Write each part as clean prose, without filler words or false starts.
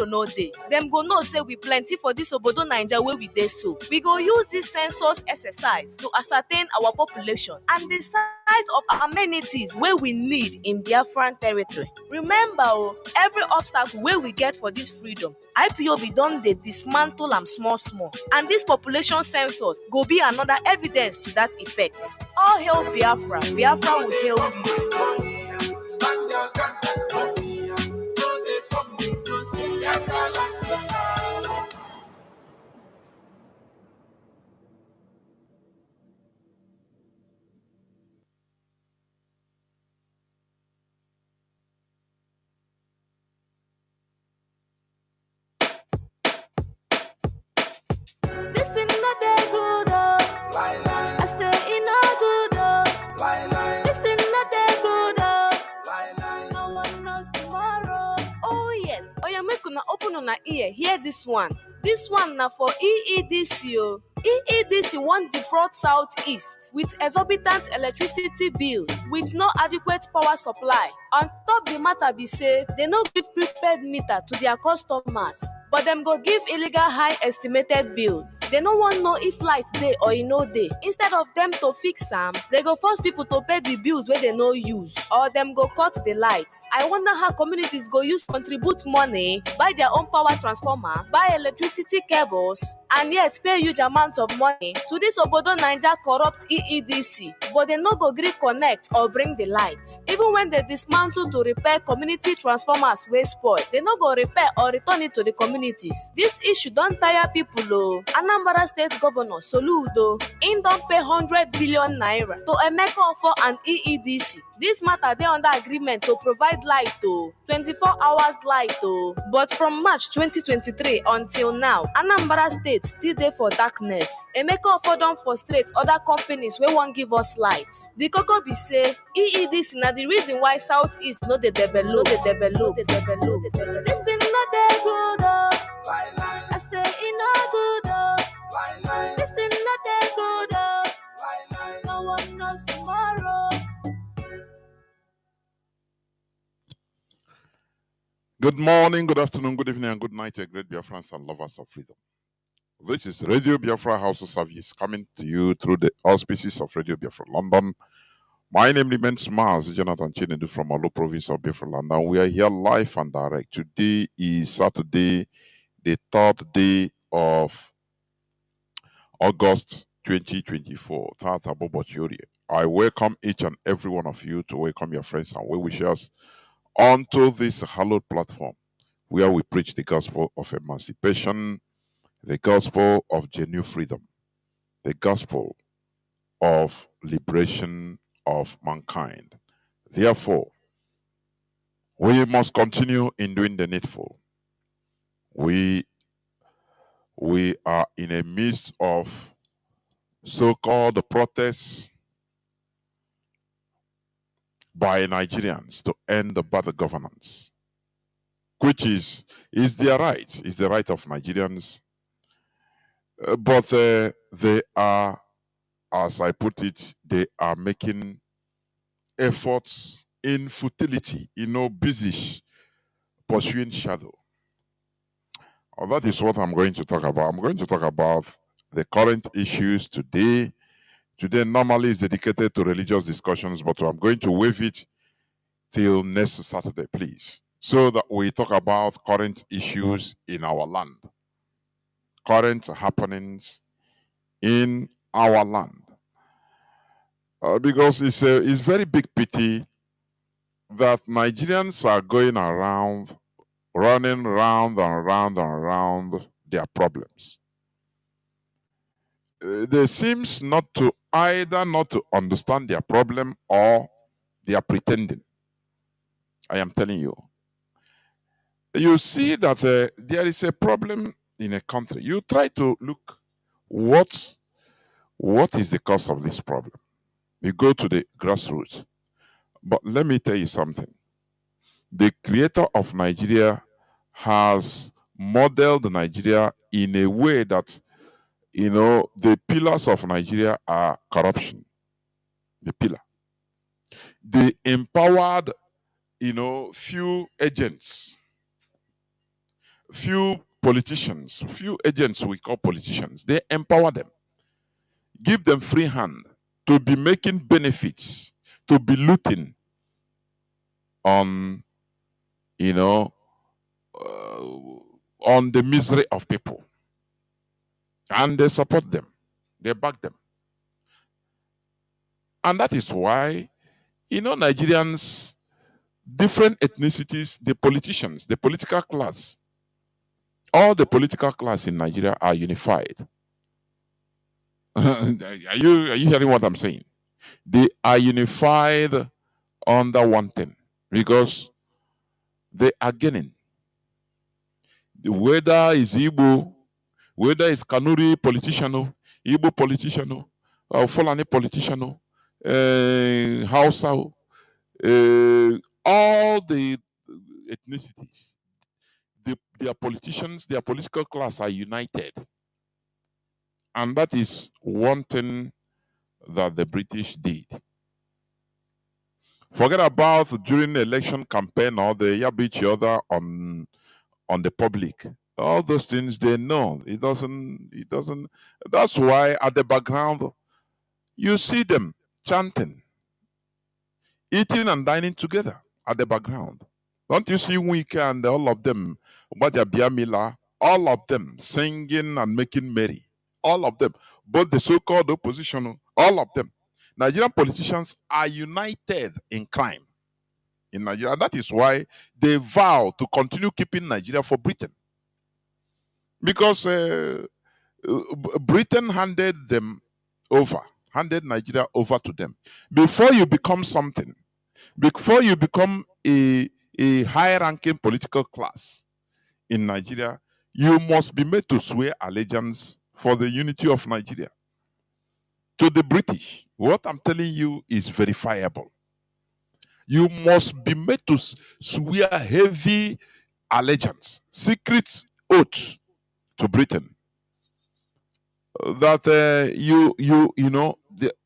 no dey, dem go know say we plenty for dis obodo Naija wey we dey so. We go use dis census exercise to ascertain our population and the size of amenities wey we need in Biafran territory. Remember every obstacle wey we get for dis freedom, IPOB don dey dismantle am small small, and dis population census go be another evidence to that effect. All hail Biafra, Biafra will hail you. Stand your ground and no fear. No dey from me, no say Biafra land go shine. This thing no dey good Lie, lie, I say e no good lie, lie, This thing no dey good lie, lie. No one knows tomorrow. Oh yes, oya make una open una ear hear this one. This one na for EEDC o. EEDC wan defraud Southeast with exorbitant electricity bills with no adequate power supply. On top the matter be say they no give prepaid meter to their customers, but dem go give illegal high estimated bills. They no wan know if light dey or e no dey. Instead of dem to fix am, they go force people to pay the bills wey they no use, or dem go cut the lights. I wonder how communities go use contribute money, buy their own power transformer, buy electricity cables, and yet pay huge amount of money to this obodo Naija corrupt EEDC, but they no go gree connect or bring the light. Even when they dismantle to repair community transformers wey spoil, they no go repair or return it to the communities. This issue don tire people o. Anambra State Governor Soludo, im don pay 100 billion naira to Emeka Offor and EEDC. This matter dey under agreement to provide light 24 hours light but from March 2023 until now, Anambra State still dey for darkness. Emeka Offor don frustrate other companies wey wan give us light. The koko be say EEDC na the reason why Southeast no dey develop. This thing no dey good Lie, lie, I say e no good lie, lie, This thing no dey good lie, lie. No one knows tomorrow. Good morning, good afternoon, good evening, and good night, great Biafrans and lovers of freedom. This is Radio Biafra House of Service coming to you through the auspices of Radio Biafra London. My name remains Mazi Jonathan Chinedu from Olu province of Biafra London. We are here live and direct. Today is Saturday, the 3rd day of August 2024. Tata Bobochuri. I welcome each and every one of you to welcome your friends and well-wishers onto this hallowed platform where we preach the gospel of emancipation, the gospel of genuine freedom, the gospel of liberation of mankind. Therefore, we must continue in doing the needful. We are in a midst of so-called protests by Nigerians to end the bad governance, which is their right, is the right of Nigerians. But they are, as I put it, they are making efforts in futility, busy pursuing shadow. That is what I'm going to talk about. I'm going to talk about the current issues today. Today normally is dedicated to religious discussions, but I'm going to waive it till next Saturday, please, so that we talk about current issues in our land, current happenings in our land. Because it's very big pity that Nigerians are going around, running round and round and round their problems. They seems not to understand their problem, or they are pretending. I am telling you. You see that there is a problem in a country. You try to look what is the cause of this problem. You go to the grassroots. But let me tell you something. The creator of Nigeria has modeled Nigeria in a way that, the pillars of Nigeria are corruption. The pillar. The empowered, few agents few politicians, few agents we call politicians, they empower them, give them free hand to be making benefits, to be looting on, you know, on the misery of people. And they support them, they back them. And that is why, Nigerians, different ethnicities, the politicians, the political class, all the political class in Nigeria are unified. are you hearing what I'm saying? They are unified under one thing because they are gaining. Whether is Igbo, whether it's Kanuri politician, Igbo politician, Fulani politician, Hausa, all the ethnicities, their politicians, their political class are united. And that is one thing that the British did. Forget about during the election campaign or they yab each other on the public. All those things they know. It doesn't. That's why at the background you see them chanting, eating and dining together at the background. Don't you see Wike and all of them, Biamila, all of them singing and making merry? All of them, both the so-called opposition, all of them. Nigerian politicians are united in crime in Nigeria. That is why they vow to continue keeping Nigeria for Britain. Because Britain handed Nigeria over to them. Before you become something, before you become a high-ranking political class in Nigeria, you must be made to swear allegiance for the unity of Nigeria to the British. What I'm telling you is verifiable. You must be made to swear heavy allegiance, secret oath to Britain. That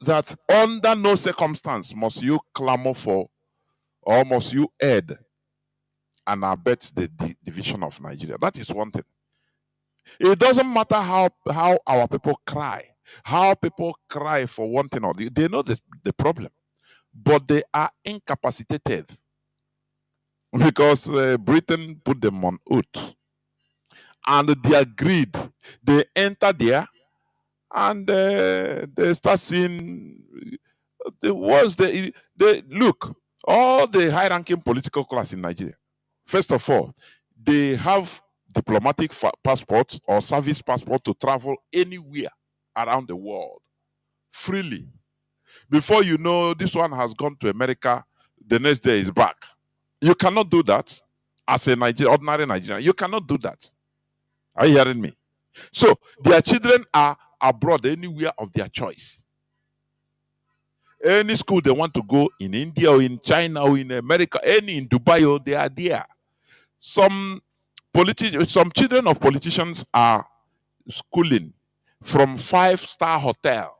that under no circumstance must you clamor for, or must you aid and abet the division of Nigeria. That is one thing. It doesn't matter how our people cry, for one thing or the other. They know the problem, but they are incapacitated because Britain put them on oath, and they agreed. They enter there, and they start seeing the words. They look, all the high-ranking political class in Nigeria. First of all, they have diplomatic passports or service passport to travel anywhere around the world freely. Before you know, this one has gone to America, the next day is back. You cannot do that as a ordinary Nigerian. You cannot do that. Are you hearing me? So their children are abroad anywhere of their choice. Any school they want to go in India or in China or in America, any in Dubai, they are there. Some children of politicians are schooling from 5-star hotel.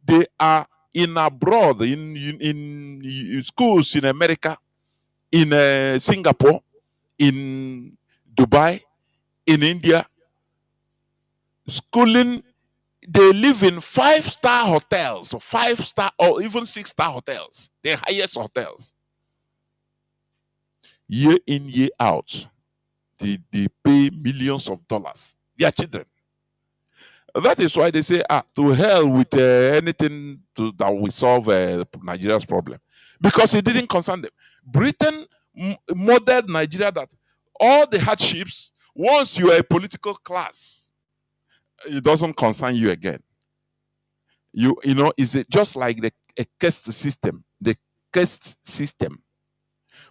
They are in abroad in schools in America, in Singapore, in Dubai, in India, schooling. They live in 5-star hotels, 5-star or even 6-star hotels, the highest hotels. Year in, year out, they pay millions of dollars. Their children. That is why they say, to hell with anything that will solve Nigeria's problem. Because it didn't concern them. Britain modeled Nigeria that all the hardships, once you are a political class, it doesn't concern you again. Is it just like the caste system? The caste system.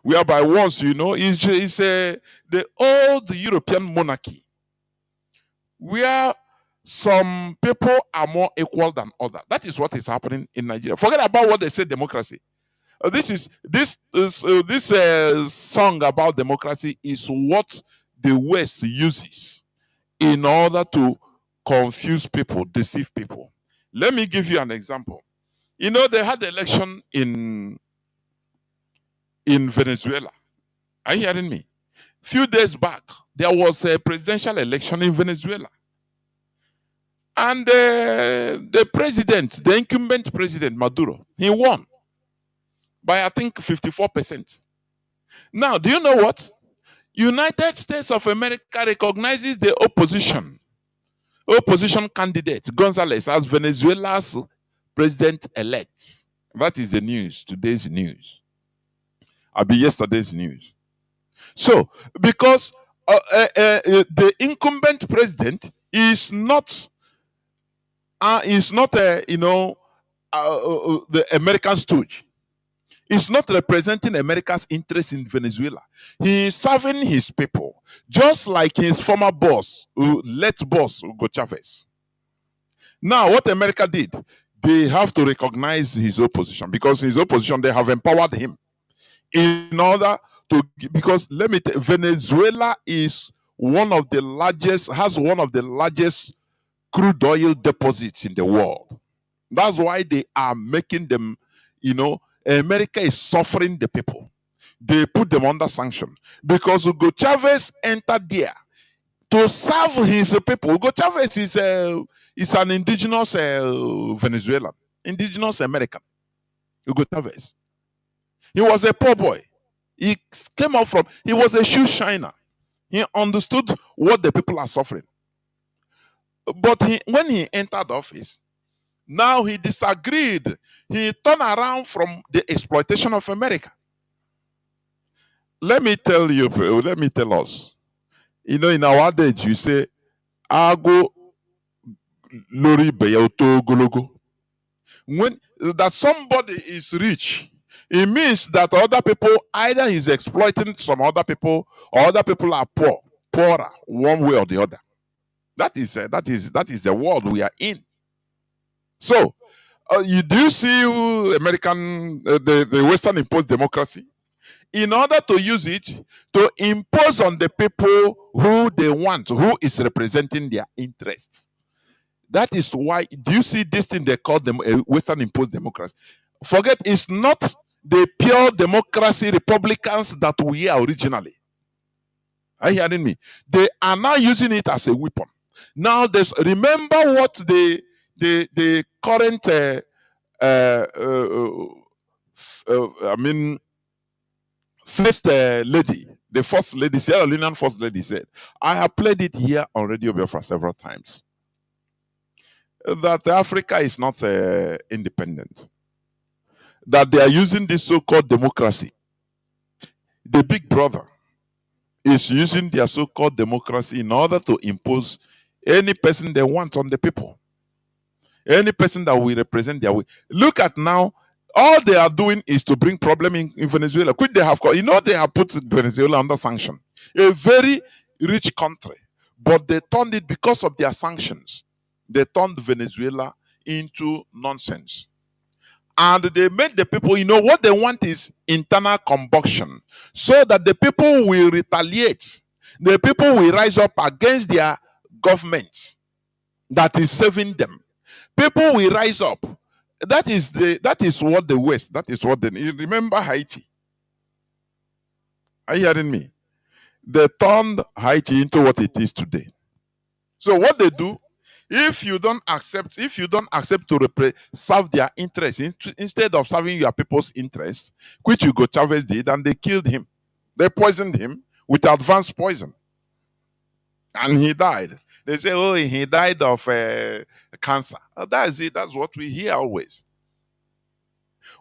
Whereby once, it's the old European monarchy, where some people are more equal than others. That is what is happening in Nigeria. Forget about what they say democracy. This song about democracy is what the West uses in order to confuse people, deceive people. Let me give you an example. They had the election in Venezuela. Are you hearing me? few days back, there was a presidential election in Venezuela. And the president, the incumbent president, Maduro, he won by, I think, 54%. Now, do you know what? United States of America recognizes the opposition candidate, Gonzalez, as Venezuela's president-elect. That is the news, today's news. I'll be yesterday's news. So, because the incumbent president is not the American stooge. He's not representing America's interest in Venezuela. He is serving his people, just like his former boss, late boss, Hugo Chavez. Now, what America did, they have to recognize his opposition, because his opposition, they have empowered him in order to, because let me tell you, Venezuela is has one of the largest crude oil deposits in the world. That's why they are making them, America is suffering the people. They put them under sanction because Hugo Chavez entered there to serve his people. Hugo Chavez is an indigenous Venezuelan, indigenous American. Hugo Chavez. He was a poor boy. He was a shoe shiner. He understood what the people are suffering. But when he entered office, now he disagreed. He turned around from the exploitation of America. Let me tell us. In our age, you say, Ago lori beyoto gologo. When that somebody is rich, it means that other people, either he's exploiting some other people, or other people are poorer, one way or the other. That is the world we are in. So, you do see American, the Western imposed democracy, in order to use it to impose on the people who they want, who is representing their interests. That is why, do you see this thing they call them Western imposed democracy? Forget, it's not the pure democracy Republicans that we are originally. Are you hearing me? They are now using it as a weapon. Now, remember what the current first lady, the first lady, Sierra Leonean first lady said, I have played it here on Radio Biafra several times, that Africa is not independent, that they are using this so-called democracy. The big brother is using their so-called democracy in order to impose any person they want on the people. Any person that will represent their way. Look at now, all they are doing is to bring problem in Venezuela. Could they have, they have put Venezuela under sanction. A very rich country. But they turned it, because of their sanctions, they turned Venezuela into nonsense. And they made the people, what they want is internal combustion, so that the people will retaliate. The people will rise up against their government that is saving them. People will rise up. That is what the West, that is what they need. Remember Haiti. Are you hearing me? They turned Haiti into what it is today. So what they do, if you don't accept to serve their interests, instead of serving your people's interests, which Hugo Chavez did, and they killed him. They poisoned him with advanced poison. And he died. They say, oh, he died of cancer. That's it. That's what we hear always.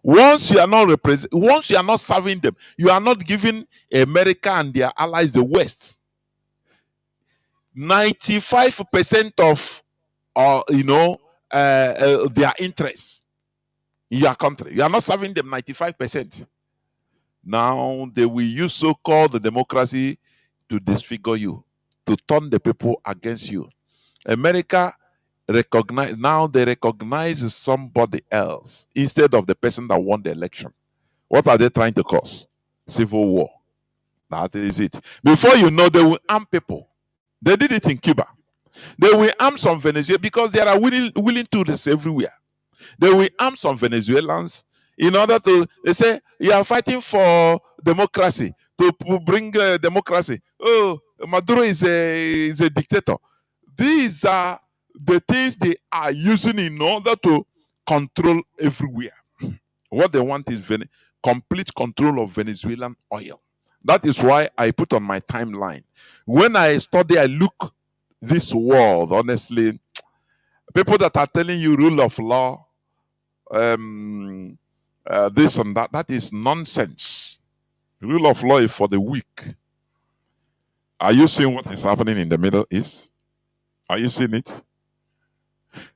Once you are not serving them, you are not giving America and their allies, the West, 95% of their interests in your country. You are not serving them 95%. Now they will use so-called democracy to disfigure you, to turn the people against you. America recognize somebody else instead of the person that won the election. What are they trying to cause? Civil war. That is it. Before you know, they will arm people. They did it in Cuba. They will arm some Venezuelans, because there are willing tourists everywhere. They will arm some Venezuelans in order to, they say, you are fighting for democracy. to bring democracy. Oh, Maduro is a dictator. These are the things they are using in order to control everywhere. What they want is complete control of Venezuelan oil. That is why I put on my timeline. When I study, I look this world, honestly, people that are telling you rule of law, this and that, that is nonsense. Rule of law is for the weak. Are you seeing what is happening in the Middle East? Are you seeing it?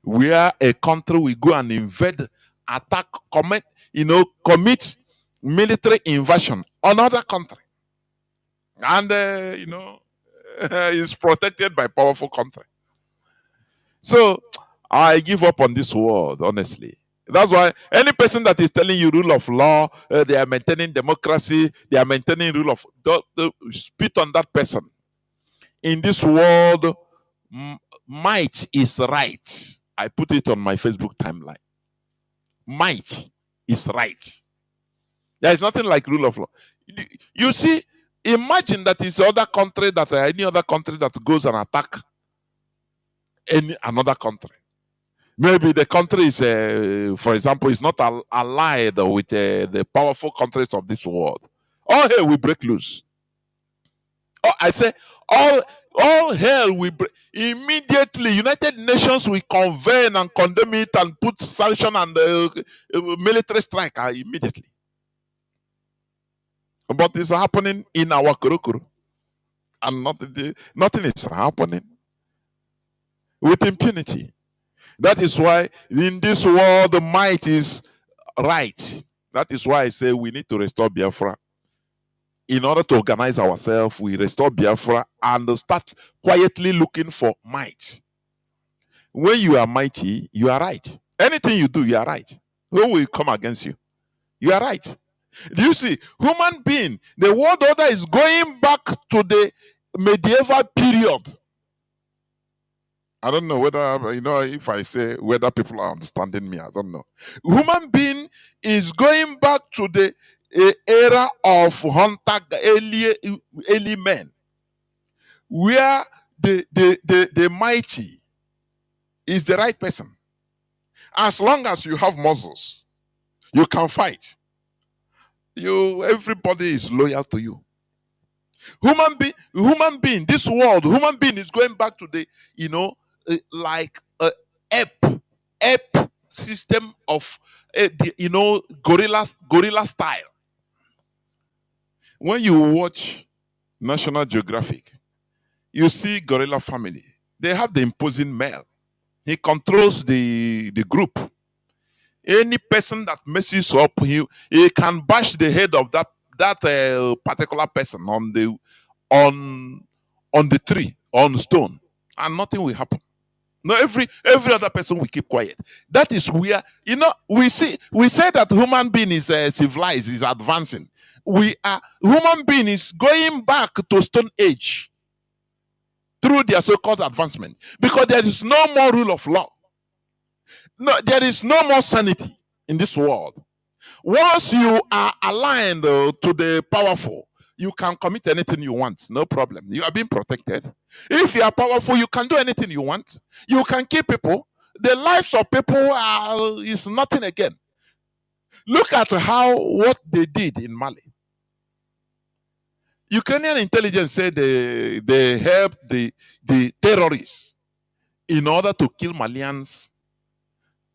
Where a country will go and invade, attack, commit military invasion on another country, and is protected by powerful country. So I give up on this world, honestly. That's why any person that is telling you rule of law, they are maintaining democracy, they are maintaining rule of, spit on that person. In this world, might is right. I put it on my Facebook timeline. Might is right. There is nothing like rule of law. You see, imagine that is other country, that any other country that goes and attack another country. Maybe the country is, for example, is not allied with the powerful countries of this world. All hell will break loose. Oh, I say all hell will break. Immediately, United Nations will convene and condemn it and put sanction and military strike immediately. But it's happening in our Kurukuru. And nothing is happening with impunity. That is why in this world, the might is right. That is why I say we need to restore Biafra. In order to organize ourselves, we restore Biafra and start quietly looking for might. When you are mighty, you are right. Anything you do, you are right. Who will come against you? You are right. Do you see? Human being, the world order is going back to the medieval period. I don't know whether, if I say whether people are understanding me, I don't know. Human being is going back to the era of hunter, early men, where the mighty is the right person. As long as you have muscles, you can fight. Everybody is loyal to you. Human being, this world, human being is going back to the, like ape system of, gorilla style. When you watch National Geographic, you see gorilla family. They have the imposing male. He controls the group. Any person that messes up, he can bash the head of that particular person on the tree, on stone, and nothing will happen. No, every other person will keep quiet. That is where we say that human being is civilized, is advancing. Human being is going back to Stone Age through their so-called advancement, because there is no more rule of law. No, there is no more sanity in this world. Once you are aligned to the powerful, you can commit anything you want, no problem. You are being protected. If you are powerful, you can do anything you want. You can kill people. The lives of people is nothing again. Look at what they did in Mali. Ukrainian intelligence said they helped the terrorists in order to kill Malians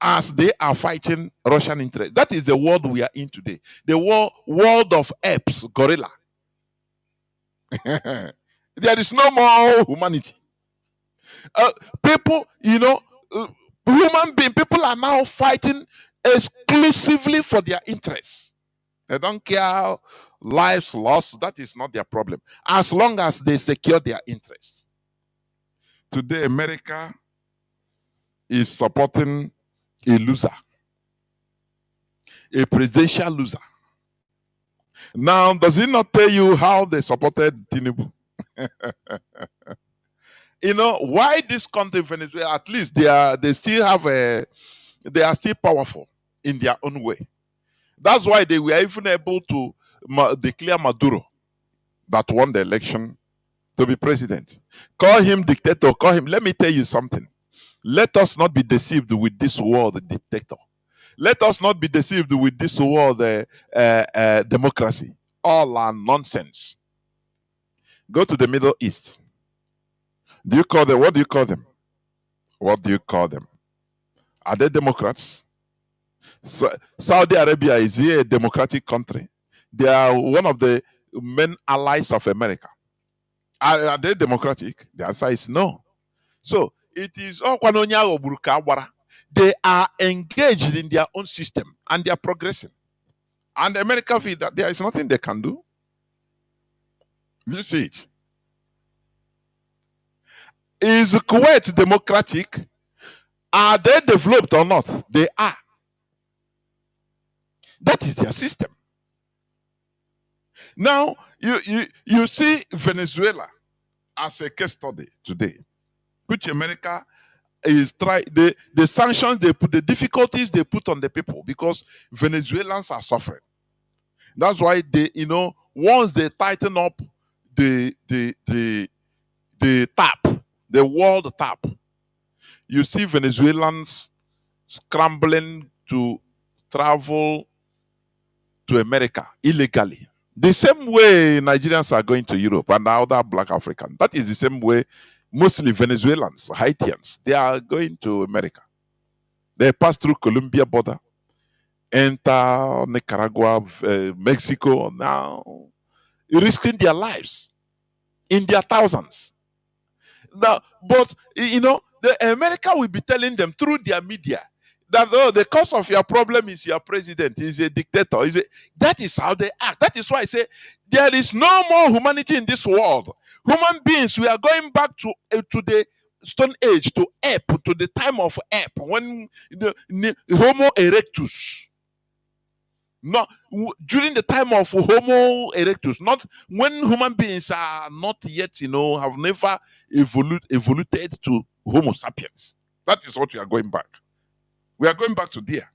as they are fighting Russian interests. That is the world we are in today. The world of apes, gorilla. There is no more humanity. People, human beings, people are now fighting exclusively for their interests. They don't care lives lost. That is not their problem, as long as they secure their interests. Today, America is supporting a loser, a presidential loser. Now, does it not tell you how they supported Tinubu? Why this country, Venezuela, at least they are still powerful in their own way. That's why they were even able to declare Maduro that won the election to be president. Call him dictator, call him. Let me tell you something. Let us not be deceived with this word dictator. Let us not be deceived with this word democracy. All are nonsense. Go to the Middle East. Do you call them? What do you call them? What do you call them? Are they Democrats? Saudi Arabia is here a democratic country. They are one of the main allies of America. Are they democratic? The answer is no. So it is they are engaged in their own system and they are progressing. And America feel that there is nothing they can do. You see it. Is Kuwait democratic? Are they developed or not? They are. That is their system. Now, you see Venezuela as a case study today, which America is trying, the sanctions they put, the difficulties they put on the people because Venezuelans are suffering. That's why they, once they tighten up the tap, the world tap, you see Venezuelans scrambling to travel to America illegally. The same way Nigerians are going to Europe and other black Africans. That is the same way mostly Venezuelans, Haitians, they are going to America. They pass through Colombia border, enter Nicaragua, Mexico, now risking their lives in their thousands. Now, but the America will be telling them through their media that the cause of your problem is your president, is a dictator. That is how they act. That is why I say there is no more humanity in this world. Human beings, we are going back to the Stone Age, to ape, to the time of ape, when the Homo erectus. Not during the time of Homo erectus, not when human beings are not yet, have never evolved to Homo sapiens. That is what we are going back. We are going back to there.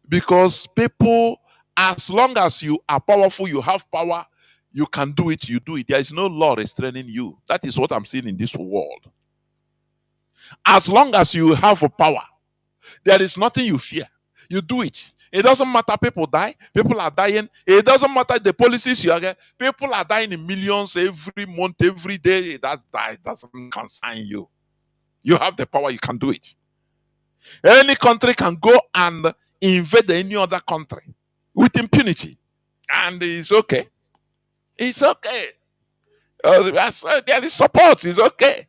Because people, as long as you are powerful, you have power, you can do it, you do it. There is no law restraining you. That is what I'm seeing in this world. As long as you have a power, there is nothing you fear. You do it. It doesn't matter people die. People are dying. It doesn't matter the policies you are getting. People are dying in millions every month, every day. That doesn't concern you. You have the power, you can do it. Any country can go and invade any other country with impunity. And it's okay. It's okay. There is support. It's okay.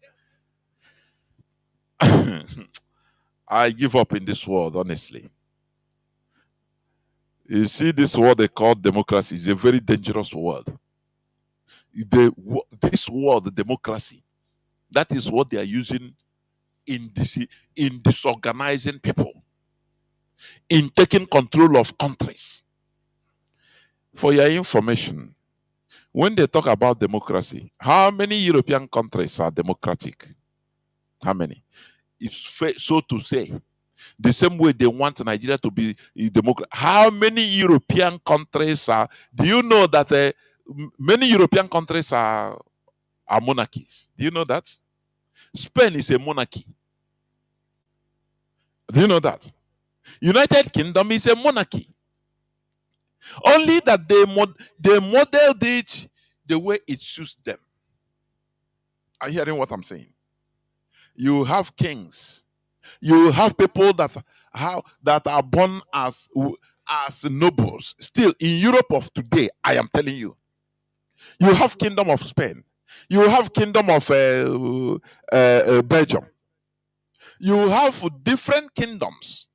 I give up in this world, honestly. You see, this word they call democracy is a very dangerous word. This word, democracy, that is what they are using in disorganizing people, in taking control of countries. For your information, when they talk about democracy, how many European countries are democratic? How many? It's so to say, the same way they want Nigeria to be democratic. How many European countries are? Do you know that many European countries are monarchies? Do you know that? Spain is a monarchy. Do you know that? United Kingdom is a monarchy. Only that they modeled it the way it suits them. Are you hearing what I'm saying? You have kings. You have people that are born as nobles. Still, in Europe of today, I am telling you, you have Kingdom of Spain. You have Kingdom of Belgium. You have different kingdoms.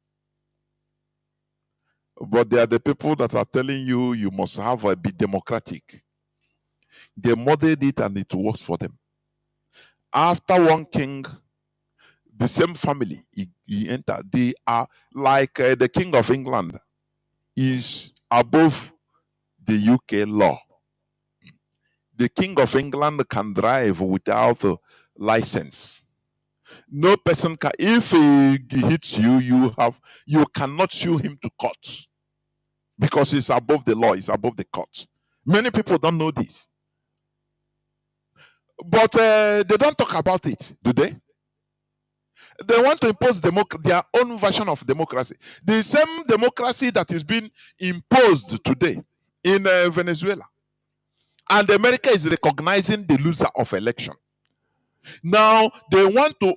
But they are the people that are telling you you must be democratic. They modeled it and it works for them. After one king, the same family, he enter. They are like the King of England is above the UK law. The King of England can drive without a license. No person can. If he hits you, you cannot sue him to court because it's above the law. It's above the court. Many people don't know this. But they don't talk about it, do they? They want to impose their own version of democracy. The same democracy that is being imposed today in Venezuela. And America is recognizing the loser of election. Now they want to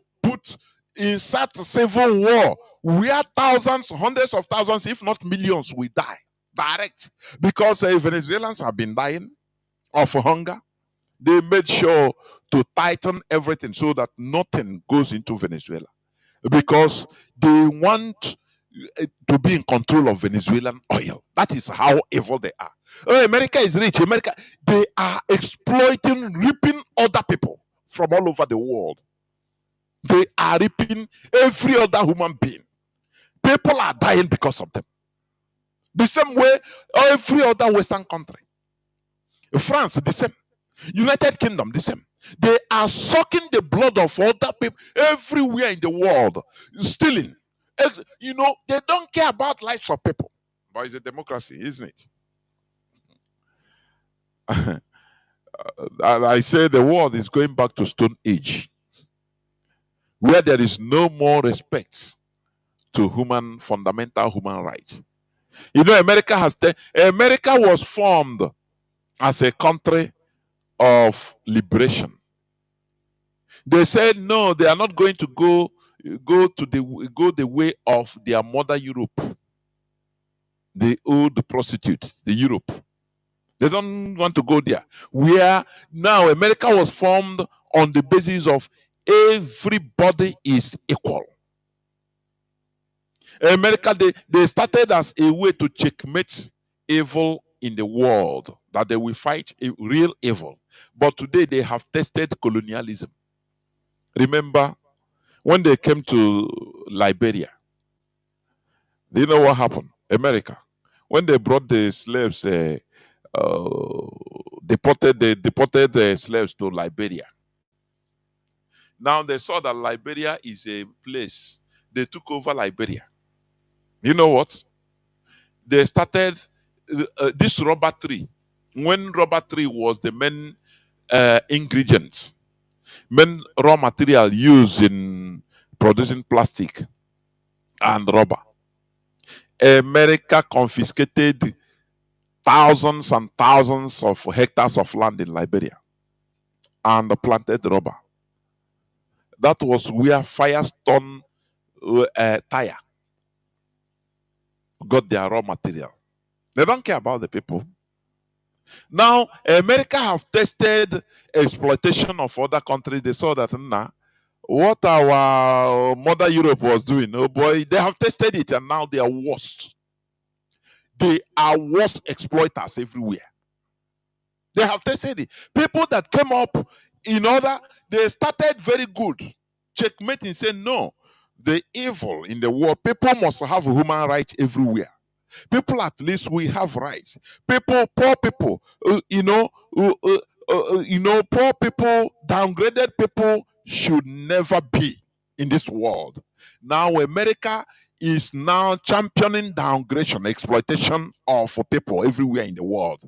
insert civil war where thousands, hundreds of thousands, if not millions, will die direct because Venezuelans have been dying of hunger. They made sure to tighten everything so that nothing goes into Venezuela because they want to be in control of Venezuelan oil. That is how evil they are. Oh, America is rich. America, they are exploiting, ripping other people from all over the world. They are ripping every other human being. People are dying because of them. The same way every other Western country. France, the same. United Kingdom, the same. They are sucking the blood of other people everywhere in the world, stealing. You know, they don't care about lives of people. But it's a democracy, isn't it? I say the world is going back to Stone Age, where there is no more respect to fundamental human rights. You know, America was formed as a country of liberation. They said no, they are not going to go the way of their mother Europe, the old prostitute, the Europe. They don't want to go there. Where now America was formed on the basis of everybody is equal. America, they started as a way to checkmate evil in the world, that they will fight real evil. But today they have tested colonialism. Remember when they came to Liberia? Do you know what happened? America, when they brought the slaves, deported the slaves to Liberia. Now they saw that Liberia is a place. They took over Liberia. You know what? They started this rubber tree. When rubber tree was the main ingredient, main raw material used in producing plastic and rubber. America confiscated thousands and thousands of hectares of land in Liberia and planted rubber. That was where Firestone tire got their raw material. They don't care about the people. Now, America have tested exploitation of other countries. They saw that what our mother Europe was doing, oh boy, they have tested it and now they are worst. They are worst exploiters everywhere. They have tested it. People that came up in order, they started very good. Checkmating, saying no, the evil in the world, people must have human rights everywhere. People, at least we have rights. People, poor people, poor people, downgraded people should never be in this world. Now, America is now championing downgradation, exploitation of people everywhere in the world.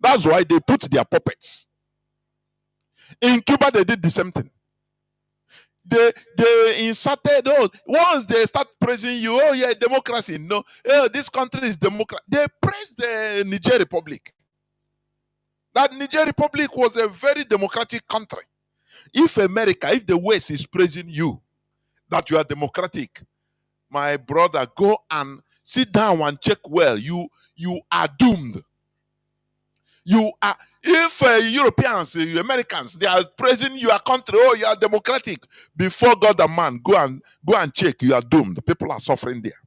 That's why they put their puppets. In Cuba, they did the same thing. They inserted, once they start praising you, oh yeah, democracy. No, this country is democracy. They praised the Niger Republic. That Niger Republic was a very democratic country. If the West is praising you, that you are democratic, my brother, go and sit down and check well. You are doomed. You are, if Europeans, Americans, they are praising your country, oh, you are democratic. Before God and man, go and check, you are doomed. People are suffering there.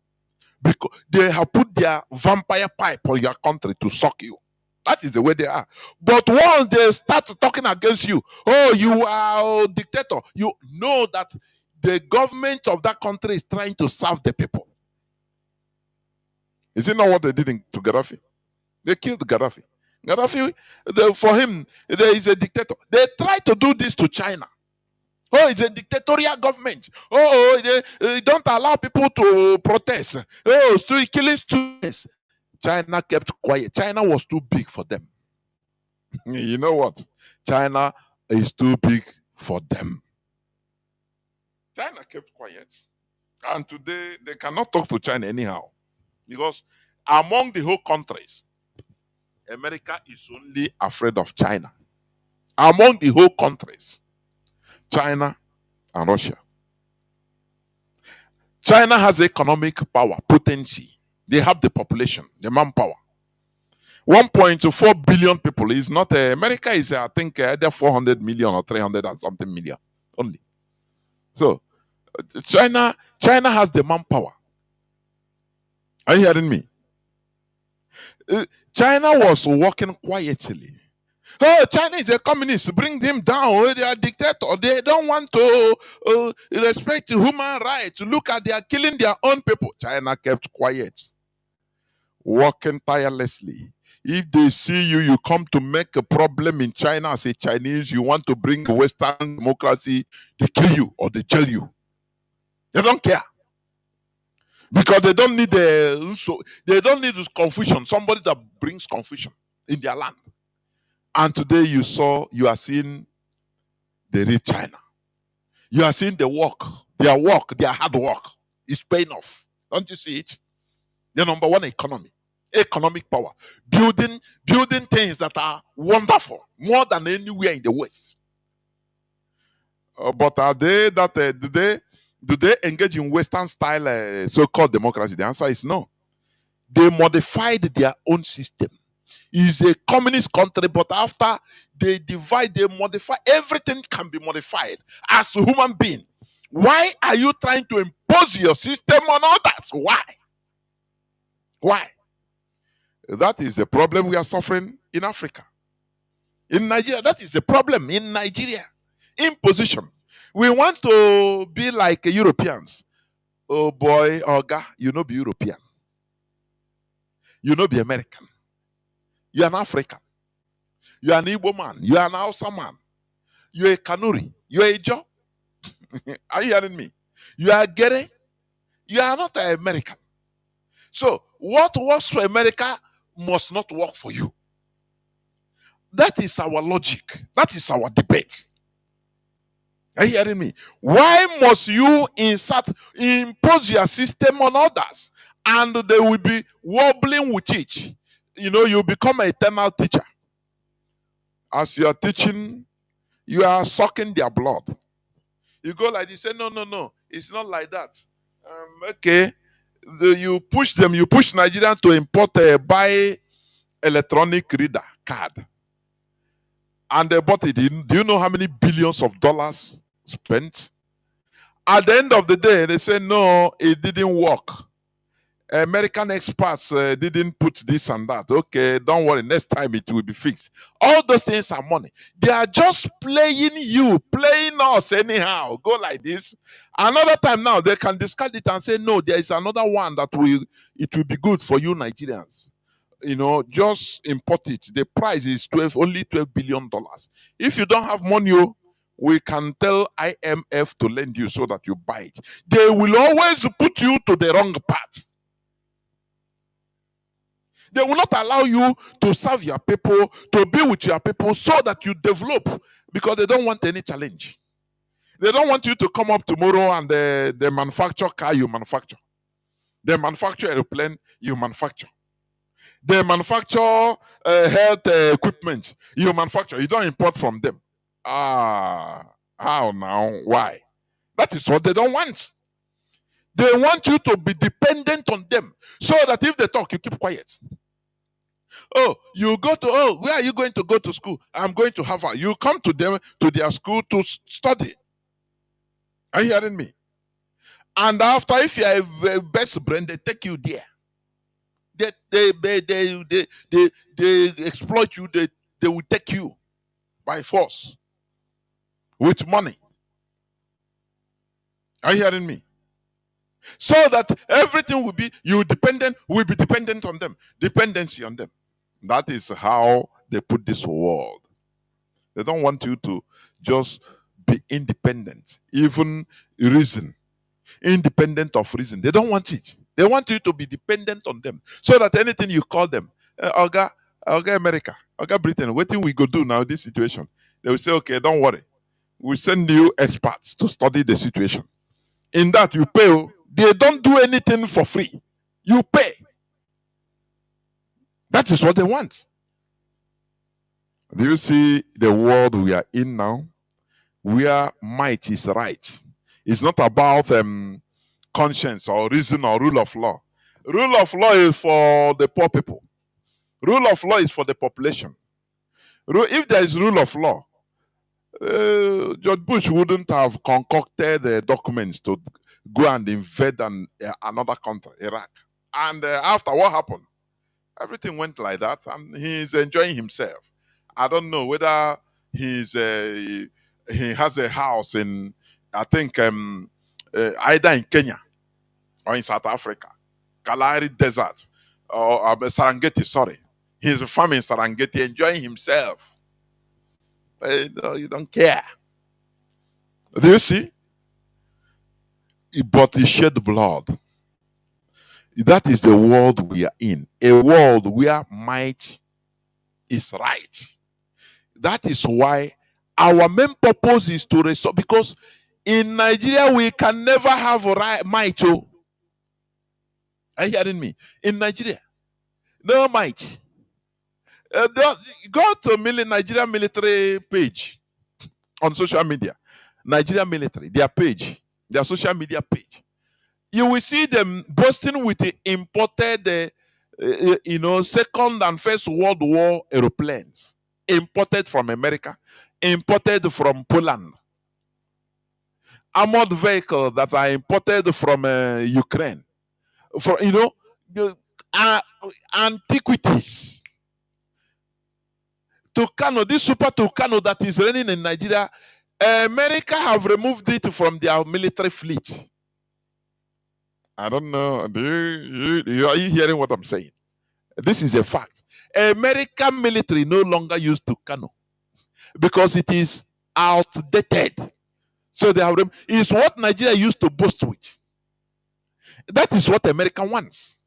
Because they have put their vampire pipe on your country to suck you. That is the way they are. But once they start talking against you, oh, you are a dictator, you know that the government of that country is trying to serve the people. Is it not what they did to Gaddafi? They killed Gaddafi. Gaddafi, for him, there is a dictator. They try to do this to China. Oh, it's a dictatorial government. Oh, they don't allow people to protest. Oh, killing students. China kept quiet. China was too big for them. You know what? China is too big for them. China kept quiet. And today they cannot talk to China anyhow. Because among the whole countries, America is only afraid of China. Among the whole countries, China and Russia. China has economic power, potency. They have the population, the manpower. 1.4 billion people is not America is I think either 400 million or 300 and something million only. So China has the manpower. Are you hearing me? China was working quietly. Oh, China is a communist. Bring them down. Oh, they are dictator. They don't want to respect human rights. Look at they are killing their own people. China kept quiet, working tirelessly. If they see you, you come to make a problem in China as a Chinese, you want to bring Western democracy, they kill you or they jail you. They don't care. Because they don't need they don't need this confusion, somebody that brings confusion in their land. And today you are seeing the real China. You are seeing their hard work is paying off. Don't you see it? The number one economic power, building things that are wonderful, more than anywhere in the West. But are they that do they engage in Western style so-called democracy? The answer is no. They modified their own system. It's a communist country, but after they divide, they modify. Everything can be modified as a human being. Why are you trying to impose your system on others? Why? That is the problem we are suffering in Africa. In Nigeria, that is the problem in Nigeria. Imposition. We want to be like Europeans. Oh boy, Oga, you know be European. You know be American. You are an African. You are an Igbo man. You are an Hausa man. You are a Kanuri. You are a Joe. Are you hearing me? You are a Gere. You are not an American. So what works for America must not work for you. That is our logic. That is our debate. Are you hearing me? Why must you impose your system on others? And they will be wobbling with it. You know, you become an eternal teacher. As you are teaching, you are sucking their blood. You go like this, say, no, it's not like that. Okay. You push them, you push Nigerians to import buy electronic reader card. And they bought it. Do you know how many billions of dollars spent? At the end of the day, they say, no, it didn't work. American experts didn't put this and that. Okay, don't worry. Next time it will be fixed. All those things are money. They are just playing us anyhow. Go like this. Another time now, they can discard it and say, no, there is another one that will be good for you Nigerians. You know, just import it. The price is only $12 billion. If you don't have money, we can tell IMF to lend you so that you buy it. They will always put you to the wrong path. They will not allow you to serve your people, to be with your people so that you develop, because they don't want any challenge. They don't want you to come up tomorrow and they manufacture car, you manufacture. They manufacture airplane, you manufacture. They manufacture health equipment, you manufacture. You don't import from them. How now? Why? That is what they don't want. They want you to be dependent on them so that if they talk, you keep quiet. Oh, where are you going to go to school? I'm going to Harvard. You come to them, to their school to study. Are you hearing me? And after, if you are a best brain, they take you there. They exploit you. They will take you by force with money. Are you hearing me? So that everything will be dependent on them. Dependency on them. That is how they put this world. They don't want you to just be independent, even reason. Independent of reason. They don't want it. They want you to be dependent on them. So that anything you call them, Oga, Okay, America, okay, Britain, what thing we go do now, this situation? They will say, okay, don't worry. We send you experts to study the situation. In that, you pay. Oh. They don't do anything for free. You pay. That is what they want. Do you see the world we are in now? Where might is right. It's not about conscience or reason or rule of law. Rule of law is for the poor people. Rule of law is for the population. If there is rule of law, George Bush wouldn't have concocted the documents to go and invade another country, Iraq. And after what happened, everything went like that, and he's enjoying himself. I don't know whether he has a house in, I think, either in Kenya or in South Africa, Kalahari Desert, or Serengeti. Sorry, he's farming Serengeti, enjoying himself. You don't care. Do you see? But he shed blood. That is the world we are in. A world where might is right. That is why our main purpose is to restore. Because in Nigeria, we can never have might. Oh. Are you hearing me? In Nigeria, no might. Go to Nigeria military page on social media. Nigeria military, their page, their social media page. You will see them boasting with the imported, Second and First World War aeroplanes imported from America, imported from Poland, armored vehicles that are imported from Ukraine, for antiquities. Tucano, this super Tucano that is running in Nigeria, America have removed it from their military fleet. I don't know. Are you hearing what I'm saying? This is a fact. American military no longer use Tucano because it is outdated. So they have is what Nigeria used to boast with. That is what America wants.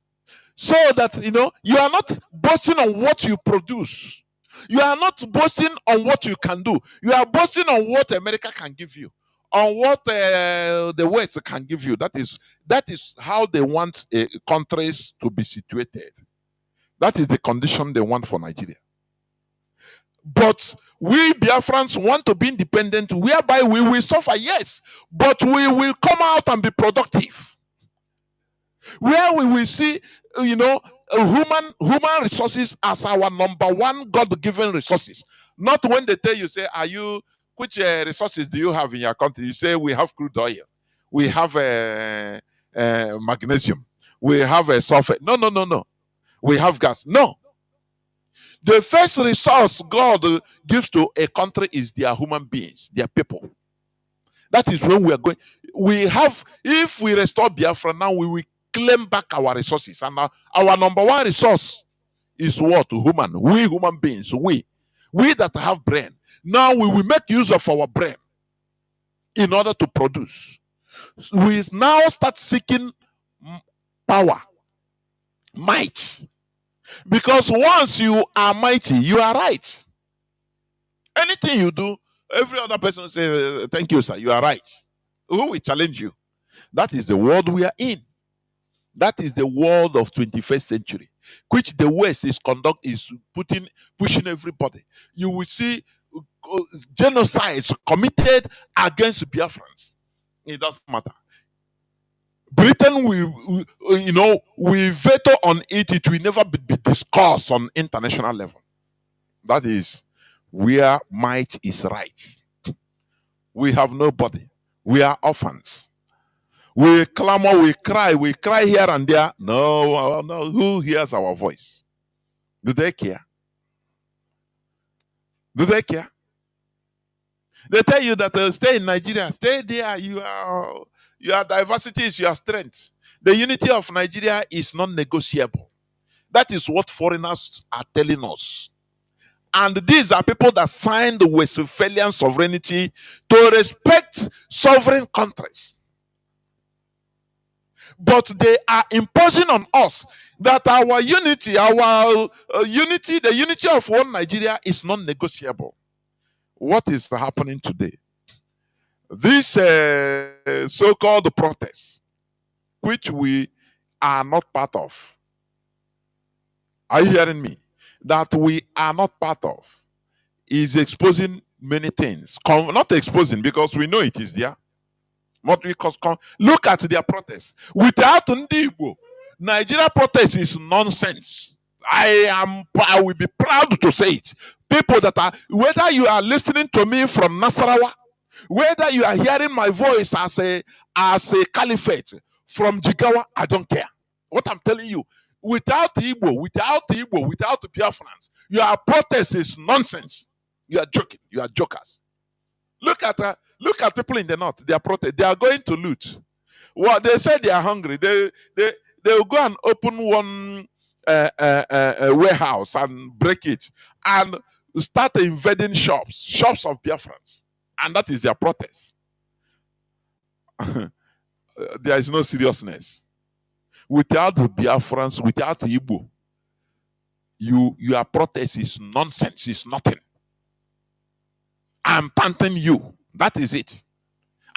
So that you are not boasting on what you produce. You are not boasting on what you can do. You are boasting on what America can give you, on what the West can give you. That is how they want countries to be situated. That is the condition they want for Nigeria. But we Biafrans want to be independent, whereby we will suffer, yes, but we will come out and be productive. Where we will see, human resources as our number one God-given resources. Not when they tell you, say, which resources do you have in your country? You say, we have crude oil, we have magnesium, we have sulfur. No. We have gas. No. The first resource God gives to a country is their human beings, their people. That is when we are going. If we restore Biafra now, we will claim back our resources. And our number one resource is what? Human. We human beings. We that have brain. Now we will make use of our brain in order to produce. We now start seeking power, might. Because once you are mighty, you are right. Anything you do, every other person will say, thank you, sir, you are right. Who will challenge you? That is the world we are in. That is the world of 21st century, which the West is pushing everybody. You will see genocides committed against Biafrans. It doesn't matter. Britain we veto on it. It will never be discussed on international level. That is where might is right. We have nobody. We are orphans. We clamor, we cry here and there. No. Who hears our voice? Do they care? Do they care? They tell you that stay in Nigeria, stay there. Your diversity is your strength. The unity of Nigeria is non-negotiable. That is what foreigners are telling us. And these are people that signed the Westphalian sovereignty to respect sovereign countries. but they are imposing on us that our unity, the unity of one Nigeria is non-negotiable. What is happening today? This so-called protest, which we are not part of. Are you hearing me? That we are not part of is exposing many things. Not exposing because we know it is there. What we cause look at their protest. Without Ndigo, Nigeria protest is nonsense. I will be proud to say it. People that are, whether you are listening to me from Nasarawa, whether you are hearing my voice as a caliphate from Jigawa, I don't care. What I'm telling you, without Igbo, without the Biafrans, your protest is nonsense. You are joking. You are jokers. Look at people in the north. They are protest. They are going to loot. Well, they say they are hungry. They will go and open one warehouse and break it and start invading shops of Biafrans, and that is their protest. There is no seriousness. Without the Biafrans, without the Igbo, your protest is nonsense. It's nothing. I'm panting you. That is it.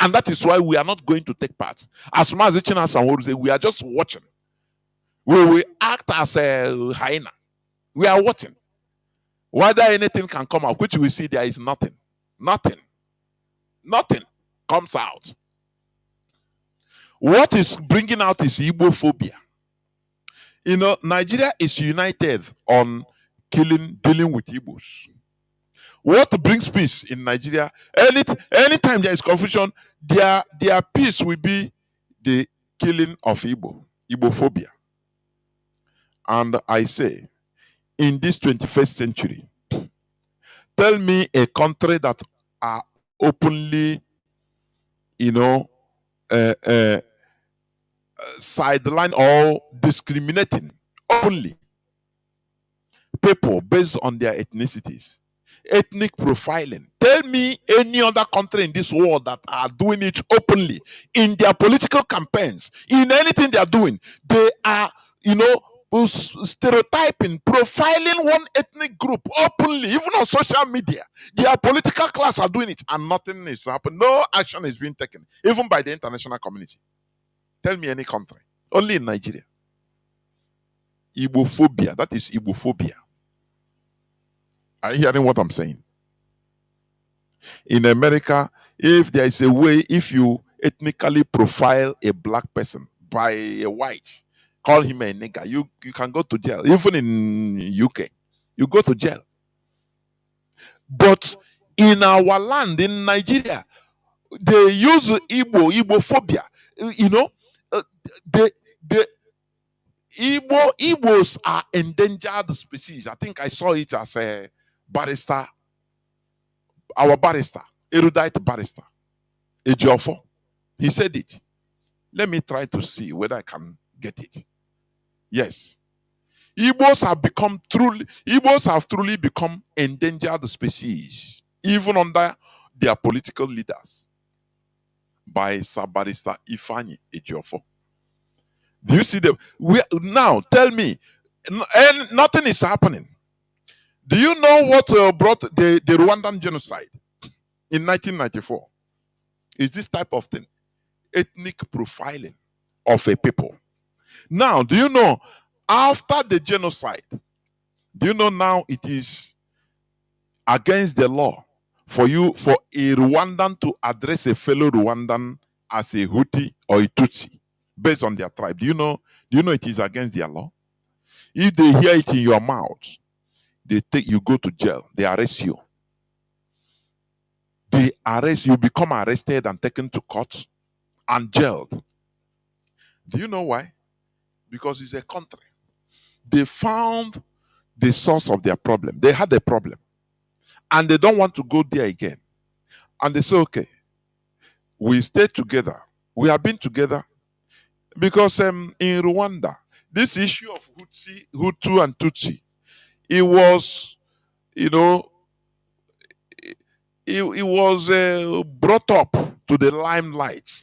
And that is why we are not going to take part. As Mazi and say, we are just watching. We will act as a hyena. We are watching. Whether anything can come out, which we see there is nothing. Nothing comes out. What is bringing out is Igbo phobia. You know, Nigeria is united on dealing with Igbos. What brings peace in Nigeria? Anytime there is confusion, their peace will be the killing of Igbophobia. And I say, in this 21st century, tell me a country that are openly, sideline or discriminating openly people based on their ethnicities, ethnic profiling. Tell me any other country in this world that are doing it openly in their political campaigns, in anything they are doing. They are, stereotyping, profiling one ethnic group openly, even on social media. Their political class are doing it, and nothing is happening. No action is being taken, even by the international community. Tell me any country. Only in Nigeria. Igbophobia. That is Igbophobia. Are you hearing what I'm saying? In America, if there is a way, if you ethnically profile a black person by a white, call him a nigger, you can go to jail. Even in UK, you go to jail. But in our land, in Nigeria, they use Igbophobia. The Igbos are endangered species. I think I saw it as a barrister, our barrister, erudite barrister, Ejiofor. He said it. Let me try to see whether I can get it. Yes. Igbos have truly become endangered species, even under their political leaders, by Sir Barrister Ifeanyi Ejiofor. Do you see them? Now, tell me, and nothing is happening. Do you know what brought the Rwandan genocide in 1994? Is this type of thing? Ethnic profiling of a people. Now, do you know, after the genocide, do you know now it is against the law for a Rwandan to address a fellow Rwandan as a Hutu or a Tutsi based on their tribe? Do you know it is against their law? If they hear it in your mouth, you go to jail. They arrest you. You become arrested and taken to court and jailed. Do you know why? Because it's a country. They found the source of their problem. They had a problem. And they don't want to go there again. And they say, okay, we stay together. We have been together. Because in Rwanda, this issue of Hutu and Tutsi, it was, it was brought up to the limelight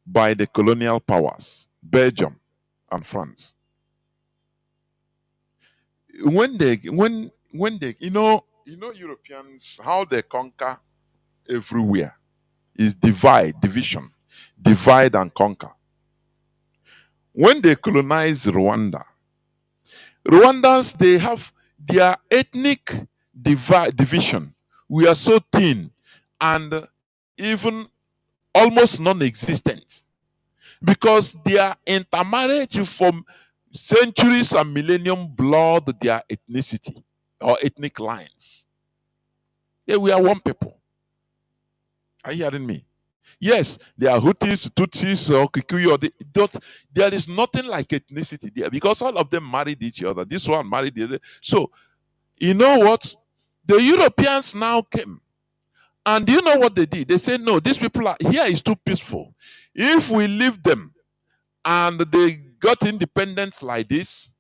by the colonial powers, Belgium and France. When they Europeans, how they conquer everywhere is division, divide and conquer. When they colonize Rwanda, Rwandans, they have their ethnic division. We are so thin and even almost non-existent because their intermarriage from centuries and millennium blurred their ethnicity or ethnic lines. Yeah, we are one people. Are you hearing me? Yes, there are Hutus, Tutsis, or Kikuyu. There is nothing like ethnicity there because all of them married each other. This one married the other. So, you know what? The Europeans now came. And you know what they did? They said, no, these people are here is too peaceful. If we leave them and they got independence like this,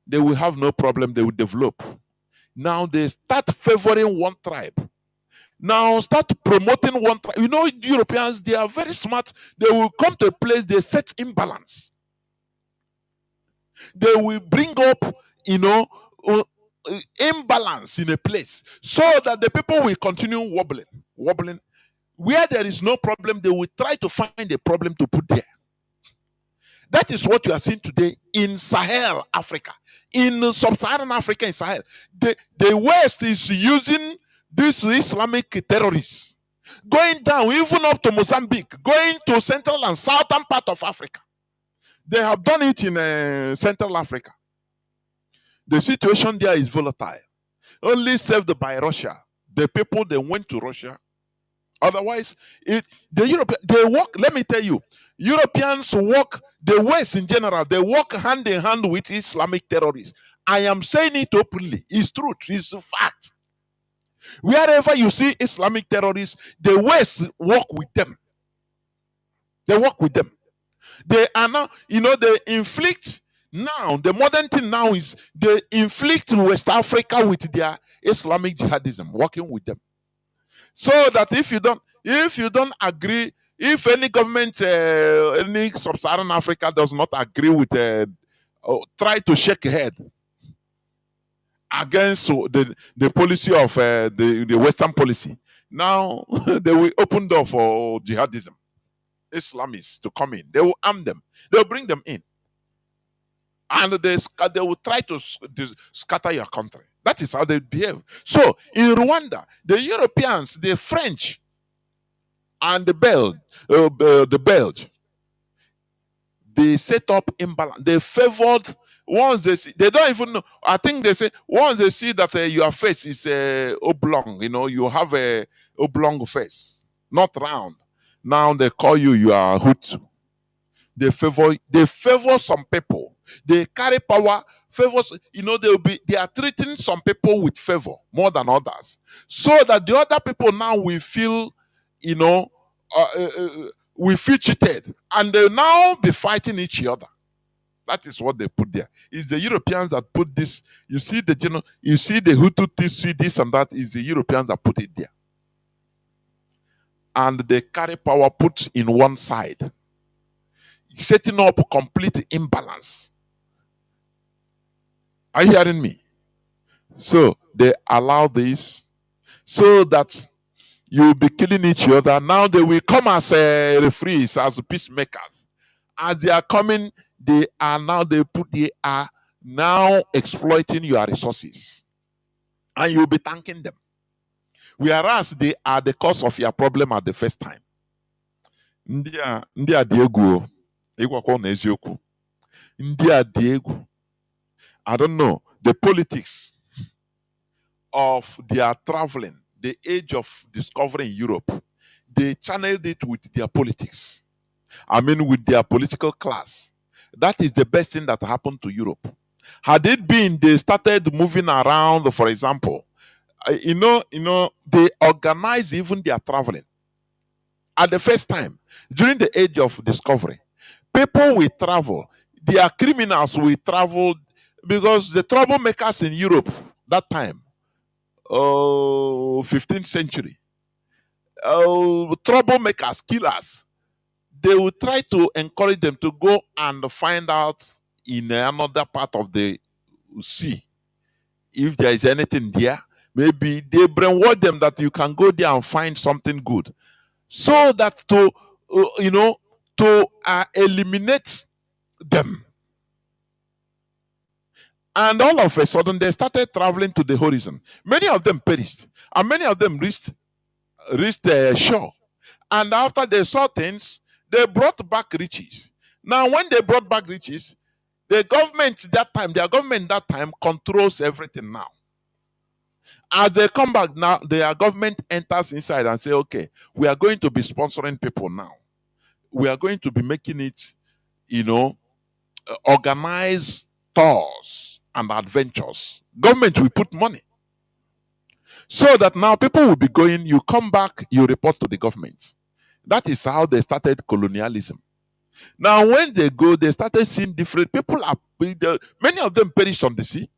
they will have no problem. They will develop. Now they start favoring one tribe. Now start promoting one tribe. You know, Europeans, they are very smart. They will come to a place, they set imbalance. They will bring up, imbalance in a place so that the people will continue wobbling. Where there is no problem, they will try to find a problem to put there. That is what you are seeing today in Sahel, Africa. In sub-Saharan Africa, in Sahel. The West is using these Islamic terrorists, going down even up to Mozambique, going to central and southern part of Africa. They have done it in Central Africa. The situation there is volatile. Only saved by Russia. The people, they went to Russia. Otherwise, they work, let me tell you, Europeans work, the West in general, they work hand in hand with Islamic terrorists. I am saying it openly. It's truth. It's a fact. Wherever you see Islamic terrorists, the West work with them. They work with them. They are now, they inflict now, the modern thing now is they inflict West Africa with their Islamic jihadism, working with them. So that if you don't agree, if any government, any sub-Saharan Africa does not agree with, try to shake head against the policy of the Western policy, now they will open door for jihadism, Islamists to come in. They will arm them. They will bring them in. And they will try to scatter your country. That is how they behave. So in Rwanda, the Europeans, the French, and the Belgians, they set up imbalance. They favored once they don't even know. I think they say once they see that your face is oblong, you have a oblong face, not round. Now they call you are Hutu. They favor some people. They carry power, favors, they are treating some people with favor more than others. So that the other people now will feel, we feel cheated. And they now be fighting each other. That is what they put there. It's the Europeans that put this. You see the Hutu see this and that. Is the Europeans that put it there. And they carry power put in one side, setting up a complete imbalance. Are you hearing me? So they allow this so that you will be killing each other. Now they will come as referees, as peacemakers. As they are coming, they are now exploiting your resources. And you'll be thanking them. Whereas they are the cause of your problem at the first time. Ndia Diego. I don't know the politics of their traveling, the age of discovering Europe. They channeled it with their politics. I mean, with their political class. That is the best thing that happened to Europe. Had it been they started moving around, for example, they organize even their traveling. At the first time, during the age of discovery, people will travel. Their criminals will travel because the troublemakers in Europe that time, 15th century, troublemakers, killers, they will try to encourage them to go and find out in another part of the sea if there is anything there. Maybe they brainwash them that you can go there and find something good, so that to eliminate them. And all of a sudden, they started traveling to the horizon. Many of them perished, and many of them reached shore. And after they saw things, they brought back riches. Now, when they brought back riches, their government that time controls everything now. As they come back now, their government enters inside and say, okay, we are going to be sponsoring people now. We are going to be making it, organize tours and adventures. Government will put money. So that now people will be going, you come back, you report to the government. That is how they started colonialism. Now, when they go, they started seeing different people. Many of them perish on the sea.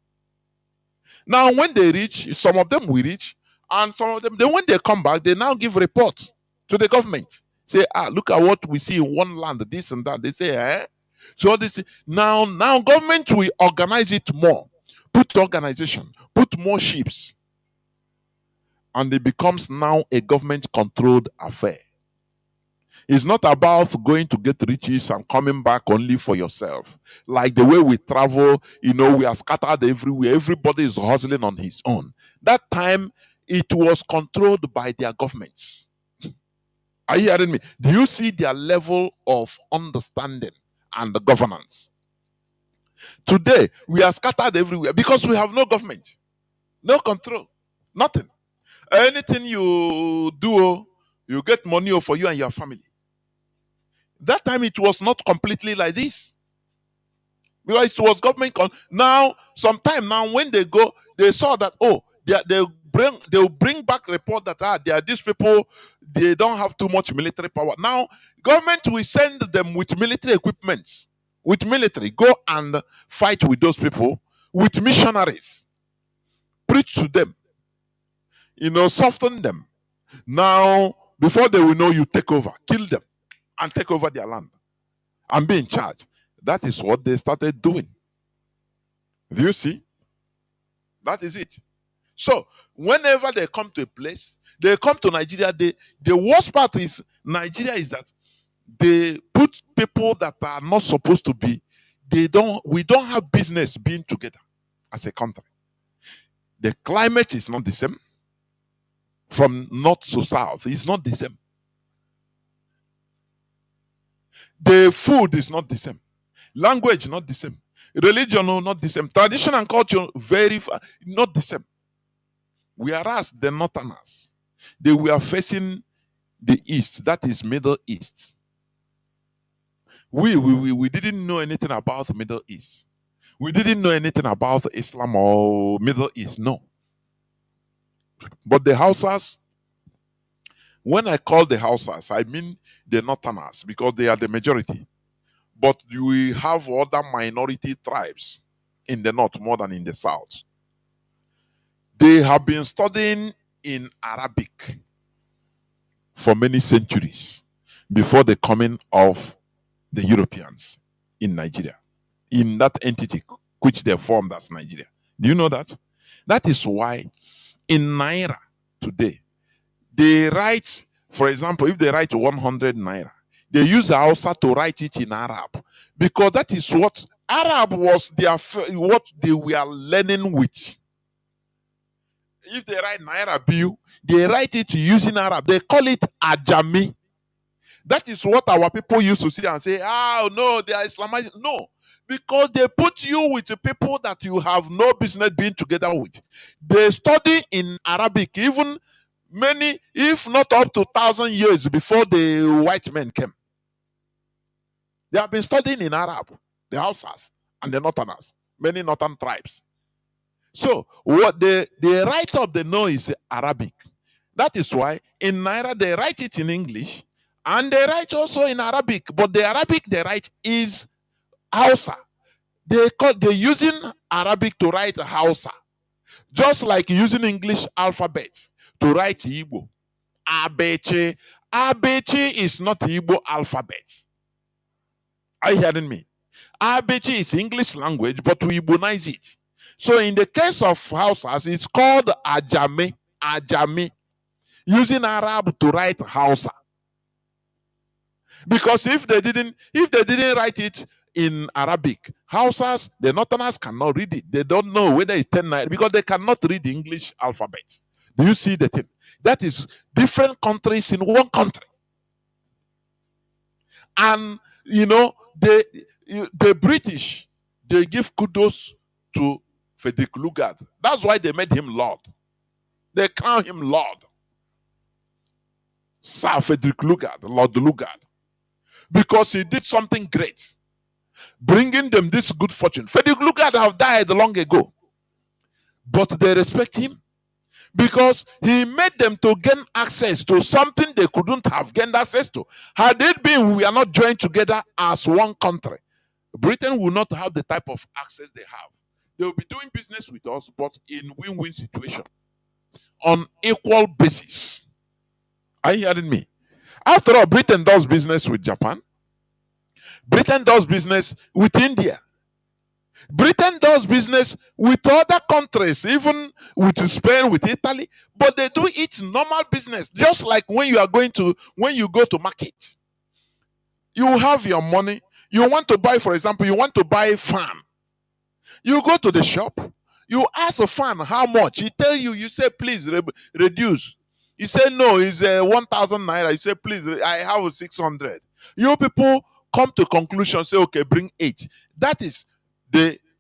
Now, when they reach, some of them will reach, and some of them, then when they come back, they now give reports to the government. Say, look at what we see in one land, this and that. They say, eh? So this now government will organize it more, put organization, put more ships, and it becomes now a government-controlled affair. It's not about going to get riches and coming back only for yourself. Like the way we travel, we are scattered everywhere. Everybody is hustling on his own. That time, it was controlled by their governments. Are you hearing me? Do you see their level of understanding and the governance? Today, we are scattered everywhere because we have no government, no control, nothing. Anything you do, you get money for you and your family. That time it was not completely like this, because it was government. Now, sometime now when they go, they saw that they'll bring back report that there are these people, they don't have too much military power. Now, government will send them with military equipment, with military, go and fight with those people, with missionaries, preach to them, soften them. Now, before they will know, you take over, kill them, and take over their land and be in charge. That is what they started doing. Do you see? That is it. So, whenever they come to a place, they come to Nigeria, the worst part is Nigeria is that they put people that are not supposed to be, we don't have business being together as a country. The climate is not the same. From north to south, it's not the same. The food is not the same. Language not the same. Religion not the same. Tradition and culture not the same. Whereas the northerners, they were facing the east, that is Middle East. We didn't know anything about the Middle East. We didn't know anything about Islam or Middle East, no. But the Hausas, when I call the Hausas, I mean the northerners, because they are the majority. But we have other minority tribes in the north more than in the south. They have been studying in Arabic for many centuries before the coming of the Europeans in Nigeria, in that entity which they formed as Nigeria. Do you know that? That is why in Naira today, they write, for example, if they write 100 Naira, they use Hausa to write it in Arab, because that is what Arab was what they were learning with. If they write Naira bill, they write it using Arab. They call it Ajami. That is what our people used to see and say, no, they are Islamized. No, because they put you with the people that you have no business being together with. They study in Arabic, even many, if not up to 1,000 years before the white men came. They have been studying in Arab, the Hausas and the Northerners, many Northern tribes. So what they write up, they know is Arabic. That is why in Naira they write it in English and they write also in Arabic. But the Arabic they write is Hausa. They're using Arabic to write Hausa, just like using English alphabet to write Igbo. Abeche, ABC is not Igbo alphabet. Are you hearing me? ABC is English language, but we Igbonize it. So in the case of Hausas, it's called Ajame. Ajame. Using Arab to write Hausa. Because if they didn't write it in Arabic, Hausas, the Northerners cannot read it. They don't know whether it's 10 naira because they cannot read the English alphabet. Do you see the thing? That is different countries in one country. And you know, the British, they give kudos to Frederick Lugard. That's why they made him Lord. They crown him Lord. Sir Frederick Lugard, Lord Lugard. Because he did something great, bringing them this good fortune. Frederick Lugard have died long ago, but they respect him because he made them to gain access to something they couldn't have gained access to. Had it been we are not joined together as one country, Britain will not have the type of access they have. They will be doing business with us, but in win-win situation, on equal basis. Are you hearing me? After all, Britain does business with Japan. Britain does business with India. Britain does business with other countries, even with Spain, with Italy, but they do it normal business. Just like when you go to market, you have your money. You want to buy, for example, you want to buy a fan. You go to the shop, you ask a fan how much. He tell you, you say, please reduce. You say, no, it's 1,000 naira. You say, please, I have 600. You people come to conclusion, say, okay, bring 8. That is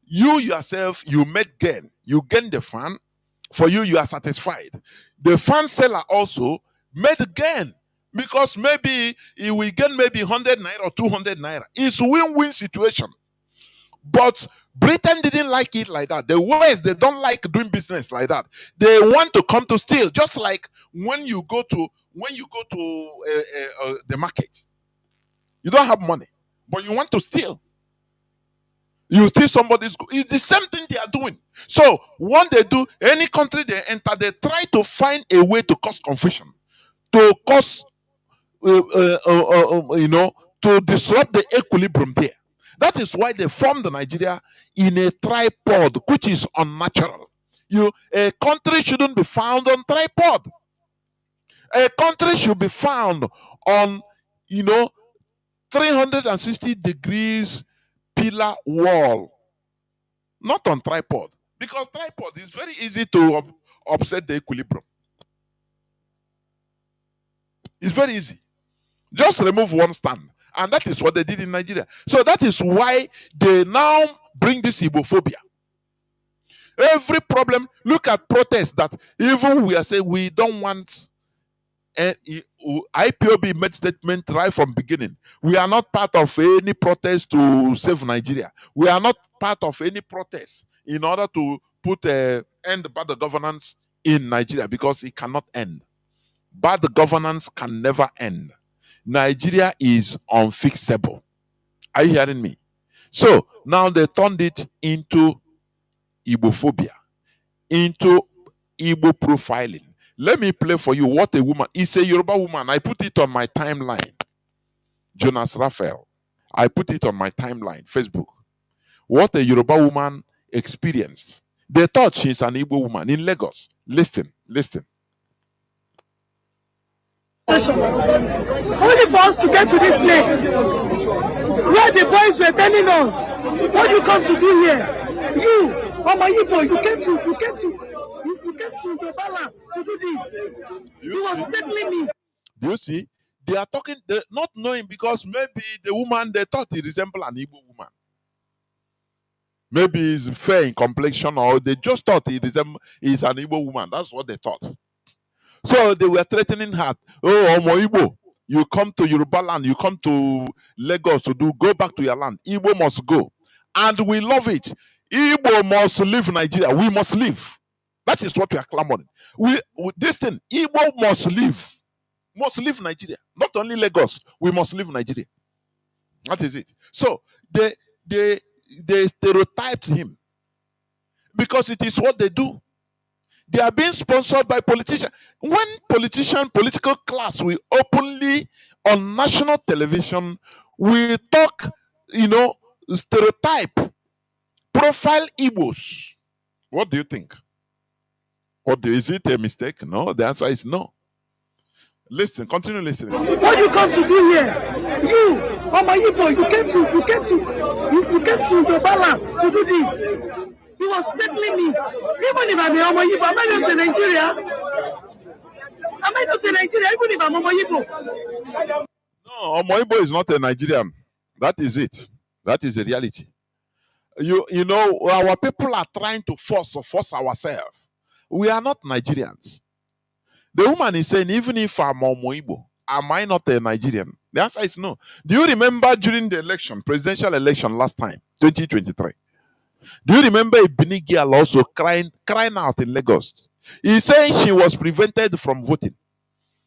you yourself, you made gain. You gain the fan. For you are satisfied. The fan seller also made gain because maybe he will gain maybe 100 naira or 200 naira. It's a win-win situation. But Britain didn't like it like that. The West, they don't like doing business like that. They want to come to steal. Just like when you go to the market, you don't have money, but you want to steal. You steal somebody's goods. It's the same thing they are doing. So what they do, any country they enter, they try to find a way to cause confusion, to cause, to disrupt the equilibrium there. That is why they formed Nigeria in a tripod, which is unnatural. A country shouldn't be found on tripod. A country should be found on, 360 degrees pillar wall, not on tripod, because tripod is very easy to upset the equilibrium. It's very easy. Just remove one stand. And that is what they did in Nigeria. So that is why they now bring this Igbophobia. Every problem, look at protests that even we are saying we don't want. IPOB made statement right from beginning. We are not part of any protest to save Nigeria. We are not part of any protest in order to put end bad governance in Nigeria, because it cannot end. Bad governance can never end. Nigeria is unfixable. Are you hearing me? So now they turned it into Igbophobia, into Igbo profiling. Let me play for you what a woman. It's a Yoruba woman. I put it on my timeline. Jonas Raphael. I put it on my timeline, Facebook. What a Yoruba woman experienced. They thought she's an Igbo woman in Lagos. Listen. Only for us to get to this place where the boys were telling us, what do you come to do here? You, Mama Igbo, you came to the Bala to do this. He was threatening me. Do you see? They are talking, not knowing, because maybe the woman, they thought he resembled an Igbo woman. Maybe he's fair in complexion, or they just thought he's an Igbo woman. That's what they thought. So they were threatening her. Oh, Omo Igbo, you come to Yoruba land, you come to Lagos go back to your land. Igbo must go. And we love it. Igbo must leave Nigeria. We must leave. That is what we are clamoring. This thing, Igbo must leave Nigeria. Not only Lagos, we must leave Nigeria. That is it. So they stereotyped him, because it is what they do. They are being sponsored by politicians. When political class, we openly on national television, we talk, stereotype, profile Igbos. What do you think? Is it a mistake? No, the answer is no. Listen, continue listening. What you come to do here? You, Omayibo, you came to Yoruba land to do this. He was threatening me. Even if I'm Omayibo, am I not in Nigeria? Am I not in Nigeria? Even if I'm Omayibo. No, Omoibo is not a Nigerian. That is it. That is the reality. You know, our people are trying to force ourselves. We are not Nigerians. The woman is saying, even if I'm Omoibo, am I not a Nigerian? The answer is no. Do you remember during the election, presidential election last time, 2023? Do you remember a Benin girl also crying out in Lagos? He said she was prevented from voting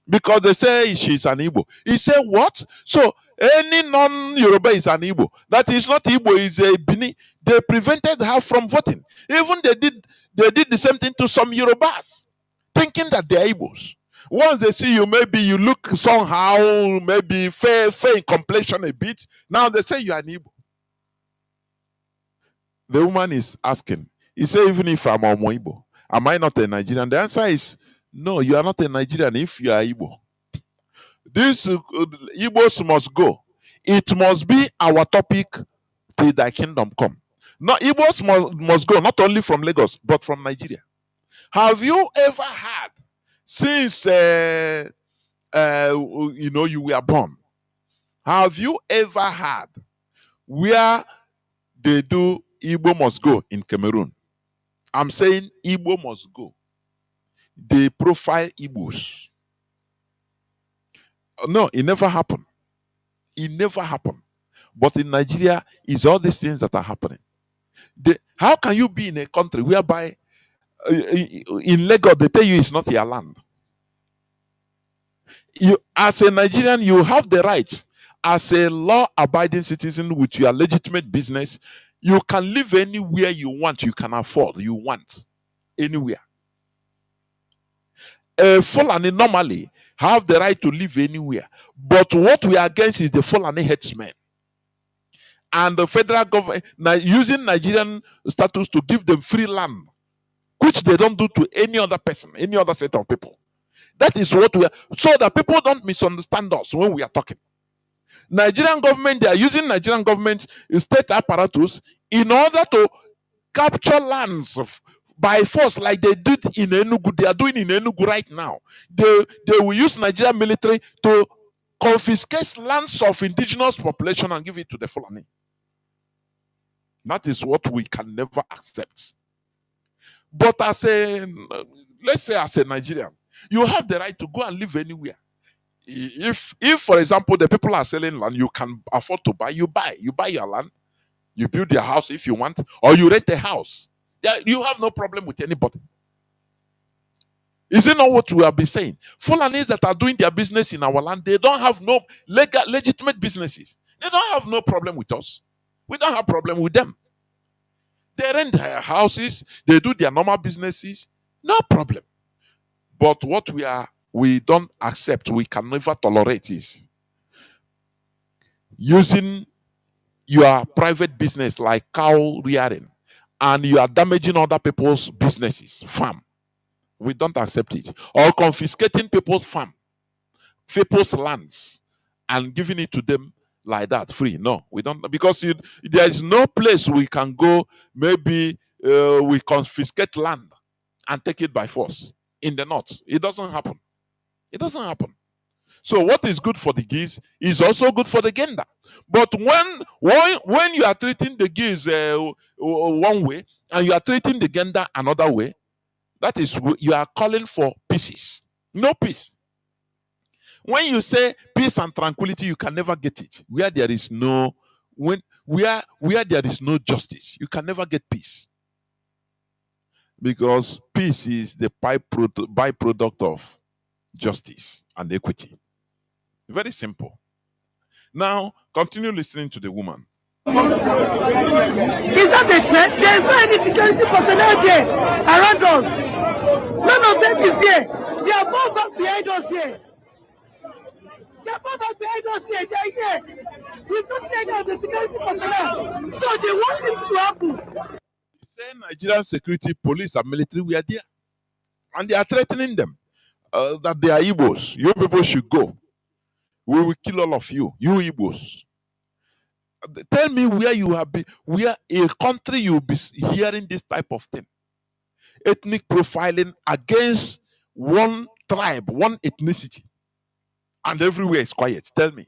because they say she's an Igbo. He said, what? So any non-Yoruba is an Igbo. That is not Igbo, is a Benin. They prevented her from voting. Even they did the same thing to some Yorubas, thinking that they're Igbos. Once they see you, maybe you look somehow, maybe fair in complexion a bit. Now they say you are an Igbo. The woman is asking, he said, even if I'm Igbo, am I not a Nigerian? The answer is, no, you are not a Nigerian if you are Igbo. This Igbos must go. It must be our topic till thy kingdom come. No, Igbos must go, not only from Lagos, but from Nigeria. Have you ever had, since you were born, have you ever had where they do Igbo must go in Cameroon? I'm saying Igbo must go. They profile Igbos. No, it never happened. It never happened. But in Nigeria, it's all these things that are happening. How can you be in a country whereby in Lagos they tell you it's not your land? You, as a Nigerian, you have the right, as a law-abiding citizen with your legitimate business, you can live anywhere you want, you can afford, you want, anywhere. Fulani normally have the right to live anywhere. But what we are against is the Fulani headsmen. And the federal government using Nigerian status to give them free land, which they don't do to any other person, any other set of people. That is what we are, so that people don't misunderstand us when we are talking. Nigerian government, they are using Nigerian government state apparatus in order to capture lands by force, like they did in Enugu. They are doing in Enugu right now. They will use Nigerian military to confiscate lands of indigenous population and give it to the Fulani. That is what we can never accept. But let's say as a Nigerian, you have the right to go and live anywhere. If for example, the people are selling land, you can afford to buy, you buy your land, you build your house if you want, or you rent a house. Yeah, you have no problem with anybody. Is it not what we have been saying? Fulanis that are doing their business in our land, they don't have no legitimate businesses. They don't have no problem with us. We don't have problem with them. They rent their houses, they do their normal businesses, no problem. But what we don't accept, we can never tolerate is using your private business like cow rearing, and you are damaging other people's businesses, farm. We don't accept it. Or confiscating people's farm, people's lands, and giving it to them like that, free. No, we don't, because there is no place we can go. Maybe we confiscate land and take it by force in the north. It doesn't happen. It doesn't happen. So what is good for the geese is also good for the gander. But when you are treating the geese one way and you are treating the gander another way, that is, you are calling for peace. No peace. When you say peace and tranquility, you can never get it. Where there is no justice, you can never get peace. Because peace is the byproduct of justice and equity. Very simple. Now, continue listening to the woman. Is that a threat? There is no any security personnel there around us. None of them is there. They are far back behind us here. They are far back behind us here. They are here. We don't see any of the security personnel. So they want it to happen. Say Nigerian security, police, and military were there, and they are threatening them that they are Igbos. You people should go. We will kill all of you, you Igbos. Tell me where you have been, where a country you'll be hearing this type of thing. Ethnic profiling against one tribe, one ethnicity, and everywhere is quiet. Tell me.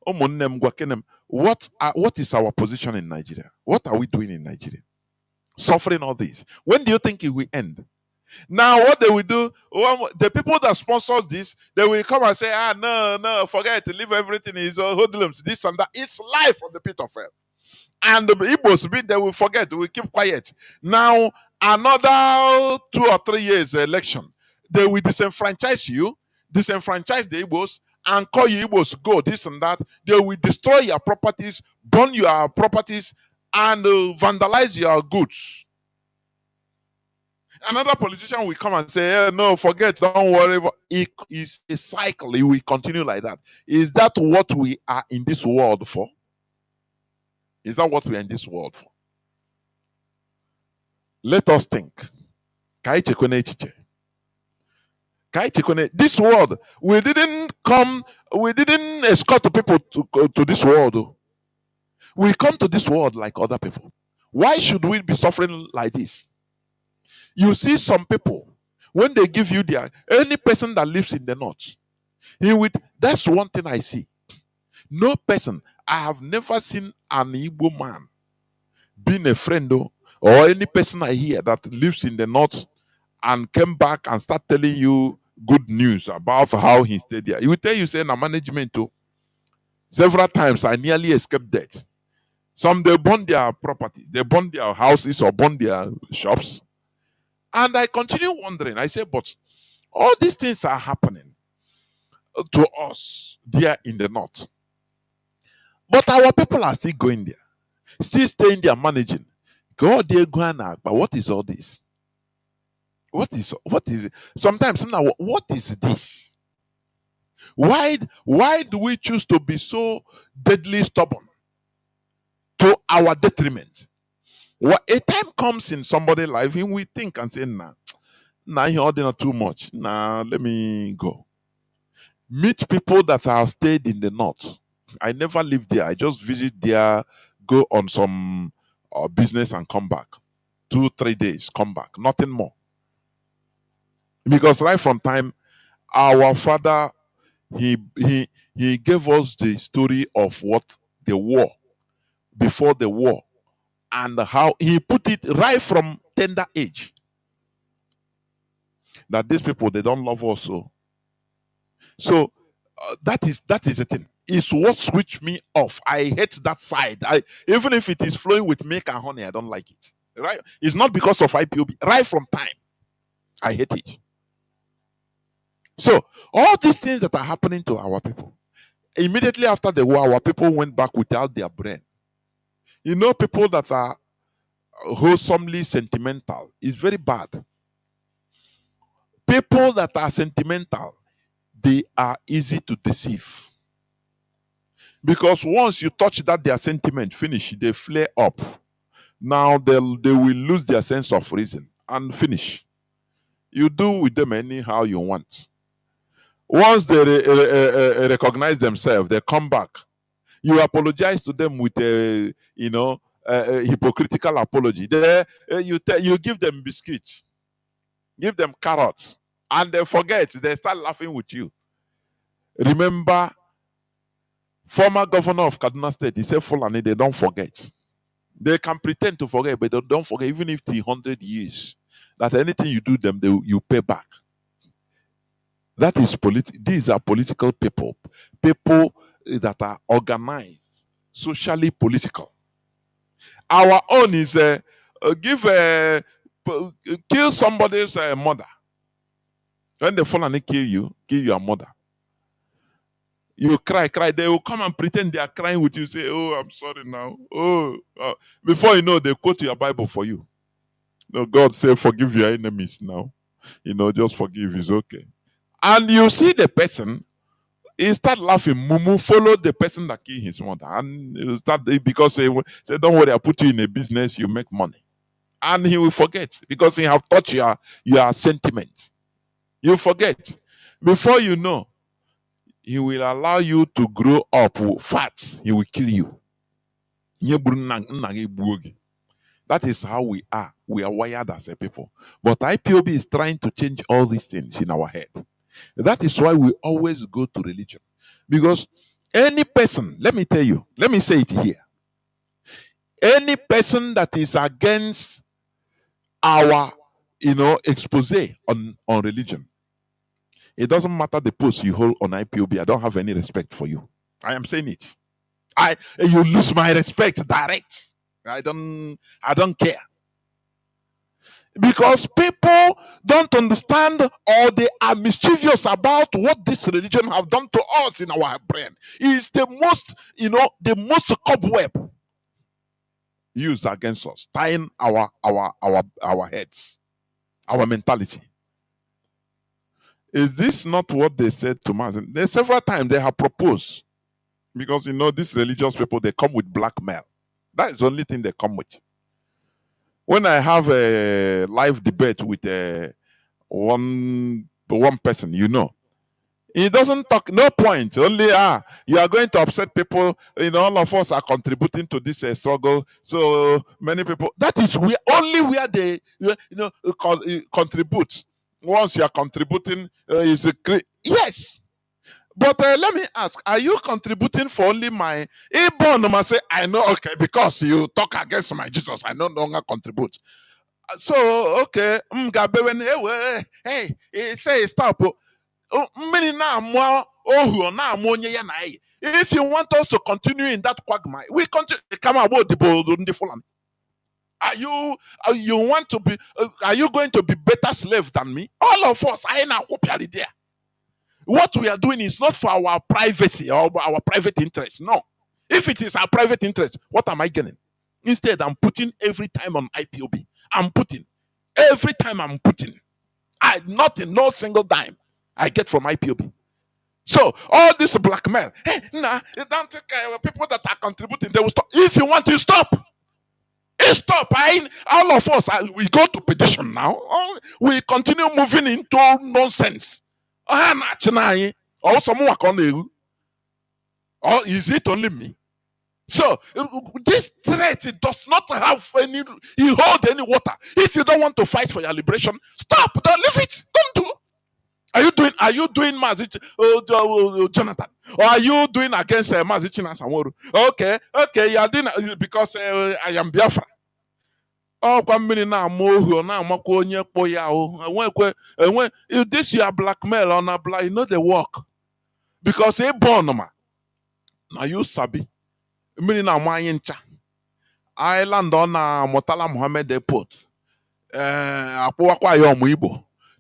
What is our position in Nigeria? What are we doing in Nigeria? Suffering all this. When do you think it will end? Now, what they will do, the people that sponsors this, they will come and say, no, forget it, leave everything is hoodlums, this and that. It's life on the pit of hell. And the Igbos, they will forget, they will keep quiet. Now, another 2 or 3 years election, they will disenfranchise you, disenfranchise the Igbos, and call you Igbos, go, this and that. They will destroy your properties, burn your properties, and vandalize your goods. Another politician will come and say, no, forget, don't worry. It is a cycle. It will continue like that. Is that what we are in this world for? Is that what we are in this world for? Let us think. This world, we didn't escort people to this world. We come to this world like other people. Why should we be suffering like this? You see some people, when they give you any person that lives in the north, that's one thing I see. No person, I have never seen an Igbo man being a friend or any person I hear that lives in the north and came back and start telling you good news about how he stayed there. He will tell you, say, na management too. Several times I nearly escaped death. Some, they burn their properties, they burn their houses or burn their shops. And I continue wondering. I say, but all these things are happening to us there in the north. But our people are still going there, still staying there managing. God, they're going but what is all this? What is it? Sometimes, what is this? Why do we choose to be so deadly stubborn to our detriment? A time comes in somebody's life and we think and say, nah, you're not too much. Nah, let me go. Meet people that have stayed in the north. I never lived there. I just visit there, go on some business and come back. 2-3 days, come back. Nothing more. Because right from time, our father, he gave us the story of what the war, before the war, and how he put it right from tender age. That these people, they don't love us so. That is the thing. It's what switched me off. I hate that side. Even if it is flowing with milk and honey, I don't like it. Right? It's not because of IPOB. Right from time, I hate it. So all these things that are happening to our people, immediately after the war, our people went back without their brain. You know, people that are wholesomely sentimental is very bad. People that are sentimental, they are easy to deceive. Because once you touch that their sentiment, finish, they flare up. Now they will lose their sense of reason and finish. You do with them anyhow you want. Once they recognize themselves, they come back. You apologize to them with a hypocritical apology. You give them biscuits, give them carrots, and they forget. They start laughing with you. Remember, former governor of Kaduna State, he said, Fulani, they don't forget. They can pretend to forget, but they don't forget, even if it's 100 years, that anything you do them, you pay back. That is these are political people. People that are organized, socially political. Our own is kill somebody's mother. When the Fulani kill your mother, You cry, they will come and pretend they are crying with you. Say, oh, I'm sorry now. Before you know, they quote your Bible for you. No, God say, forgive your enemies now. Just forgive, is okay. And you see the person, he start laughing. Mumu follow the person that killed his mother. And he start, because he say, don't worry, I put you in a business, you make money. And he will forget because he have touched your sentiments. You forget. Before you know, he will allow you to grow up fat. He will kill you. That is how we are. We are wired as a people. But IPOB is trying to change all these things in our head. That is why we always go to religion. Because any person, let me tell you, let me say it here. Any person that is against our, expose on religion, it doesn't matter the post you hold on IPOB. I don't have any respect for you. I am saying it. You lose my respect direct. I don't care. Because people don't understand or they are mischievous about what this religion have done to us in our brain. It's the most, the most cobweb used against us, tying our heads, our mentality. Is this not what they said to Mazi? Several times they have proposed. Because these religious people, they come with blackmail. That is the only thing they come with. When I have a live debate with one person, he doesn't talk, no point. Only, you are going to upset people. All of us are contributing to this struggle. So many people, that is only where they, contribute. Once you are contributing, yes. But let me ask, are you contributing for only my Ibon? Say, I know, okay, because you talk against my Jesus, I no longer contribute. So, okay, hey, say stop. If you want us to continue in that quagmire, we continue. Come about the Fulham. Are you want to be? Are you going to be better slave than me? All of us, I now there. What we are doing is not for our privacy or our private interest. No. If it is our private interest, what am I getting? Instead, I'm putting every time on IPOB. I'm putting. Every time I'm putting. No single dime I get from IPOB. So, all this blackmail. Hey, don't think people that are contributing, they will stop. If you want to stop. Stop. All of us, we go to petition now. We continue moving into nonsense. Or is it only me? So this threat does not have any water. If you don't want to fight for your liberation, stop. Don't leave it. Don't do. Are you doing Mazi Jonathan? Or are you doing against Mazi Chinasamoru? Okay, you are doing because I am Biafra. Oh, this you are blackmail on a black, they work. Because a born now you sabi. Island on Motala Mohammed Airport.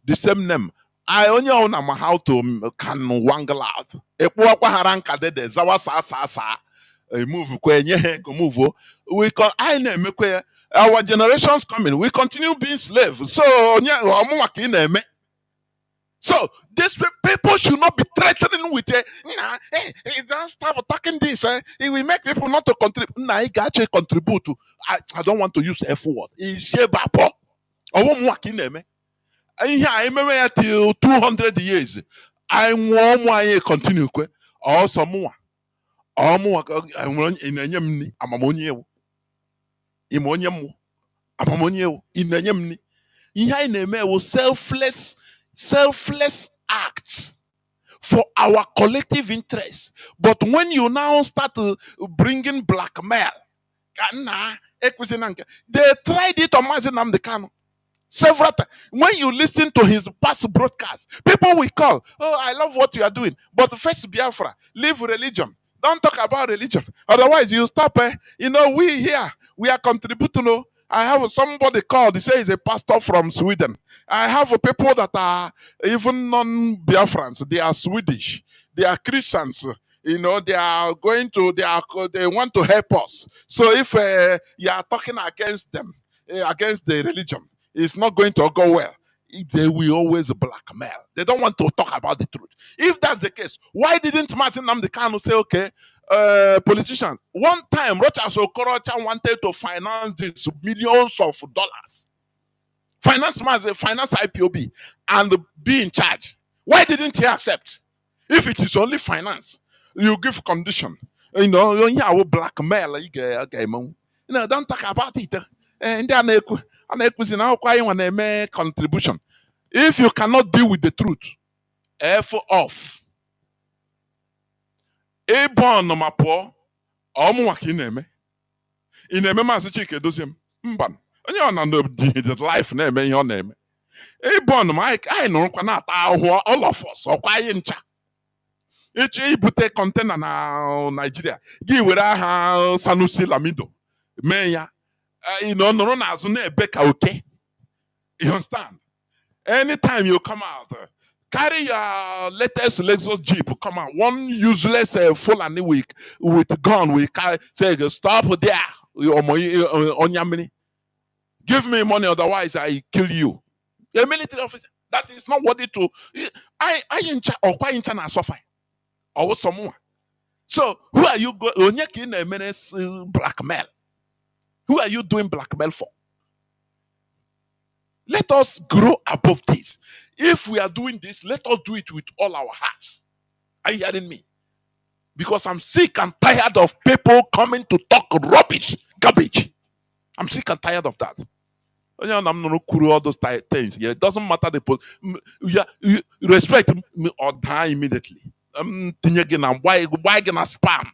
The same name. I only own how to can wangle out. Haranka de Zawa sa. Move move. We can I name our generations coming, we continue being slaves. So, these people should not be threatening with don't stop attacking this. It will make people not to contribute. I got to contribute to. I don't want to use F word. I remember till 200 years. I want my continue. Or some more. I'm imonyam amamonye inanyamni ihe na-eme wo selfless act for our collective interest. But when you now start bringing blackmail, they tried it on Mazi Nnamdi Kanu several times. When you listen to his past broadcasts, people will call, I love what you are doing, but first Biafra, leave religion. Don't talk about religion. Otherwise, you stop. We here, we are contributing. I have somebody called, they say he's a pastor from Sweden. I have people that are even non-Biafrans. They are Swedish. They are Christians. You know, they want to help us. So if you are talking against them, against the religion, it's not going to go well. They will always blackmail. They don't want to talk about the truth. If that's the case, why didn't Mazi Nnamdi Kanu say, okay, politicians? One time, Rochas Okorocha wanted to finance this millions of dollars. Finance Mazi, finance IPOB, and be in charge. Why didn't he accept? If it is only finance, you give condition. You know, you will blackmail. You know, don't talk about it. And then I make contribution. If you cannot deal with the truth, F off. A born no mapo, ineme master chick dozim. Mban. And you know the life name and your name. A born Mike, I know all of us, or quiet. Each bute container na Nigeria. Give with our Sanusi Lamido. Meya. You know, no one has no beka okay. You understand? Anytime you come out, carry your latest Lexus Jeep, come out. One useless Fulani week with gun, we carry, say, stop there. On your money. Give me money, otherwise I kill you. A military officer, that is not worthy to. I in or quite in China suffer. Or someone. So who are you going blackmail? Who are you doing blackmail for? Let us grow above this. If we are doing this, let us do it with all our hearts. Are you hearing me? Because I'm sick and tired of people coming to talk rubbish, garbage. I'm sick and tired of that. I'm not all those things. Yeah, it doesn't matter you respect me or die immediately. Why gonna spam?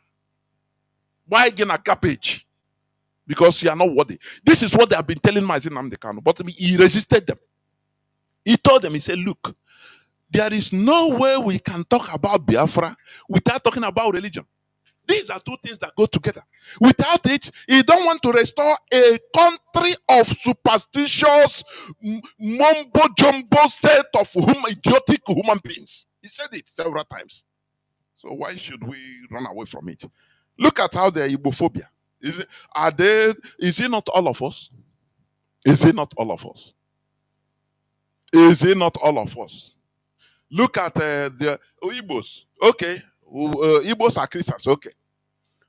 Why gonna garbage? Because you are not worthy. This is what they have been telling Mazi Nnamdi Kanu, but he resisted them. He told them, he said, look, there is no way we can talk about Biafra without talking about religion. These are two things that go together. Without it, he don't want to restore a country of superstitious, mumbo-jumbo set of idiotic human beings. He said it several times. So why should we run away from it? Look at how they're Igbophobia. Is it not all of us? Is it not all of us? Is it not all of us? Look at the Igbos. Okay. Igbos are Christians. Okay.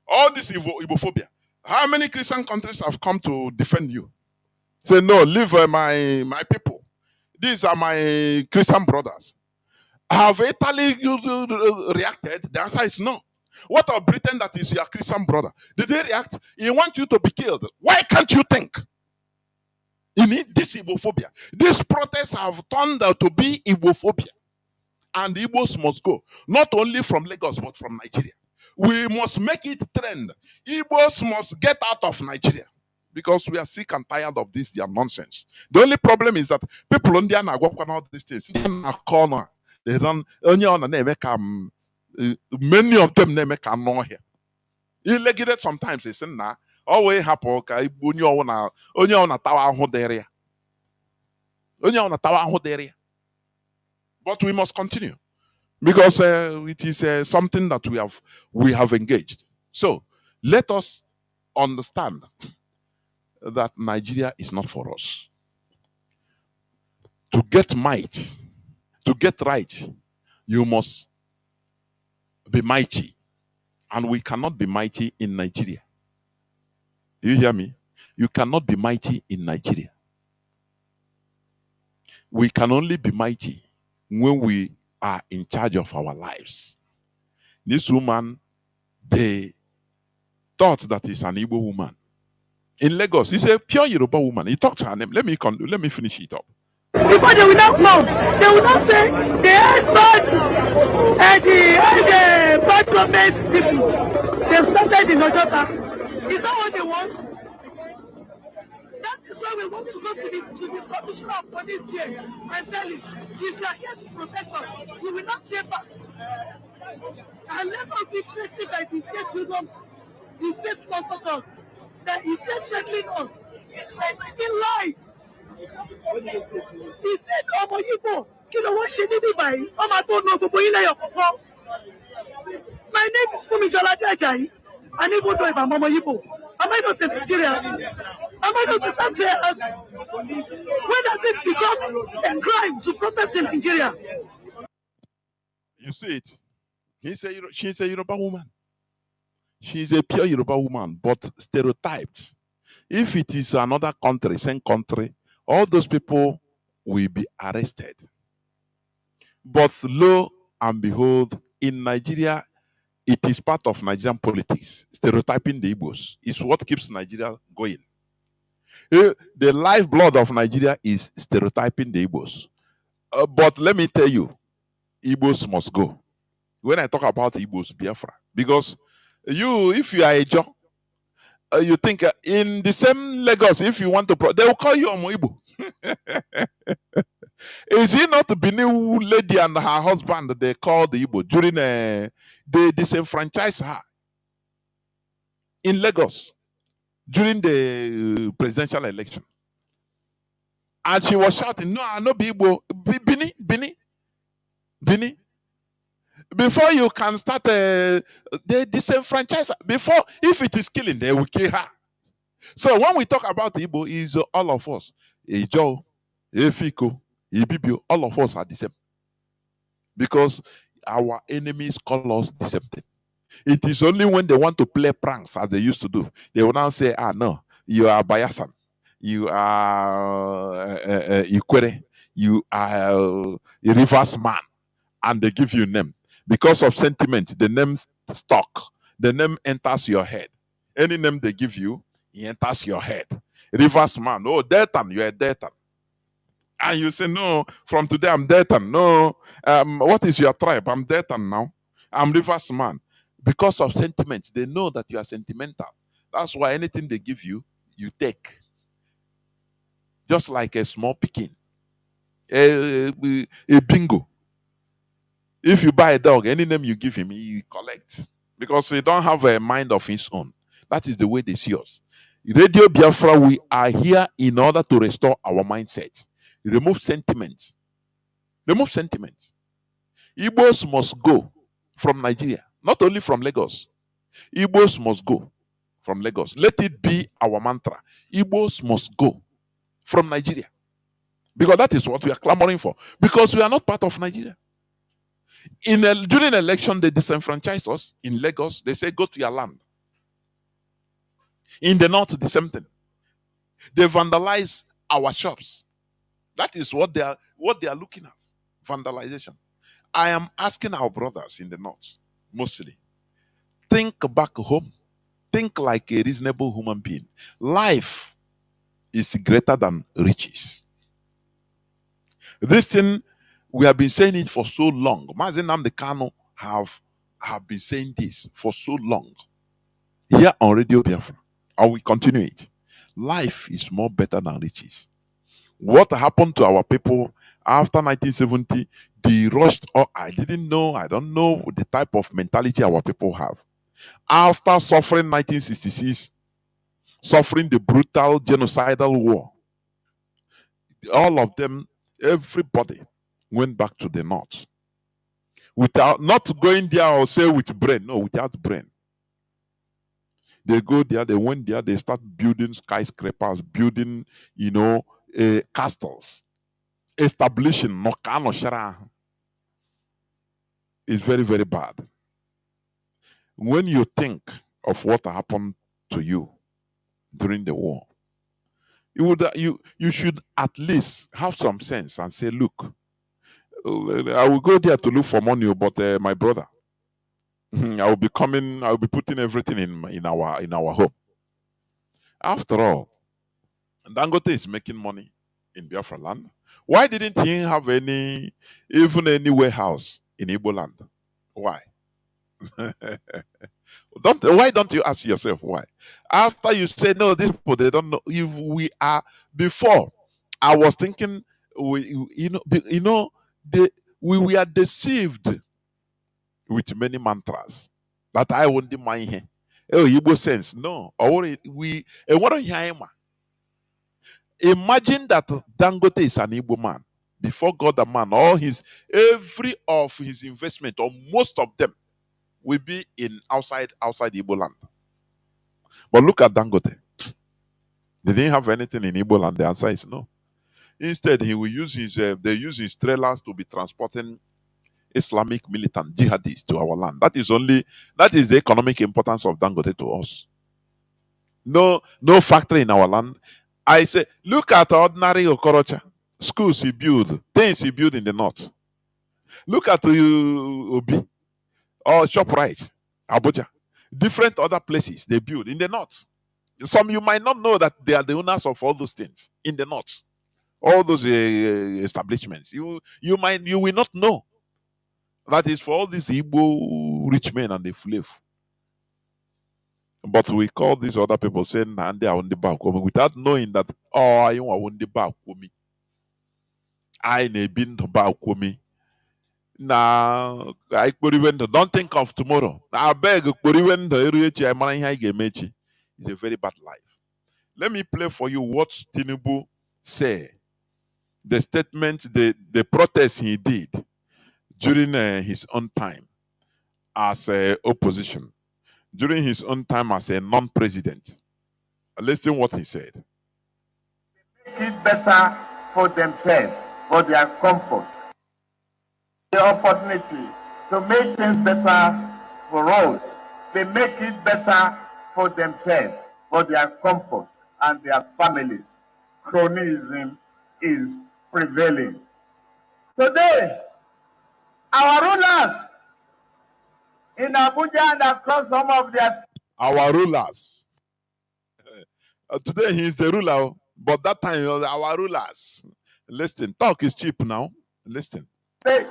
All this Igbophobia. How many Christian countries have come to defend you? Say, no, leave my people. These are my Christian brothers. Have Italy reacted? The answer is no. What of Britain that is your Christian brother? Did they react? He wants you to be killed. Why can't you think? You need this Igbophobia. These protests have turned out to be Igbophobia. And the Igbos must go. Not only from Lagos, but from Nigeria. We must make it trend. Igbos must get out of Nigeria. Because we are sick and tired of this their nonsense. The only problem is that people on the all these things. Corner. They don't many of them never can know here. Illegitimate sometimes they say, nah, always happen okay, only on a tower area. Only on a tower area. But we must continue. Because it is something that we have engaged. So let us understand that Nigeria is not for us. To get might, to get right, you must be mighty. And we cannot be mighty in Nigeria. Do you hear me? You cannot be mighty in Nigeria. We can only be mighty when we are in charge of our lives. This woman, they thought that is an Igbo woman. In Lagos, he's a pure Yoruba woman. He talked to her name. Let me finish it up. Before they will not come, they will not say they had bad government people. They've started in Ojota. Is that what they want? That is why we want to go to the commissioner of police here and tell him, if you are here to protect us, we will not stay back. And let us be treated by the state unions, the state sponsors, that he said threatening us. It's threatening life. He said, ọmọ Yíbò, kí ló wọ́n ṣe níbí báyìí? Ọmọ tó ń lo gbogbo ilé ọ̀kọ̀ọ̀kan. My name is Fumi Jolade Ajayi. And even though if I'm Mama Yibo, am I not a Nigerian? Am I not a taxpayer? When does it become a crime to protest in Nigeria? You see it? She's a Yoruba woman. She's a pure Yoruba woman, but stereotyped. If it is another country, same country, all those people will be arrested. But lo and behold, in Nigeria, it is part of Nigerian politics. Stereotyping the Igbos is what keeps Nigeria going. The lifeblood of Nigeria is stereotyping the Igbos. But let me tell you, Igbos must go. When I talk about Igbos, Biafra, because if you are a Joe, you think in the same Lagos, if you want to, they will call you Omo Igbo. Is it not the Benin lady and her husband they called the Igbo during they disenfranchised her in Lagos during the presidential election? And she was shouting, "No, I no be Igbo. Bini. Before you can start, they disenfranchise her. Before, if it is killing, they will kill her." So when we talk about Igbo, is all of us, Ijo, Efiko, Ibibio, all of us are the same. Because our enemies call us the same thing. It is only when they want to play pranks, as they used to do, they will now say, no, you are Bayasan, you are Ikwere, you are a reverse man, and they give you a name. Because of sentiment, the name stuck. The name enters your head. Any name they give you, it enters your head. Reverse man, oh, Deltan, you are Deltan. And you say, no, from today I'm Deltan. No, what is your tribe? I'm Deltan now. I'm reverse man. Because of sentiment, they know that you are sentimental. That's why anything they give you, you take. Just like a small picking. A bingo. If you buy a dog, any name you give him, he collects. Because he don't have a mind of his own. That is the way they see us. Radio Biafra, we are here in order to restore our mindset. Remove sentiment. Remove sentiment. Igbos must go from Nigeria. Not only from Lagos. Igbos must go from Lagos. Let it be our mantra. Igbos must go from Nigeria. Because that is what we are clamoring for. Because we are not part of Nigeria. During election, they disenfranchise us in Lagos. They say, go to your land. In the north, the same thing. They vandalize our shops. That is what they are looking at. Vandalization. I am asking our brothers in the north, mostly, think back home. Think like a reasonable human being. Life is greater than riches. This thing, we have been saying it for so long. Mazi Nnamdi Kanu have been saying this for so long. Here on Radio Biafra, I will continue it. Life is more better than riches. What happened to our people after 1970? They rushed. Oh, I didn't know. I don't know the type of mentality our people have. After suffering 1966, suffering the brutal genocidal war, all of them, everybody went back to the north. Without not going there or say with brain, no, without brain. They go there, they went there, they start building skyscrapers, building, castles, establishing Nokano Shara. It's very, very bad. When you think of what happened to you during the war, you should at least have some sense and say, look, I will go there to look for money, but my brother, I will be putting everything in our home. After all, Dangote is making money in Biafra land. Why didn't he have any warehouse in Igbo land? Why? Why don't you ask yourself why? After you say no, these people they don't know. If we are before, I was thinking we are deceived with many mantras that I won't mind here. Oh, Igbo sense. No. Imagine that Dangote is an Igbo man. Before God, a man, every of his investment, or most of them, will be in outside Igbo land. But look at Dangote. They didn't have anything in Igbo land. The answer is no. Instead, he will use his they use his trailers to be transporting Islamic militant jihadists to our land. That is the economic importance of Dangote to us. No factory in our land. I say, look at ordinary Okorocha. Schools he built, things he built in the north. Look at Obi or ShopRite, Abuja. Different other places they build in the north. Some you might not know that they are the owners of all those things in the north. All those establishments. You will not know. That is for all these Igbo rich men and the slave. But we call these other people saying and they are on the back without knowing that I am on the back me. I may be the back me. Now I don't think of tomorrow. I beg it's a very bad life. Let me play for you what Tinubu said. The statement, the protest he did during his own time as opposition, during his own time as a non-president. Listen what he said. Make it better for themselves, for their comfort. The opportunity to make things better for us. They make it better for themselves, for their comfort and their families. Cronyism is prevailing. Today, our rulers in Abuja and across some of their our rulers. Today he is the ruler, but that time our rulers. Listen, talk is cheap now. Listen. state.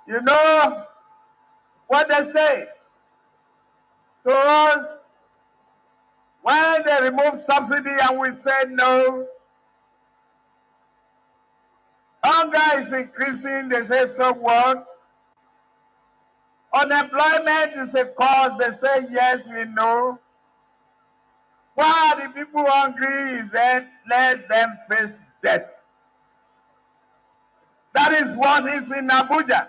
You know what they say to us when they remove subsidy and we say no. Hunger is increasing, they say, so what? Unemployment is a cause, they say, yes, we know. Why are the people hungry is then let them face death. That is what is in Abuja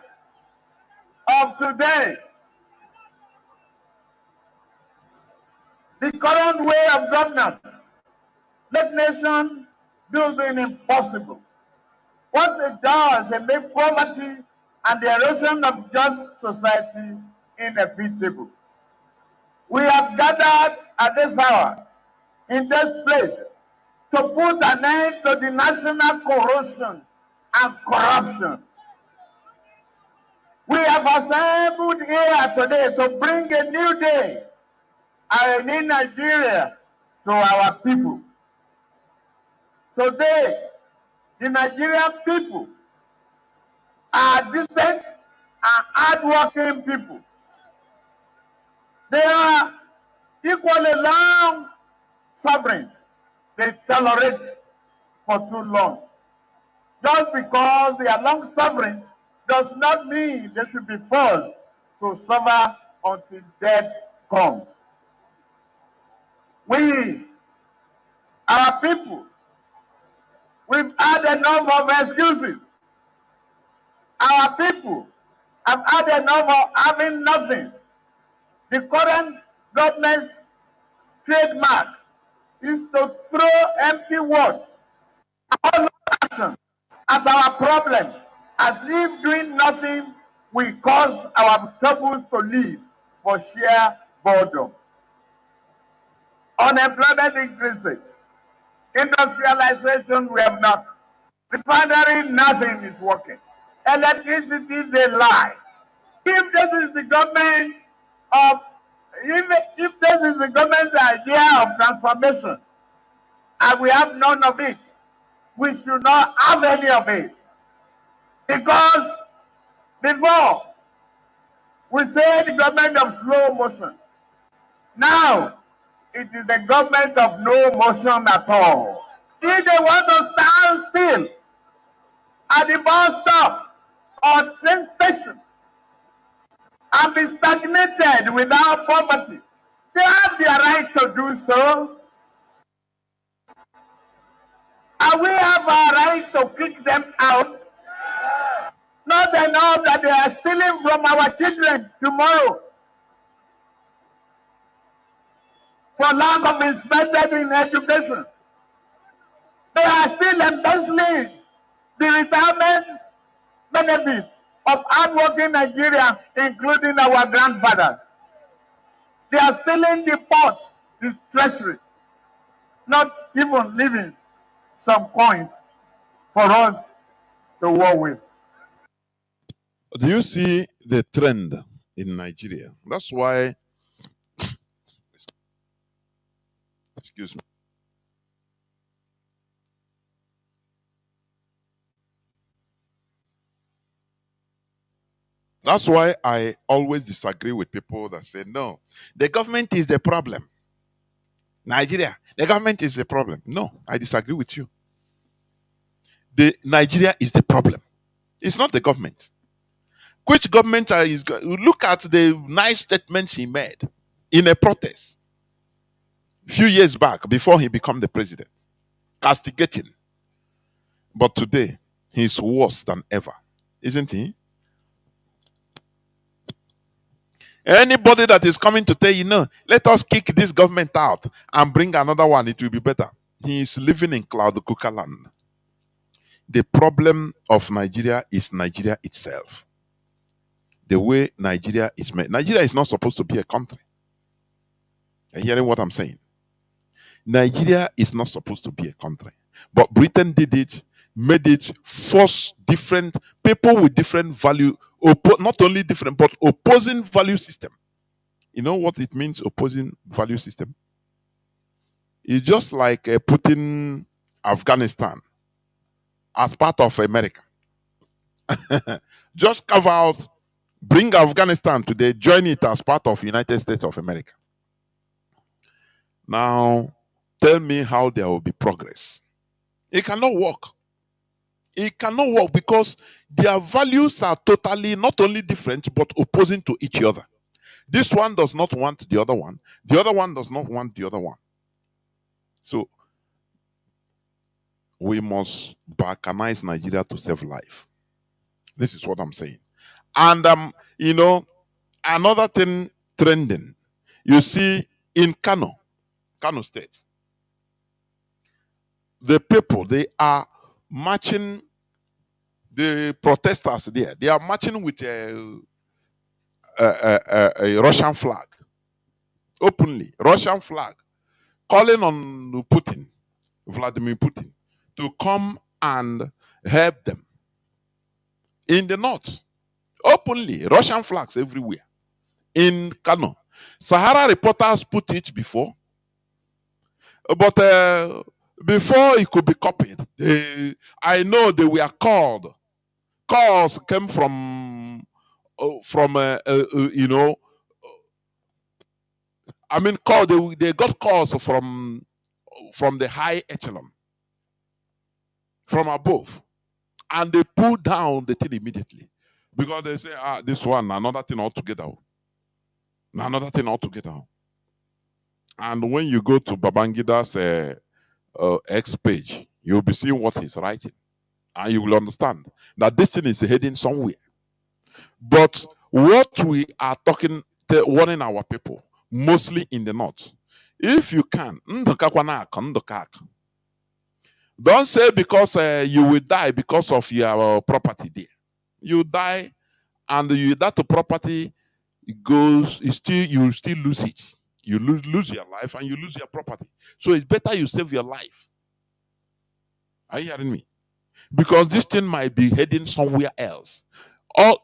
of today. The current way of governance, make nation building impossible. What it does, it makes poverty and the erosion of just society inevitable. We have gathered at this hour in this place to put an end to the national corruption and corruption. We have assembled here today to bring a new day and a new Nigeria to our people. Today, the Nigerian people are decent and hardworking people. They are equally long suffering. They tolerate for too long. Just because they are long suffering does not mean they should be forced to suffer until death comes. We, our people, we've had enough of excuses. Our people have had enough of having nothing. The current government's trademark is to throw empty words, all action at our problem, as if doing nothing will cause our troubles to live for sheer boredom. Unemployment increases. Industrialization, we have not. Refinery, nothing is working. Electricity, they lie. If this is the government of, if this is the government's idea of transformation, and we have none of it, we should not have any of it. Because before, we say the government of slow motion. Now, it is the government of no motion at all. If they want to stand still at the bus stop or train station and be stagnated without poverty, they have the right to do so. And we have our right to kick them out. Not enough that they are stealing from our children tomorrow for lack of investment in education. They are still embezzling the retirement benefit of hardworking Nigerians, including our grandfathers. They are stealing the port, the treasury, not even leaving some coins for us to work with. Do you see the trend in Nigeria? That's why, excuse me. That's why I always disagree with people that say, no, the government is the problem. Nigeria, the government is the problem. No, I disagree with you. The Nigeria is the problem. It's not the government. Which government is look at the nice statements he made in a protest a few years back before he became the president, castigating. But today, he's worse than ever, isn't he? Anybody that is coming to tell you, no, let us kick this government out and bring another one, it will be better. He is living in cloud cooker land. The problem of Nigeria is Nigeria itself. The way Nigeria is made. Nigeria is not supposed to be a country. Are you hearing what I'm saying? Nigeria is not supposed to be a country. But Britain did it, made it, force different people with different value, not only different, but opposing value system. You know what it means, opposing value system? It's just like putting Afghanistan as part of America. Just carve out, bring Afghanistan today, join it as part of United States of America. Now, tell me how there will be progress. It cannot work. It cannot work because their values are totally not only different, but opposing to each other. This one does not want the other one. The other one does not want the other one. So, we must balkanize Nigeria to save life. This is what I'm saying. And, you know, another thing trending, you see in Kanu State, the people, they are marching, the protesters there, they are marching with a Russian flag, openly, Russian flag, calling on Putin, Vladimir Putin, to come and help them. In the north, openly, Russian flags everywhere. In Kanu, Sahara reporters put it before, but before it could be copied, I know they were called. Calls came from you know, I mean, they got calls from the high echelon, from above, and they pulled down the thing immediately because they say, this one, another thing altogether. Another thing altogether. And when you go to Babangida's X page, you'll be seeing what he's writing. And you will understand that this thing is heading somewhere. But what we are warning our people, mostly in the north, if you can, don't say because you will die because of your property there. You die, and that property goes, you still lose it. You lose your life and you lose your property. So it's better you save your life. Are you hearing me? Because this thing might be heading somewhere else. You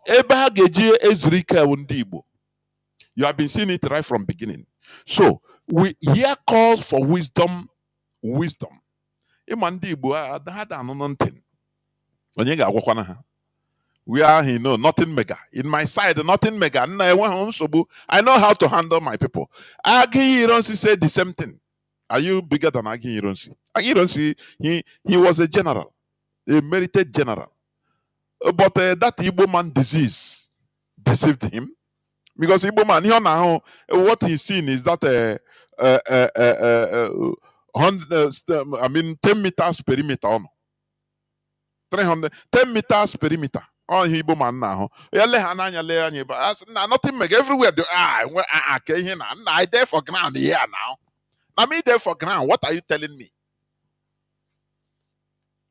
have been seeing it right from beginning. So we hear calls for wisdom. Wisdom. We are, nothing mega. In my side, nothing mega. I know how to handle my people. Agi Ironsi said the same thing. Are you bigger than Agi Ironsi? Agi Ironsi, he was a general, a merited general. But that Igbo man disease deceived him. Because Igbo man, here now, what he's seen is that 10 meters perimeter. 10 meters perimeter Oh, Igbo man now. Nothing make everywhere. I there for ground here now. I mean there for ground. What are you telling me?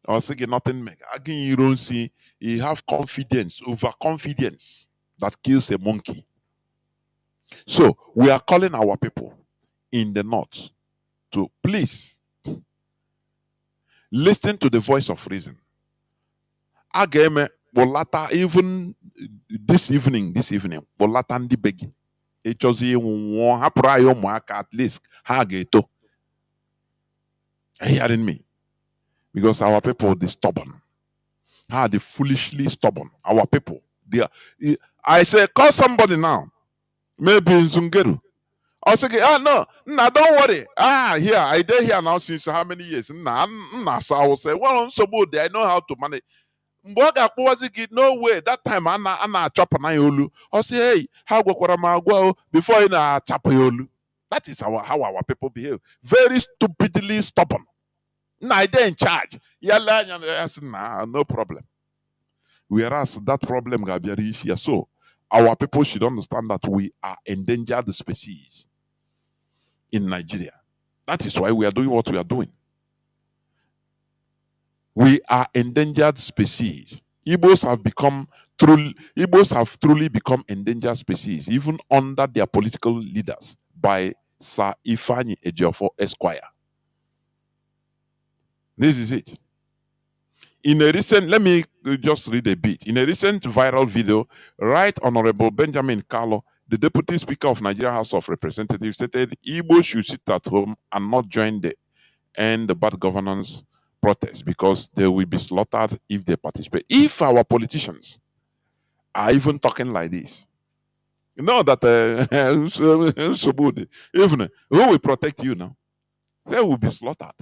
I was thinking nothing make. Again, you don't see. You have confidence, overconfidence that kills a monkey. So we are calling our people in the north to please listen to the voice of reason. Again, bolata even this evening, bolata ndi begi. It was at least hageto. Hearing me, because our people they stubborn. They foolishly stubborn. Our people, they are. I say call somebody now. Maybe in Zungeru. I was thinking, no, don't worry. Here, I did here now since how many years? So I will say, well, so good. I know how to manage. No way. That time, Anna chop na yolu. I say, hey, how go before in a chop yolu. That is how our people behave. Very stupidly stubborn. I they in charge. Nah, no problem. Whereas that problem got very issue. So our people should understand that we are endangered species in Nigeria. That is why we are doing what we are doing. We are endangered species. Igbos have truly become endangered species, even under their political leaders by Sir Ifeanyi Ejiofor Esquire. This is it. In a recent, let me just read a bit. In a recent viral video, Right Honorable Benjamin Carlo, the Deputy Speaker of Nigeria House of Representatives, stated Igbo should sit at home and not join the bad governance protest because they will be slaughtered if they participate. If our politicians are even talking like this, you know that even who will protect you now? They will be slaughtered.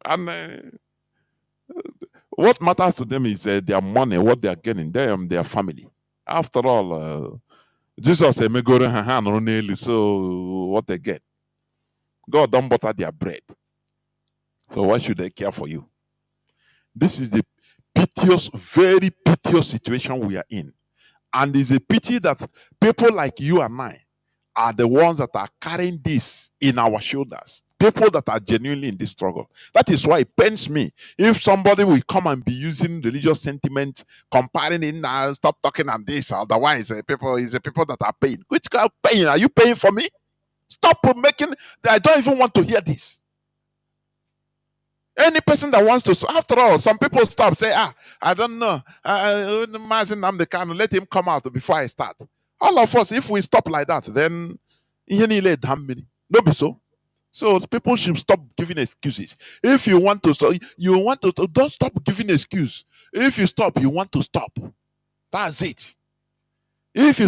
And what matters to them is their money, what they are getting, their family. After all, Jesus said, so what they get. God don't butter their bread. So why should they care for you? This is the piteous, very piteous situation we are in. And it's a pity that people like you and I are the ones that are carrying this in our shoulders. People that are genuinely in this struggle. That is why it pains me if somebody will come and be using religious sentiment, comparing it now, stop talking on this. Otherwise, people that are paying. Which kind of paying? Are you paying for me? Stop making. I don't even want to hear this. Any person that wants to, after all, some people stop, say, I don't know. Mazi Nnamdi Kanu, let him come out before I start. All of us, if we stop like that, then no be so. So people should stop giving excuses. If you want to stop, don't stop giving excuse. If you stop, you want to stop. That's it. If you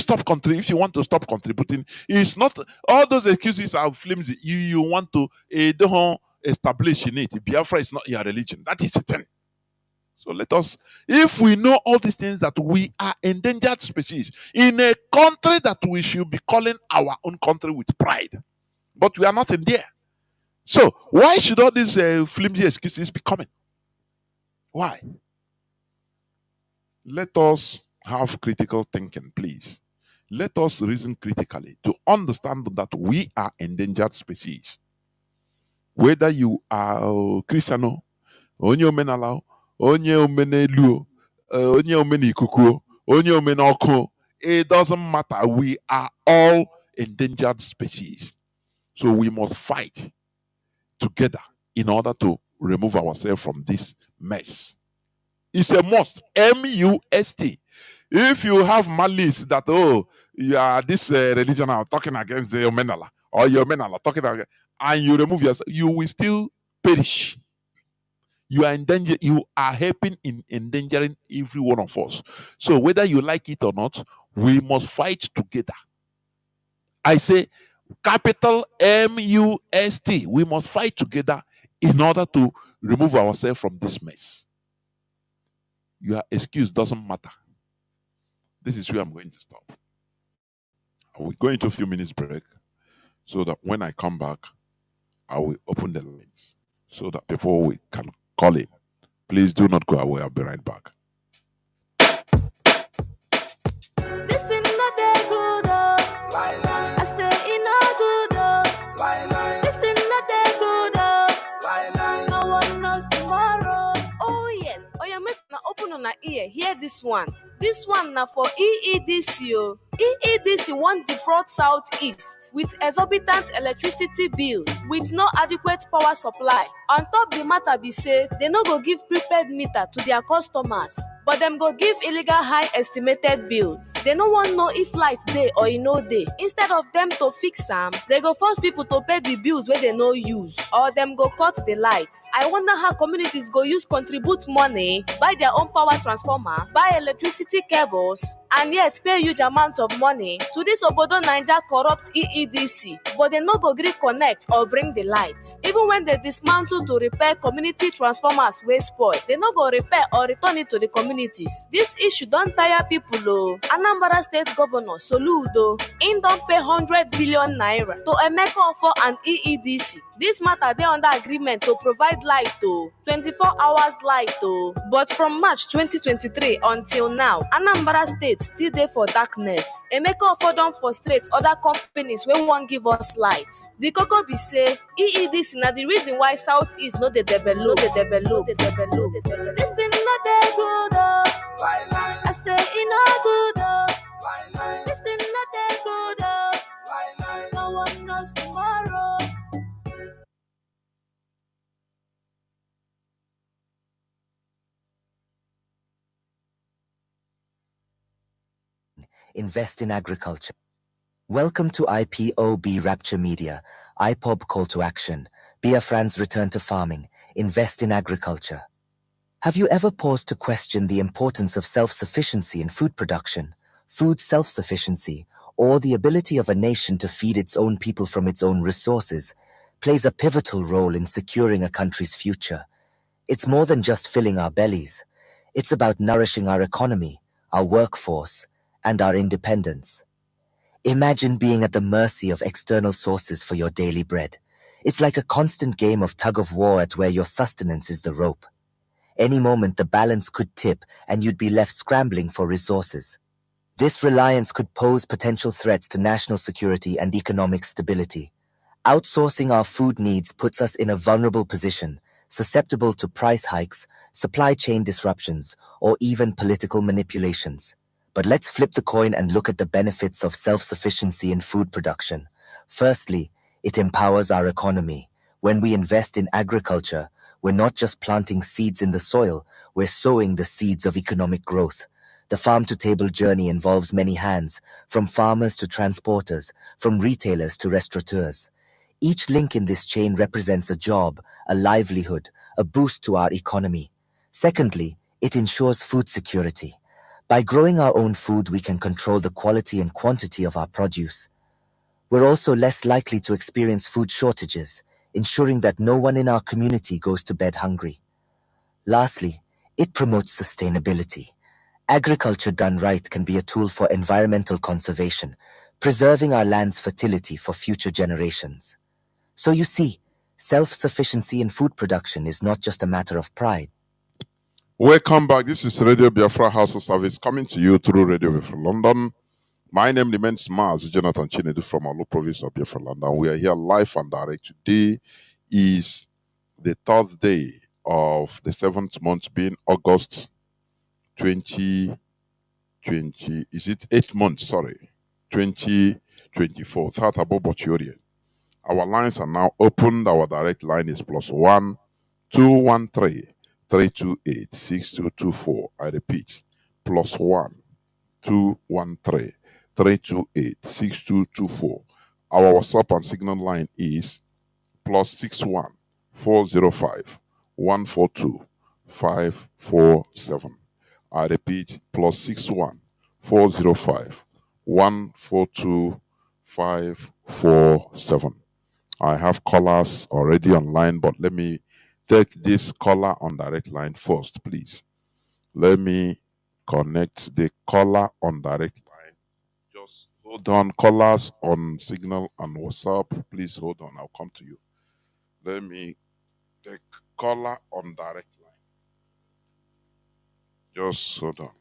want to stop contributing, it's not all those excuses are flimsy. You want to don't establish in it. Biafra is not your religion. That is the thing. So let us, if we know all these things, that we are endangered species in a country that we should be calling our own country with pride. But we are not in there. So why should all these flimsy excuses be coming? Why? Let us have critical thinking, please. Let us reason critically to understand that we are endangered species. Whether you are Christian, onye omenala, onye omenelu, onye omenikuku, onye omenoko, it doesn't matter. We are all endangered species. So we must fight together in order to remove ourselves from this mess. It's a must. M-U-S-T. If you have malice that, you are this religion are talking against the Omenala, or your Omenala talking against, and you remove yourself, you will still perish. You are in danger. You are helping in endangering every one of us. So whether you like it or not, we must fight together. I say, capital M-U-S-T. We must fight together in order to remove ourselves from this mess. Your excuse doesn't matter. This is where I'm going to stop. I will go into a few minutes break so that when I come back, I will open the lines so that people can call in. Please do not go away. I'll be right back. ear, hear this one. This one na for EEDC o. EEDC wan defraud Southeast with exorbitant electricity bill with no adequate power supply. On top the matter be say, they no go give prepaid meter to their customers, but dem go give illegal high estimated bills. They no wan know if light dey or e no dey. Instead of dem to fix am, they go force people to pay the bills wey they no use, or dem go cut the lights. I wonder how communities go use contribute money, buy their own power transformer, buy electricity cables, and yet pay huge amount of money to this obodo Naija corrupt EEDC, but they no go gree connect or bring the light. Even when they dismantle to repair community transformers wey spoil, they no go repair or return it to the communities. This issue don tire people o. Anambra State Governor Soludo, im don pay 100 billion naira to Emeka Offor and EEDC. This matter dey under agreement to provide light o, 24 hours light o. But from March 2023 until now, Anambra State still dey for darkness. Emeka Offor don frustrate other companies wey wan give us light. The koko be say EEDC na the reason why Southeast no dey develop. This thing no dey good o. I say e no good o. This thing no dey good o. No one knows tomorrow. Invest in agriculture. Welcome to IPOB Rapture Media, IPOB Call to Action, Biafrans Return to Farming, Invest in Agriculture. Have you ever paused to question the importance of self-sufficiency in food production, food self-sufficiency, or the ability of a nation to feed its own people from its own resources, plays a pivotal role in securing a country's future? It's more than just filling our bellies. It's about nourishing our economy, our workforce, and our independence. Imagine being at the mercy of external sources for your daily bread. It's like a constant game of tug-of-war at where your sustenance is the rope. Any moment the balance could tip and you'd be left scrambling for resources. This reliance could pose potential threats to national security and economic stability. Outsourcing our food needs puts us in a vulnerable position, susceptible to price hikes, supply chain disruptions, or even political manipulations. But let's flip the coin and look at the benefits of self-sufficiency in food production. Firstly, it empowers our economy. When we invest in agriculture, we're not just planting seeds in the soil, we're sowing the seeds of economic growth. The farm-to-table journey involves many hands, from farmers to transporters, from retailers to restaurateurs. Each link in this chain represents a job, a livelihood, a boost to our economy. Secondly, it ensures food security. By growing our own food, we can control the quality and quantity of our produce. We're also less likely to experience food shortages, ensuring that no one in our community goes to bed hungry. Lastly, it promotes sustainability. Agriculture done right can be a tool for environmental conservation, preserving our land's fertility for future generations. So you see, self-sufficiency in food production is not just a matter of pride. Welcome back. This is Radio Biafra House of Service coming to you through Radio Biafra London. My name remains Mazi, Jonathan Chinedu from Olu province of Biafra London. We are here live and direct. Today is the third day of the 7th month, being August 2020. Is it 8th month? Sorry, 2024. Our lines are now opened. Our direct line is +1 213 328 6224. I repeat, +1 213 328 6224. Our WhatsApp and Signal line is +61 405 142 547. I repeat, +61 405 142 547. I have callers already online, but let me take this caller on direct line first, please. Let me connect the caller on direct line. Just hold on. Callers on Signal and WhatsApp, please hold on. I'll come to you. Let me take caller on direct line. Just hold on.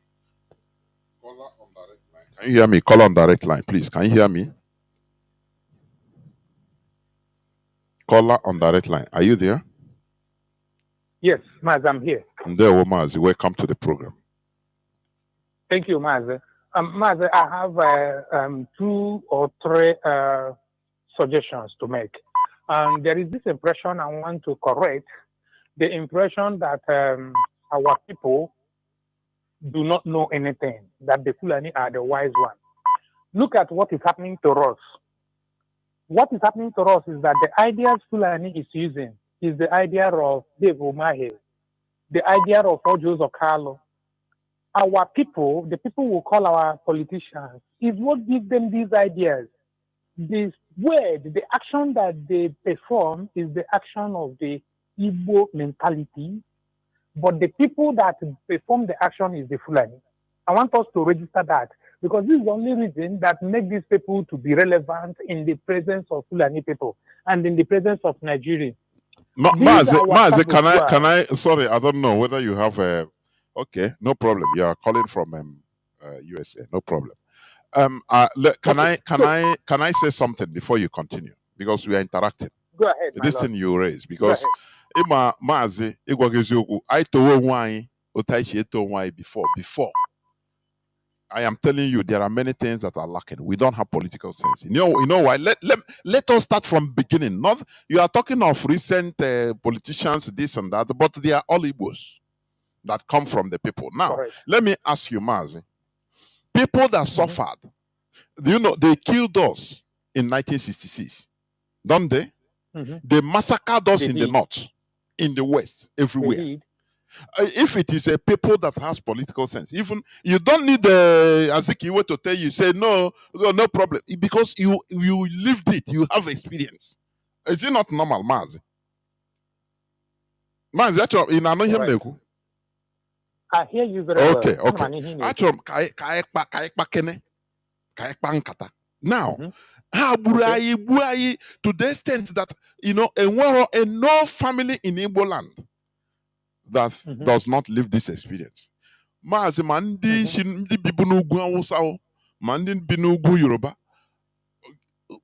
Caller on direct line. Can you hear me? Caller on direct line, please. Can you hear me? Caller on direct line. Are you there? Yes, Maz, I'm here. There, Mazi. Welcome to the program. Thank you, Mazi. Mazi, I have 2 or 3 suggestions to make. There is this impression I want to correct, the impression that our people do not know anything, that the Fulani are the wise one. Look at what is happening to us. What is happening to us is that the ideas Fulani is using is the idea of Dave Umahi, the idea of Ojo Zokalo. Our people, the people who call our politicians, is what gives them these ideas. This word, the action that they perform is the action of the Igbo mentality, but the people that perform the action is the Fulani. I want us to register that because this is the only reason that makes these people to be relevant in the presence of Fulani people and in the presence of Nigeria. Mazi, can I? Sorry, I don't know whether you have a. Okay, no problem. You are calling from USA, no problem. Can I say something before you continue because we are interacting? Go ahead, my This Lord. thing you raise because Mazi, I told why before. I am telling you, there are many things that are lacking. We don't have political sense. You know why? Let us start from beginning. Not you are talking of recent politicians, this and that, but they are all Igbos that come from the people. Now, let me ask you, Mazi. People that suffered, do you know they killed us in 1966? Don't they? They massacred us in the north, in the west, everywhere. If it is a people that has political sense, even you don't need Azikiwe to tell you, say no problem, because you lived it, you have experience. Is it not normal, Mazi? Mazi, actually, in Anohim I hear you very well. Okay. Actually, now, to the extent that and no family in Igbo land that does not live this experience. Mazi mandi shindi bibunugu Awusa, mandi binugu Yoruba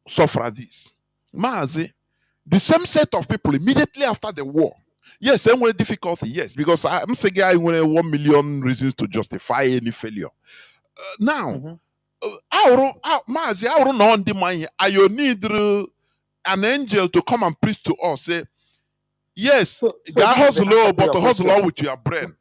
suffer this. Mazi, the same set of people immediately after the war. Yes, and with difficulty, yes, because I'm saying I want 1 million reasons to justify any failure. Now, Mazi, I don't know on the mind. I need an angel to come and preach to us. Say, yes, hustle, but hustle with your brain.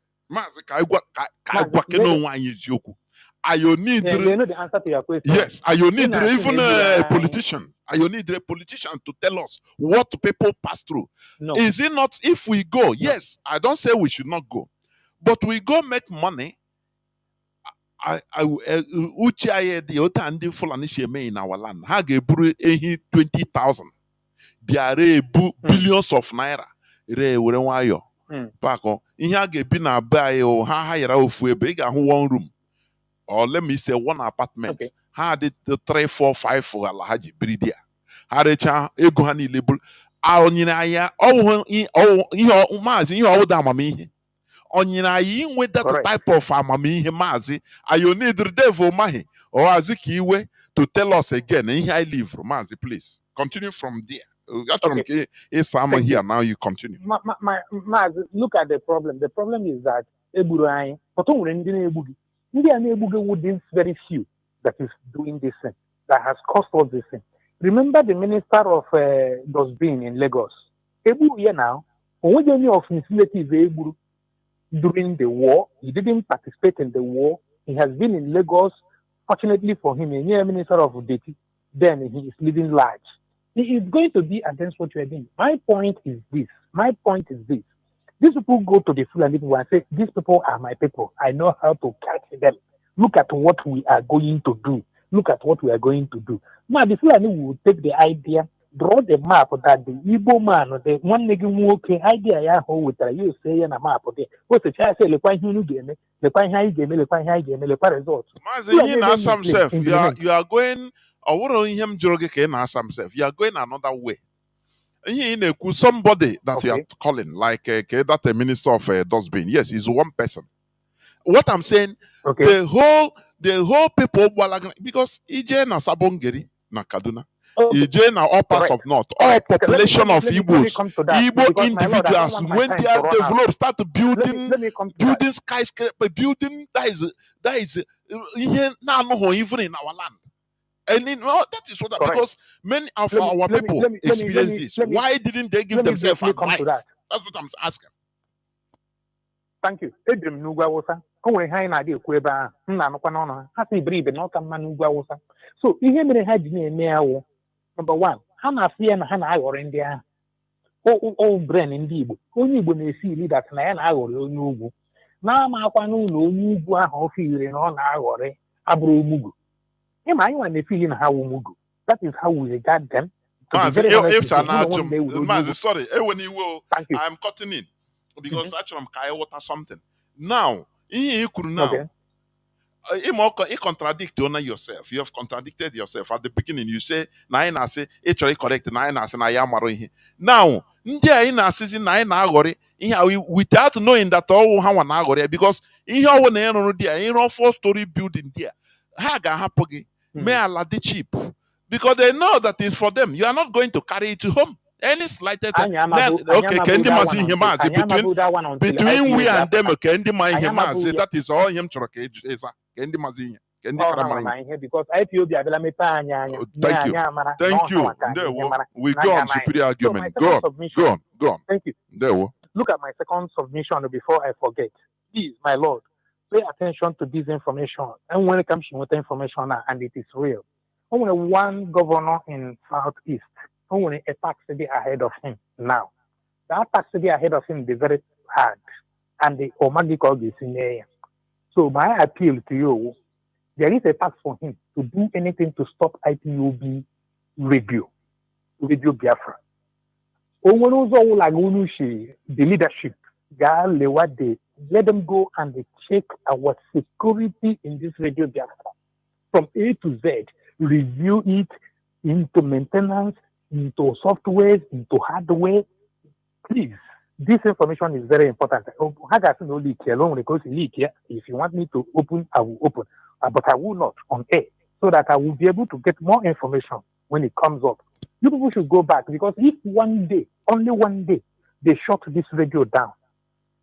I need they know the answer to your question. Yes, I need even a politician. I need a politician to tell us what people pass through. No. Is it not if we go? Yes, I don't say we should not go, but we go make money. The other Fulani Sheme in our land. Hage 20,000. Biare billions of naira. Re were wayo. Pako. Ihe ga bi na buy o ha hayara ofu ebe ga hu 1 room. Or let me say 1 apartment. Okay. Ha did the 3, 4, 5 for Alhaji Bridia. Ha recha ego ha ni label. A onyina ya ihe Mazi ihe owo da amamihe. Onyina yi with that type of amamihe Mazi. Ayo need the devil mahi or Azikiwe to tell us again ihe I live Mazi, please. Continue from there. Okay. Here now you continue. Mazi, look at the problem. The problem is that within very few that is doing this thing, that has caused all this thing. Remember the minister of Dosbin in Lagos. Ebu here now, of during the war, he didn't participate in the war. He has been in Lagos. Fortunately for him, a new minister of Udeti, then he is living large. He is going to be against what you are doing. My point is this. These people go to the Fulani people and say, these people are my people. I know how to catch them. Look at what we are going to do. Now, the Fulani will take the idea, draw the map that the Igbo man, the one nigga idea, with you say in a map of the what's the child say, result. Mazi, you are going. You are going another way. Somebody that you are calling, like that minister of Dosbin. Yes, he's one person. What I'm saying, the whole people, because EJ na Sabongeri na Kaduna, EJ na all parts of North, all population of Igbos, Igbo individuals, when they are developed, start building skyscraper, building that is Even in our land. And that is what Correct. because many of Let me- our let me- people let me- let me- experience let me- this. let me- Why didn't they give let me themselves briefly come to advice? that. That's what I'm asking. Thank you. Edrim n'ugwu Awụsa. O nwere ihe anyị na-adị ekwu ebe ahụ. M na-anụkwa n'ọnụ ha. Ha sị iberibe na ọka mma n'ugwu Awụsa. So ihe mere ha ji na-eme ya wụ number one, ha na-asị ya na ha na-aghọrị ndị ahụ. O bren ndị Igbo. Onye Igbo na-esi leaders na ya na-aghọrị onye ugwu. Na-amakwa n'ụlọ onye ugwu ahụ ofe ire na ọ na-aghọrị abụrụ omugwu. Ịma anyị nwa na-efili na ha wụ omugwu. That is how we regard them. Mazi, sorry, I'm cutting in because actually I'm kind water something. Now, now, you contradict yourself. You have contradicted yourself at the beginning. You say, "Naina say actually correct." Naina say, "Naya maro." Now, without knowing that all how an because in your 4-story building there, haga hapogi may Allah the cheap. Because they know that it's for them. You are not going to carry it to home. Any slightest okay, Kendi Mazi Himazi between we and them, Kendi Mazi, that is all him Kendi Mazi. Because IPOB Thank you. We go on superior argument. Go on. Thank you. Look at my second submission before I forget. Please, my Lord, pay attention to this information. And when it comes to information and it is real. Only one governor in Southeast, only a tax city ahead of him now. That tax city ahead of him is very hard, and the Omagikog is in there. So my appeal to you, there is a task for him to do anything to stop IPOB radio Biafra. The leadership, let them go and check our security in this radio Biafra from A to Z. Review it into maintenance, into software, into hardware. Please, this information is very important. If you want me to open, I will open. But I will not on air, so that I will be able to get more information when it comes up. You people should go back, because if one day, only one day, they shut this radio down,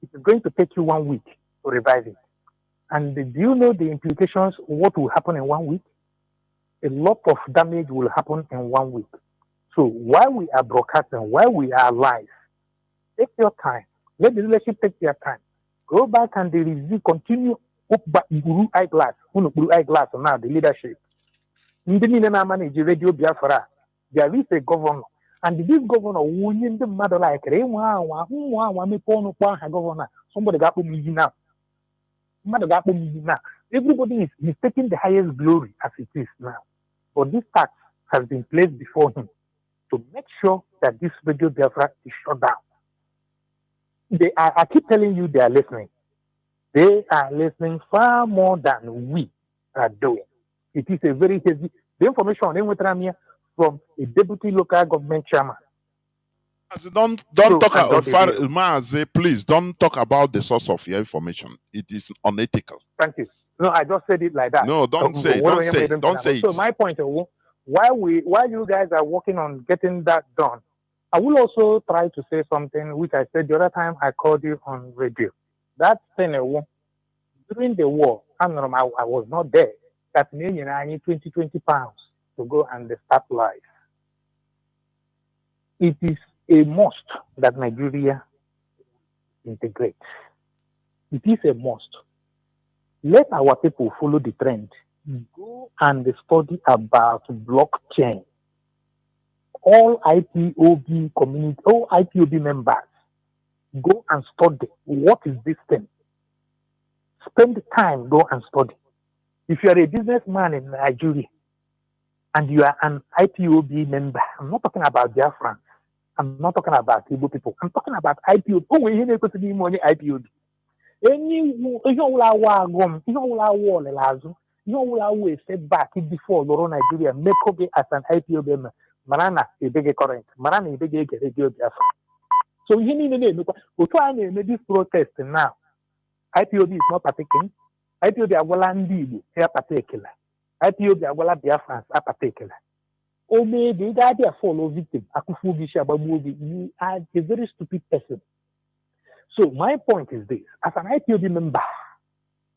it is going to take you 1 week to revive it. And do you know the implications of what will happen in 1 week? A lot of damage will happen in 1 week. So while we are broadcasting, while we are live, take your time. Let the leadership take their time. Go back and review, continue. Eyeglass now, the leadership. Manage Radio Biafra. There is a governor. And this governor, the mother like governor. Somebody got me now. Everybody is taking the highest glory as it is now. But this tax has been placed before him to make sure that this Radio Biafra is shut down. I keep telling you, they are listening. They are listening far more than we are doing. It is a very heavy. The information from a deputy local government chairman. Don't talk about Mazi, please don't talk about the source of your information. It is unethical. Thank you. No, I just said it like that. No, don't say it. So my point is, while you guys are working on getting that done, I will also try to say something which I said the other time I called you on radio. That thing, during the war, I was not there. That means I need 20 pounds to go and start life. It is a must that Nigeria integrate. It is a must. Let our people follow the trend. Go and study about blockchain. All IPOB community, all IPOB members, go and study what is this thing. Spend time, go and study. If you are a businessman in Nigeria and you are an IPOB member, I'm not talking about Biafrans. I'm not talking about Igbo people. I'm talking about IPOB. Oh, we need to be money IPOB. You step back before Nigeria make up as an IPOB member. Marana a big current. Marana a big radio Biafra. So you need to try and make this protest now. IPOB is not partaking. IPOB Agola Ndibu, they are particular. IPOB Agola Biafrans are particular. Oh, maybe the idea follow victim. You are a very stupid person. So my point is this: as an IPOB member,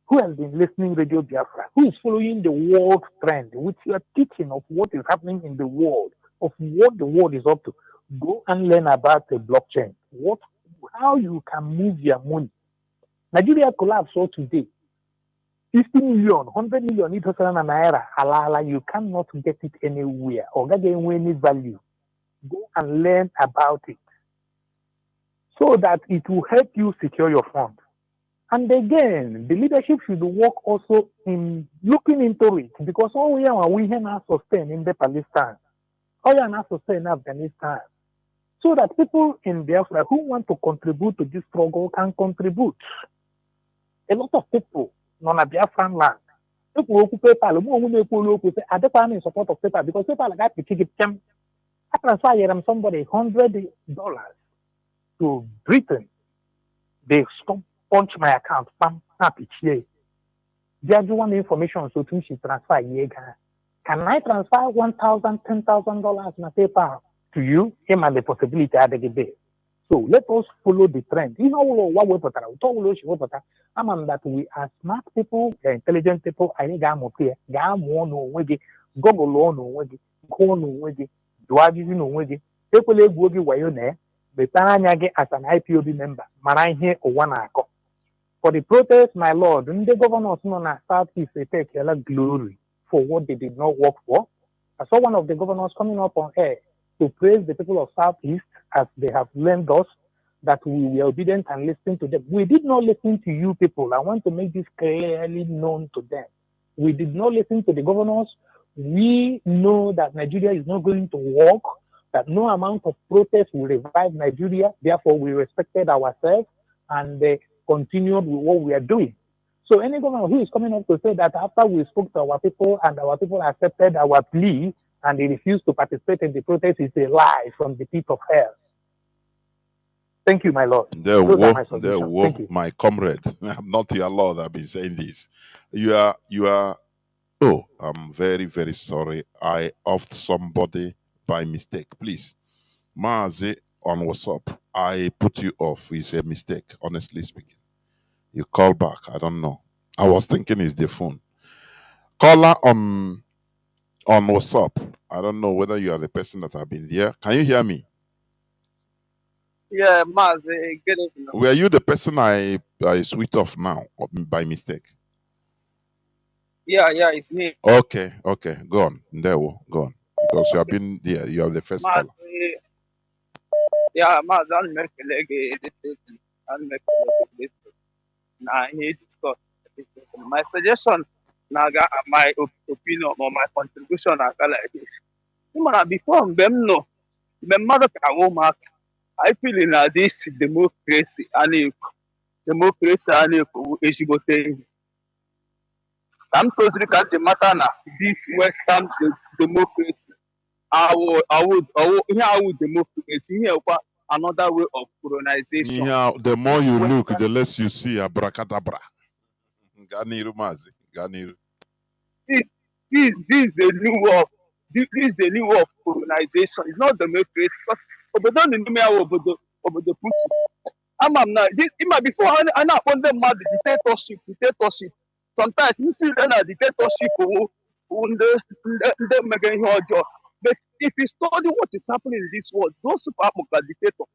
who has been listening Radio Biafra, who is following the world trend, with your teaching of what is happening in the world, of what the world is up to, go and learn about the blockchain. How you can move your money. Nigeria collapsed all today. 50 million, 100 million, naira, halala, you cannot get it anywhere or get any value. Go and learn about it so that it will help you secure your fund. And again, the leadership should work also in looking into it, because all we have now sustain in the Palestine, all we have now sustain in Afghanistan, so that people in Biafra who want to contribute to this struggle can contribute. A lot of people on a Biafran land, people who PayPal, who say, I don't in support of PayPal because PayPal got to kick it. I transfer somebody $100 to Britain. They stop. Punch my account, pam, happy. They do one information so to she transfer. Can I transfer $1,000, $10,000 in a PayPal to you? Him and the possibility at the day. So let us follow the trend. You know what we put out. I'm that we are smart people, we are intelligent people. I need to clear. Google no way. Go no way. Do I give you no way? People go give way on there. But as an IPOB member, man, here or one acco. For the protest, my lord, the governors known as Southeast, they take a lot of glory for what they did not work for. I saw one of the governors coming up on air to praise the people of Southeast as they have learned us that we were obedient and listening to them. We did not listen to you people. I want to make this clearly known to them. We did not listen to the governors. We know that Nigeria is not going to work, that no amount of protest will revive Nigeria. Therefore, we respected ourselves and continued with what we are doing. So any governor who is coming up to say that after we spoke to our people and our people accepted our plea and they refused to participate in the protest is a lie from the pit of hell. Thank you, my lord. My comrade. I'm not your lord. I've been saying this. You are. Oh, I'm very, very sorry. I offed somebody by mistake. Please, Mazi on WhatsApp. I put you off. It's a mistake, honestly speaking. You call back. I don't know. I was thinking it's the phone. Caller on WhatsApp. I don't know whether you are the person that have been there. Can you hear me? Yeah, Mazi, get it. Were you the person I switched off now by mistake? Yeah, it's me. Okay. Go on. Go on. Because you have been there. You are the first caller. Yeah, Mazi, I'll make a leg. My suggestion, my opinion or my contribution, like this. Before them, no, the mother I feel in this democracy and I'm totally can't matter now. This Western democracy. I would democracy here another way of colonization. Yeah, the more you look, the less you see abracadabra. Ganiru Mazi. Ganiru. This is the new way of this is the new way of colonization. It's not democracy. Because the Putin. I'm not this before I not on them mad dictatorship. Sometimes you see a dictatorship who the making your job. But if you study what is happening in this world, those super dictator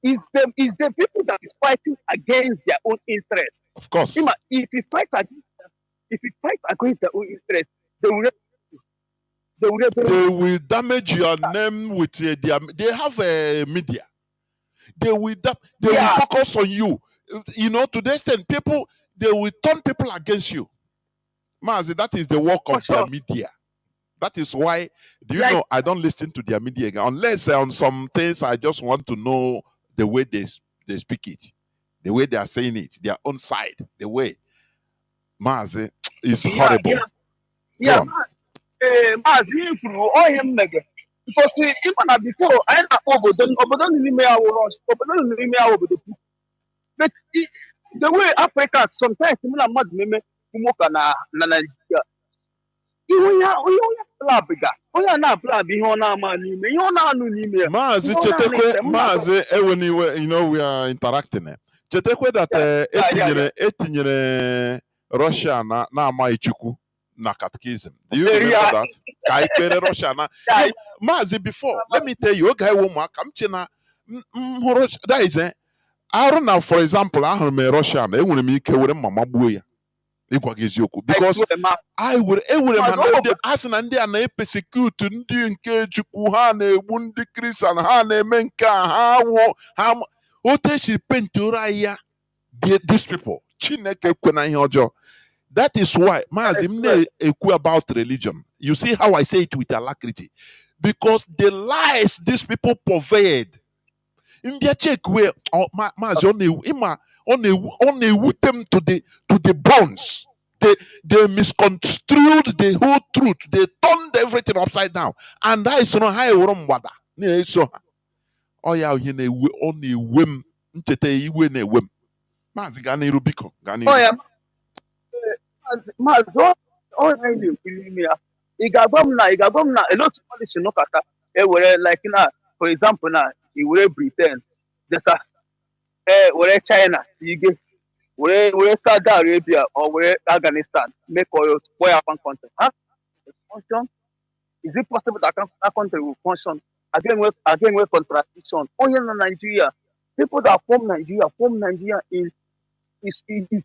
is the people that is fighting against their own interests. Of course. If you fight against their own interests, they will damage your name with they have a media. They will focus on you. You know, to the extent people they will turn people against you. Mazi, that is the work of their media. That is why, do you know, I don't listen to their media again. Unless on some things I just want to know the way they speak it. The way they are saying it. Their own side. The way. Mazi, is horrible. Mazi, because even before, I but the way Africans sometimes Mazi, you know, we are interacting. chetakwa that Yeah. etinyere Russia na amaghị Chukwu na catechism. Do you remember that? Ka anyị kpere Russia na Mazi before. Let me tell you, oge anyị ụmụaka m che na hụrụ that is arụ na for example ahụrụ m Russia na enwere m ike were mma magbuo ya ịgwa gị eziokwu because enwere m na ndị asị na ndị a na-epesekute ndị nke Chukwu, ha na-egbu ndị Kristian, ha na-eme nke a, ha otu echiri pentoro anyị ya these people Chineke kwe na ihe ọjọọ. That is why Mazi m na-ekwu about religion. You see how I say it with alacrity, because the lies these people pervade. Mbia check where Mazi on them to the bones. They misconstrued the whole truth. They turned everything upside down. And that is not how you wada. So oh yeah, you know only whim ntete iwe na whim. Mazi gani rubiko gani. Oh yeah. Mazi oh really me. Igagom na a lot of polish no kata. Were like na for example na you will Britain. Just were China, you get where Saudi Arabia or where Afghanistan make oil upon country. Huh? Function? Is it possible that that country will function? Again with contradiction. Only in Nigeria, people that form Nigeria in he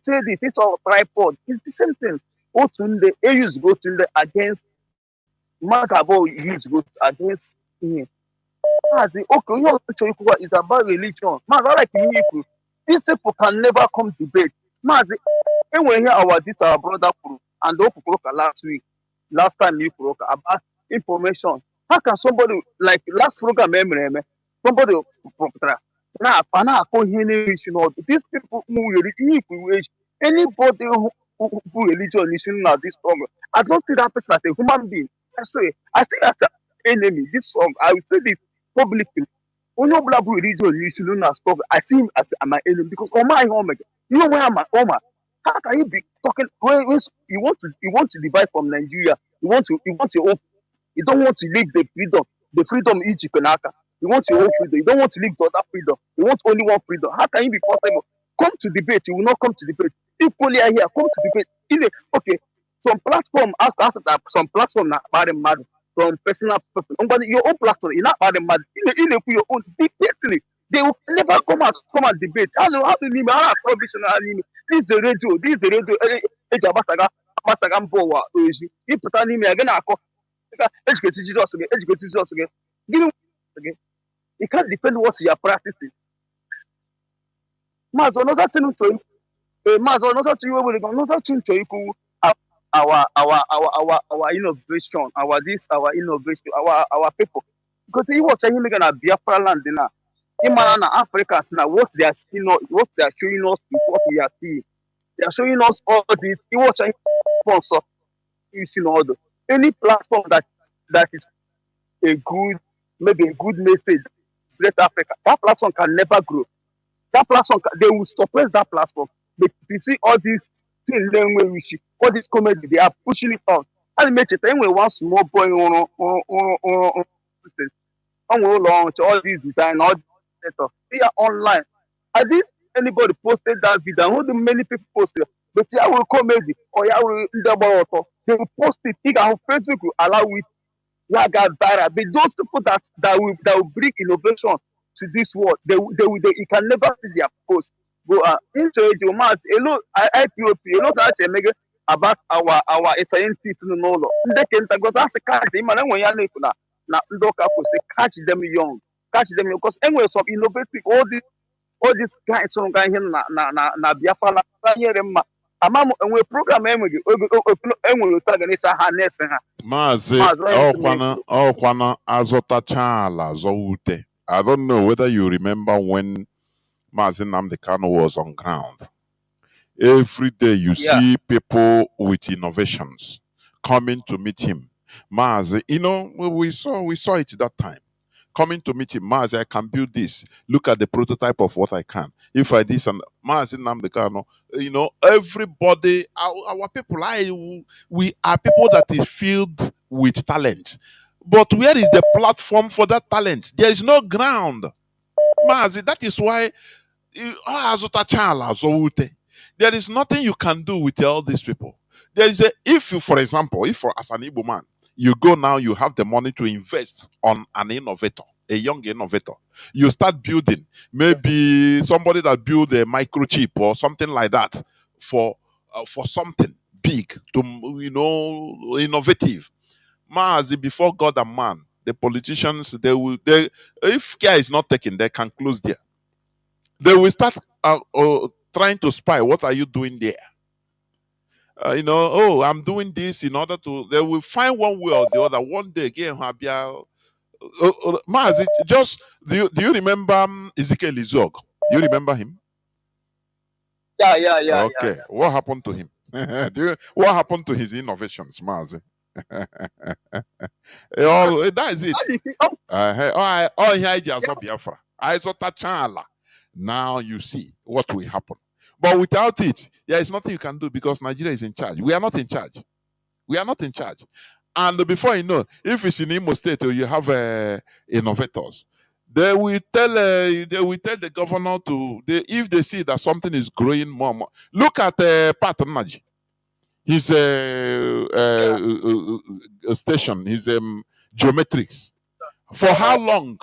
said it's all tripod. It's the same thing. Otunde, use go to against Magabo use go against him. Okay, it's about religion. Man, I like you. These people can never come debate. Mazi, when we hear our brother Kuru and Okuroka last time you Kuroka about information. How can somebody like last program somebody these people who anybody who religion is in this song. I don't see that person as a human being. I see as an enemy. This song, I will say this publicly. Only black religion you should not stop. I see him as my enemy because oh my omega. You know where am I? Oma. How can you be talking when you want to divide from Nigeria? You want to open. You don't want to leave the freedom each you can have. You want your own freedom. You don't want to leave the other freedom. You want only one freedom. How can you be possible? Come to debate. You will not come to debate. Equally are here. Come to debate. Okay. Some platform some platform not bad and mad. From personal person. But your own platform, you're not bad and mad. Your own debate. They will never come and debate. How do you mean? How provision? This is the radio. This is the radio. Masaga Mbowa. You put an email again. Educate Jesus again. Educate Jesus again. Give him again. You can't defend what you are practicing. Mazo, no that thing to you. Mazo, no that you will go. No that thing to you. Our innovation, our innovation, our people. Because he was saying we're gonna Biafra land now. In Africa now, what they are seeing, what they are showing us is what we are seeing. They are showing us all this. He was saying sponsor, you know, any platform that is maybe a good message, Great Africa. That platform can never grow. That platform, they will suppress that platform. But you see all these things, all this comedy, they are pushing it on. And make it anyway, one small boy on launch all these design, all this stuff. They are online. At least anybody posted that video, how many people posted? But I will comedy or I will they will post it. On Facebook will allow it. But those people that will bring innovation to this world, you can never see their post. Go into a lot IPOP, a lot about our scientists no law. They can go that's a catch them when you now catch them young, because anyway some innovative all these guys from guy here na Biafra here amamo enwe program enwe organize ha nese ha Mazi okwana azotachala zowute. I don't know whether you remember when Mazi Nnamdi Kanu was on ground. Every day you see people with innovations coming to meet him. Mazi, we saw it that time. Coming to meet him, Mazi, I can build this. Look at the prototype of what I can. If I this and Mazi Nnamdi Kanu, everybody, our people, we are people that is filled with talent. But where is the platform for that talent? There is no ground. Mazi, that is why There is nothing you can do with all these people. There is if you, for example, if for as an Igbo man, you go now, you have the money to invest on an innovator, a young innovator. You start building, maybe somebody that build a microchip or something like that for something big to innovative. Mazi, before God and man, the politicians they if care is not taken, they can close there. They will start trying to spy. What are you doing there? Oh, I'm doing this in order to. They will find one way or the other. One day again, Mazi, just do you remember Ezekiel Izog? Do you remember him? Yeah. Okay, what happened to him? What happened to his innovations, Mazi? That is it. Oh, here is Biafra. Now you see what will happen. But without it, there is nothing you can do because Nigeria is in charge. We are not in charge. We are not in charge. And before you know, if it's in Imo State or you have innovators, they will tell the governor if they see that something is growing more. Look at Pat Maji. His station, his geometrics. For how long?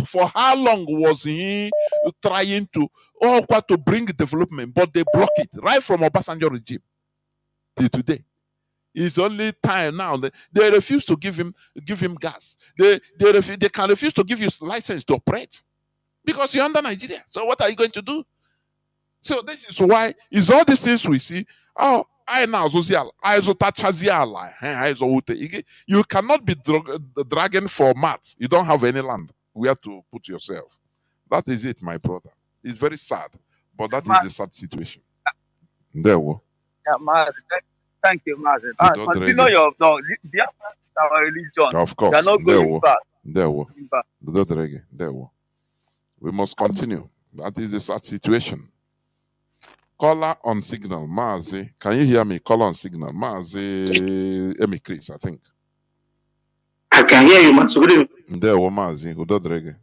For how long was he trying to bring development, but they block it right from Obasanjo regime till today. It's only time now. They refuse to give him gas. They can refuse to give you license to operate because you're under Nigeria. So what are you going to do? So this is why it's all these things we see. Oh, you cannot be dragging for mats. You don't have any land where to put yourself. That is it, my brother. It's very sad, but that is a sad situation. There we go. Yeah, Mazi. Thank you, Mazi. Continue your dog. Biafrans are a religion. Of course. They are not going back. There we go. We must continue. That is a sad situation. Caller on signal, Mazi. Can you hear me? Caller on signal, Mazi. Emi Chris, I think. I can hear you, Mazi. Good evening. There we Mazi. Udodrege.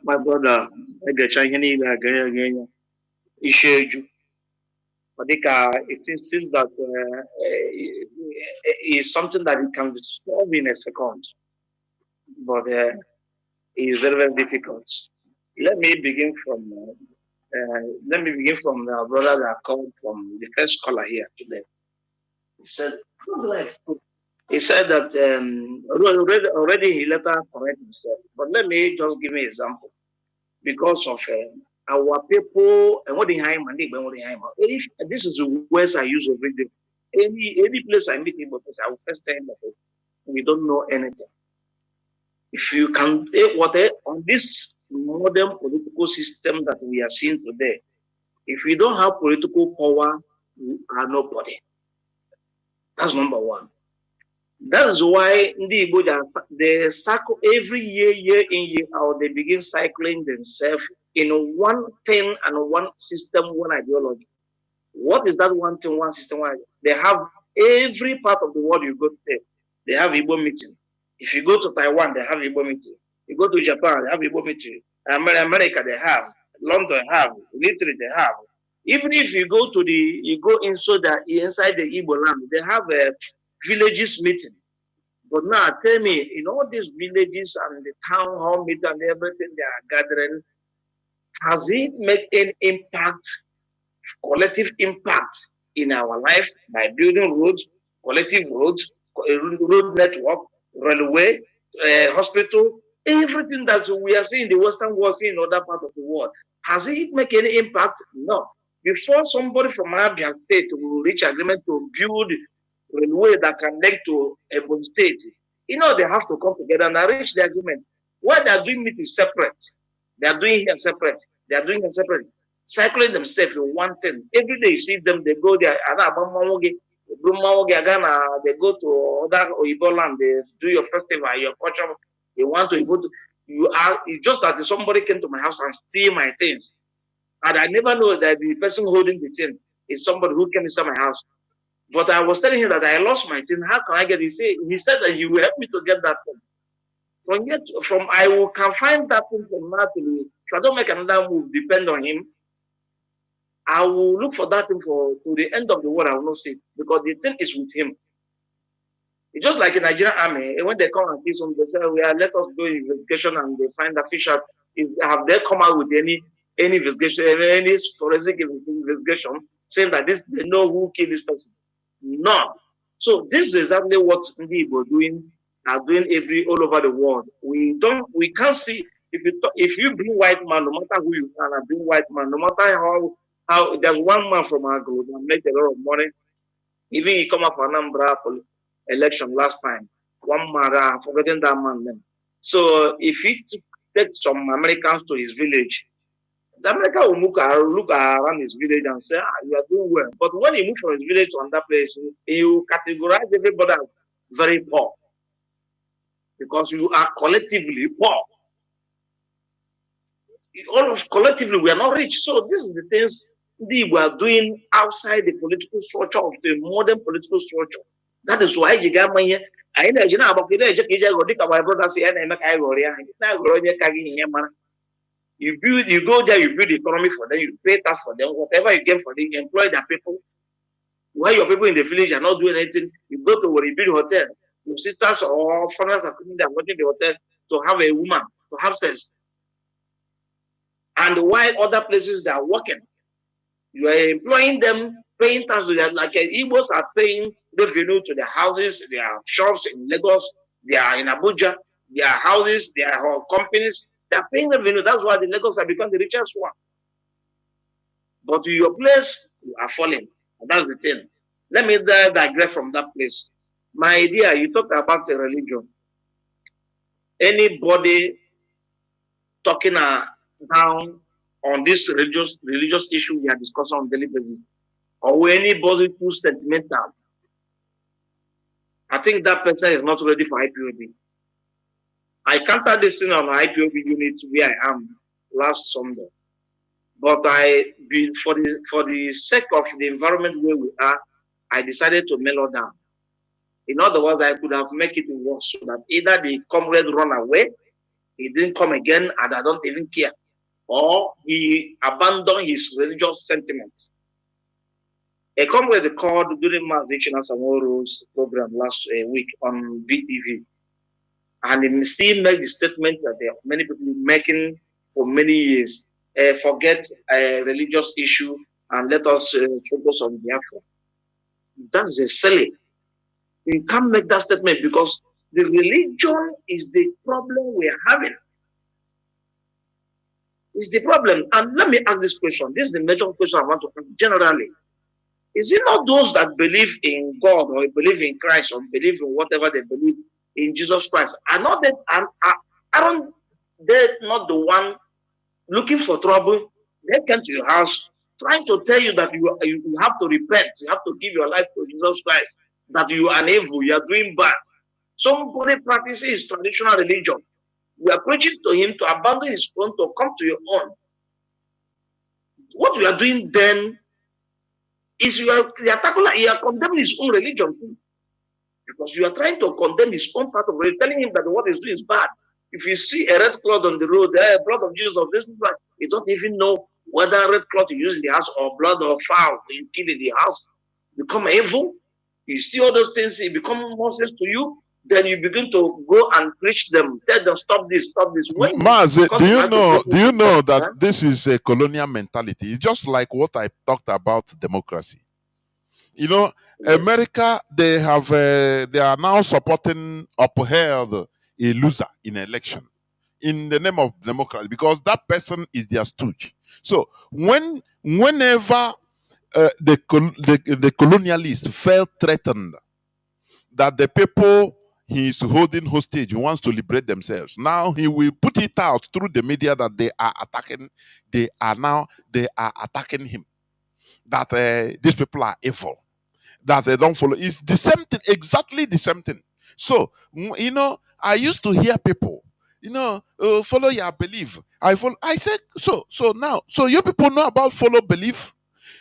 My brother, I get Chinese again. But it seems that it's something that it can be solved in a second, but it is very, very difficult. Let me begin from the brother that called from the first caller here today. He said that already he later correct himself. But let me just give me an example. Because of our people and what they hide, if this is the words I use every day. Any place I meet him, I will first tell him that we don't know anything. If you can on this modern political system that we are seeing today, if we don't have political power, we are nobody. That's number one. That is why they cycle every year in, year out, they begin cycling themselves in one thing and one system, one ideology. What is that one thing, one system, one ideology? They have every part of the world you go to there. They have Igbo meeting. If you go to Taiwan, they have Igbo meeting. You go to Japan, they have Igbo meeting. America, they have. London, they have. Italy, they have. Even if you go inside the Igbo land, they have a villages meeting. But now tell me, in all these villages and the town hall meeting and everything they are gathering, has it made an impact, collective impact in our life by building roads, collective roads, road network, railway, hospital, everything that we are seeing in the Western world, seeing in other parts of the world? Has it made any impact? No. Before somebody from Arabian state will reach agreement to build railway that connect to Ebony State, they have to come together and reach the agreement. What they are doing it is separate. They are doing here separate. They are doing it separate. Cycling themselves in one thing. Every day you see them, they go there. They go to other Oyibo land. They do your festival, your culture. They want to go to. It's just that somebody came to my house and steal my things, and I never know that the person holding the thing is somebody who came inside my house. But I was telling him that I lost my thing. How can I get it? He said that he will help me to get that thing. From I will can find that thing from now till if I don't make another move, depend on him. I will look for that thing to the end of the world. I will not see it because the thing is with him. It's just like in Nigerian army, when they come and kill some, they say, let us do investigation and they find the fish up. Have they come out with any investigation, any forensic investigation saying that they know who killed this person? None. So this is exactly what Nnamdi are doing all over the world. We can't see if you bring white man, no matter who you are, bring white man, no matter how there's one man from our group that make a lot of money. Even he come up for Anambra election last time. One man, I'm forgetting that man name. So if he take some Americans to his village, the American will look around his village and say, you are doing well. But when he move from his village to another place, he will categorize everybody as very poor. Because you are collectively poor. Collectively, we are not rich. So this is the things we are doing outside the political structure of the modern political structure. That is why you got money. I know you know about the my brother say you go there, you build the economy for them, you pay tax for them, whatever you get for them, you employ their people. While your people in the village are not doing anything, you go to where you build hotel. Your sisters or foreigners are coming there working the hotel to have a woman, to have sex. And while other places they are working, you are employing them, paying tax to them, like Igbos are paying revenue to their houses, their shops in Lagos, they are in Abuja, their houses, their companies, they are paying revenue. That's why the Lagos have become the richest one. But to your place, you are falling. And that's the thing. Let me digress from that place. My idea, you talked about the religion. Anybody talking down on this religious issue we are discussing on a daily basis, or anybody too sentimental, I think that person is not ready for IPOB. I counted this in on IPOB unit where I am last Sunday, but for the sake of the environment where we are, I decided to mellow down. In other words, I could have made it worse so that either the comrade run away, he didn't come again, and I don't even care, or he abandoned his religious sentiments. A comrade called during Mazi Samoru's program last week on BTV, and he still made the statement that there are many people making for many years. Forget a religious issue and let us focus on Biafra. That's a silly. You can't make that statement because the religion is the problem we're having. It's the problem. And let me ask this question. This is the major question I want to ask generally. Is it not those that believe in God or believe in Christ or believe in whatever they believe in Jesus Christ? Aren't they not the one looking for trouble? They came to your house trying to tell you that you have to repent, you have to give your life to Jesus Christ, that you are evil, you are doing bad. Somebody practices traditional religion. We are preaching to him to abandon his own, to come to your own. What we are doing then is you are condemning his own religion too. Because you are trying to condemn his own part of religion, telling him that what he's doing is bad. If you see a red cloth on the road, blood of Jesus of this blood, you don't even know whether red cloth you use in the house or blood or fowl you kill in the house. Become evil. You see all those things, it become nonsense to you. Then you begin to go and preach them, tell them stop this, stop this. Mazi, do you know that this is a colonial mentality? It's just like what I talked about democracy. You know, yes. America, they are now upheld a loser in election in the name of democracy because that person is their stooge. So whenever the colonialist felt threatened that the people he is holding hostage wants to liberate themselves, now he will put it out through the media that they are attacking him, that these people are evil, that they don't follow. It's the same thing, exactly the same thing. So, you know, I used to hear people, you know, follow your belief. I said, so now, so you people know about follow belief?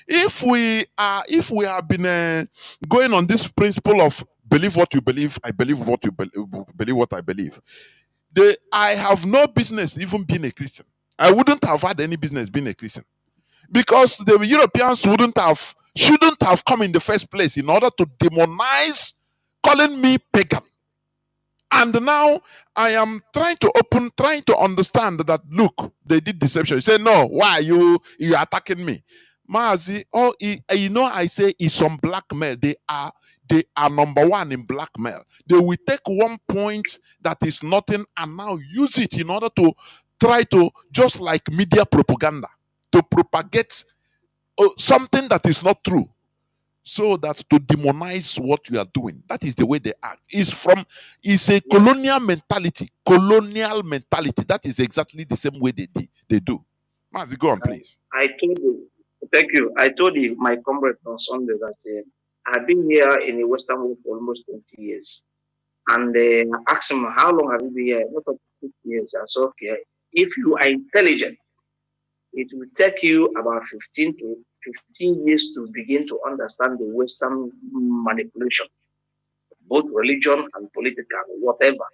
If we have been going on this principle of believe what you believe, I believe what you believe what I believe, I have no business even being a Christian. I wouldn't have had any business being a Christian because the Europeans shouldn't have come in the first place in order to demonize, calling me pagan. And now I am trying to understand that look, they did deception. You say, no, why you attacking me? Mazi, I say it's some blackmail. They are number one in blackmail. They will take one point that is nothing and now use it in order to try to, just like media propaganda, to propagate something that is not true, so that to demonize what you are doing. That is the way they act. It's a colonial mentality. Colonial mentality. That is exactly the same way they do. Mazi, go on, please. I told you, thank you. I told you, my comrade on Sunday, that I've been here in the Western world for almost 20 years. And I asked him, how long have you been here? Not up to 50 years. I said, okay, if you are intelligent, it will take you about 15 years to begin to understand the Western manipulation, both religion and political, whatever.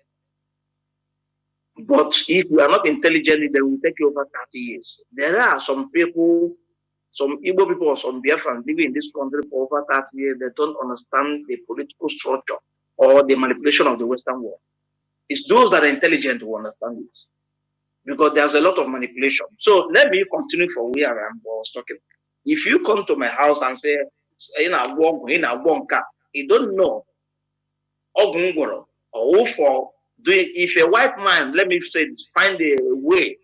But if you are not intelligent, then it will take you over 30 years. There are some people, some Igbo people or some Biafrans living in this country for over 30 years, they don't understand the political structure or the manipulation of the Western world. It's those that are intelligent who understand it, because there's a lot of manipulation. So let me continue from where I was talking. If you come to my house and say, in a walk, in a bonka, you don't know, or for if a white man, let me say, find a way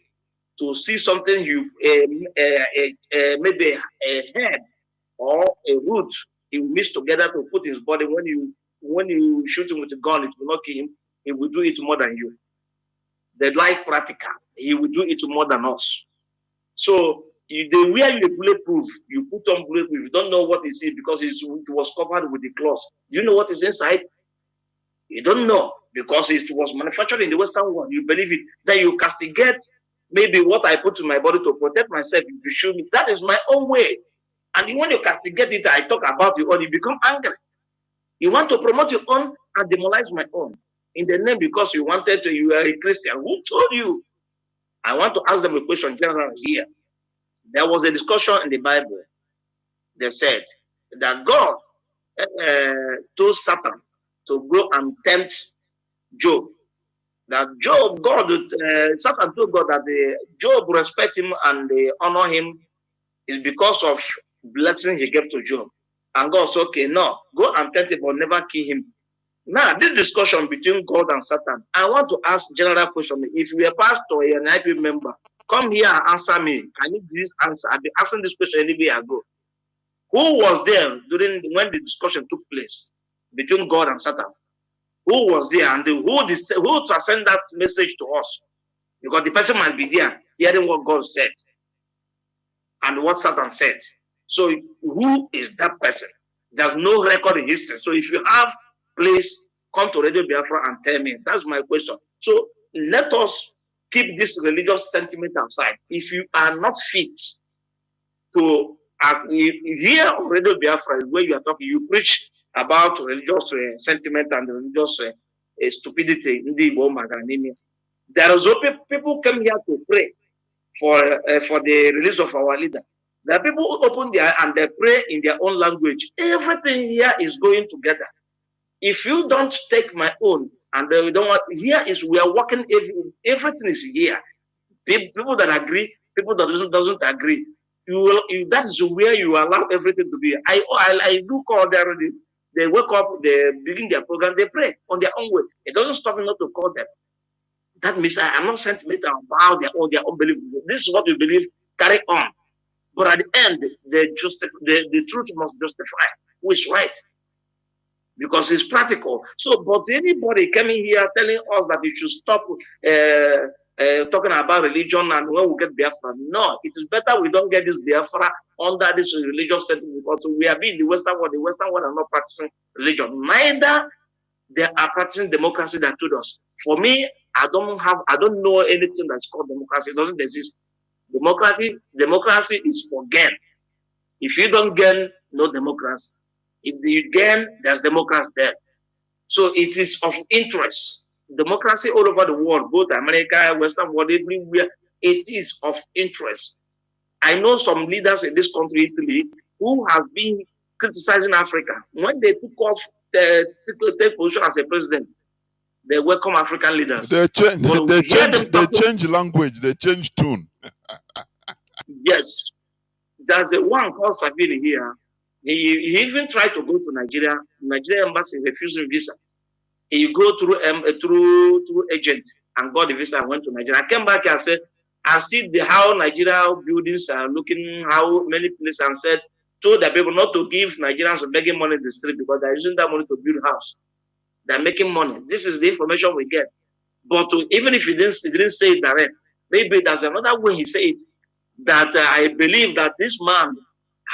to see something, maybe a head or a root, he will mix together to put his body. When you shoot him with a gun, it will not kill him. He will do it more than you. The life practical, he will do it more than us. So they wear you a bulletproof, you put on bulletproof, you don't know what is it because it was covered with the cloth. Do you know what is inside? You don't know because it was manufactured in the Western world. You believe it. Then you castigate maybe what I put to my body to protect myself. If you shoot me, that is my own way. And when you castigate it, I talk about your own, you become angry. You want to promote your own and demolish my own in the name because you wanted to, you are a Christian. Who told you? I want to ask them a question general here. There was a discussion in the Bible. They said that God told Satan to go and tempt Job. That Job, Satan told God that Job respect him and honor him is because of blessing he gave to Job. And God said, okay, no, go and tempt him but never kill him. Now, this discussion between God and Satan, I want to ask general question. If you are a pastor or an IP member, come here and answer me. I need this answer. I've been asking this question anywhere I go. Who was there when the discussion took place between God and Satan? Who was there and who to send that message to us? Because the person might be there hearing what God said and what Satan said. So who is that person? There's no record in history. So if you have, please come to Radio Biafra and tell me. That's my question. So let us keep this religious sentiment aside. If you are not fit to here on Radio Biafra, where you are talking, you preach about religious sentiment and religious stupidity in the Igbo Maganimia. There is people come here to pray for the release of our leader. There are people who open their and they pray in their own language. Everything here is going together. If you don't take my own and we don't want, here is we are working. Everything is here. People that agree, people that doesn't agree. That is where you allow everything to be. I do call them. They wake up, they begin their program, they pray on their own way. It doesn't stop me not to call them. That means I am not sentimental about their own belief. This is what we believe. Carry on. But at the end, the truth must justify who is right. Because it's practical. So, but anybody coming here telling us that we should stop talking about religion and when we get Biafra, no, it is better we don't get this Biafra under this religious setting because we are being the Western world. The Western world are not practicing religion. Neither they are practicing democracy that told us. For me, I don't know anything that's called democracy. It doesn't exist. Democracy is for gain. If you don't gain, no democracy. If you gain, there's democracy there. So it is of interest democracy all over the world, both America, Western world, everywhere, it is of interest. I know some leaders in this country, Italy, who have been criticizing Africa. When they took off, take position as a president, they welcome African leaders. They change, But we hear them they talking. change language, they change tune. Yes, there's a one called Savini here. He even tried to go to Nigeria. Nigerian embassy refused him visa. He go through agent and got the visa and went to Nigeria. I came back and said, I see how Nigeria buildings are looking, how many places, and said, told the people not to give Nigerians begging money in the street because they're using that money to build a house. They're making money. This is the information we get. But even if he didn't say it direct, maybe there's another way he said it, that I believe that this man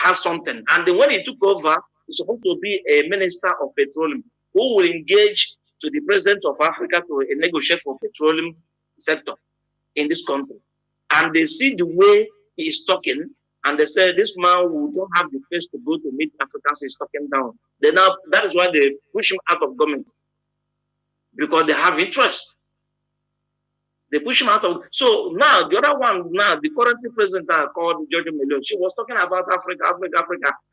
has something. And then when he took over, he's supposed to be a minister of petroleum who will engage to the president of Africa to negotiate for petroleum sector in this country. And they see the way he is talking, and they say this man will don't have the face to go to meet Africans. He's talking down. That is why they push him out of government, because they have interest. They push him out of. So now the other one, now the current president called Georgia Melon, she was talking about Africa.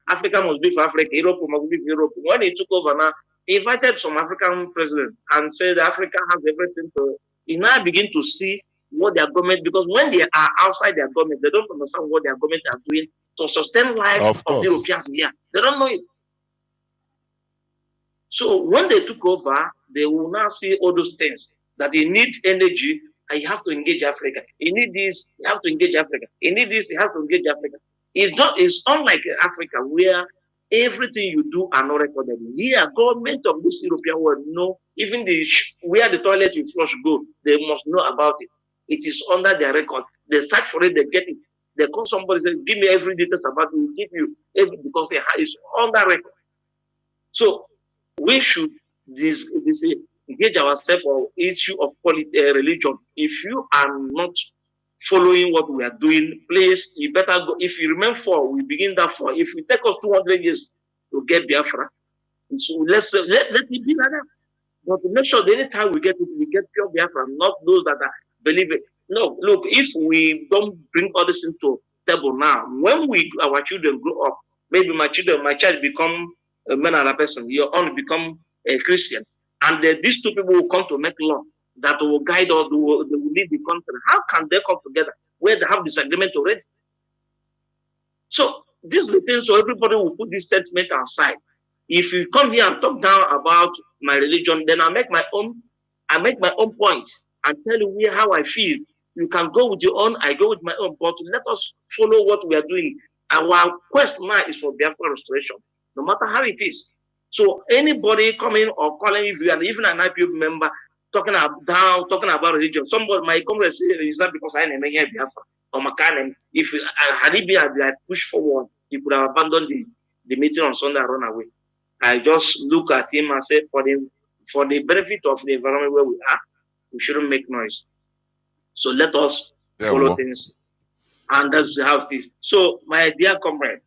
Africa must be for Africa. Europe must be for Europe. When he took over now, he invited some African president and said Africa has everything to. He now begin to see what their government, because when they are outside their government, they don't understand what their government are doing to sustain life of the Europeans here. They don't know it. So when they took over, they will now see all those things that they need energy. And you have to engage Africa. You need this, you have to engage Africa. You need this, you have to engage Africa. It's unlike Africa where everything you do are not recorded. Here, government of this European world know, even where the toilet you flush go, they must know about it. It is under their record. They search for it, they get it. They call somebody, say, give me every details about it. We give you every, because it's under record. So we should engage ourselves on issue of religion. If you are not following what we are doing, please, you better go. If you remain for, we begin that for. If it take us 200 years to get Biafra, so let it be like that. But to make sure that anytime we get it, we get pure Biafra, not those that are believing. No, look, if we don't bring all this into table now, when our children grow up, maybe my child become a man and a person, your own become a Christian. And these two people will come to make law that will guide us, they will lead the country. How can they come together where they have disagreement already? So this is the thing, so everybody will put this sentiment aside. If you come here and talk down about my religion, then I make my own point and tell you how I feel. You can go with your own, I go with my own, but let us follow what we are doing. Our quest now is for Biafra restoration, no matter how it is. So anybody coming or calling, if you are even an IPO member, talking about religion, somebody might come and say, is that because I am here Biafra or Makanem? If had it been I push forward, he could have abandoned the meeting on Sunday and run away. I just look at him and say, for the benefit of the environment where we are, we shouldn't make noise. So let us follow things, and that's how it is. So, my dear comrade,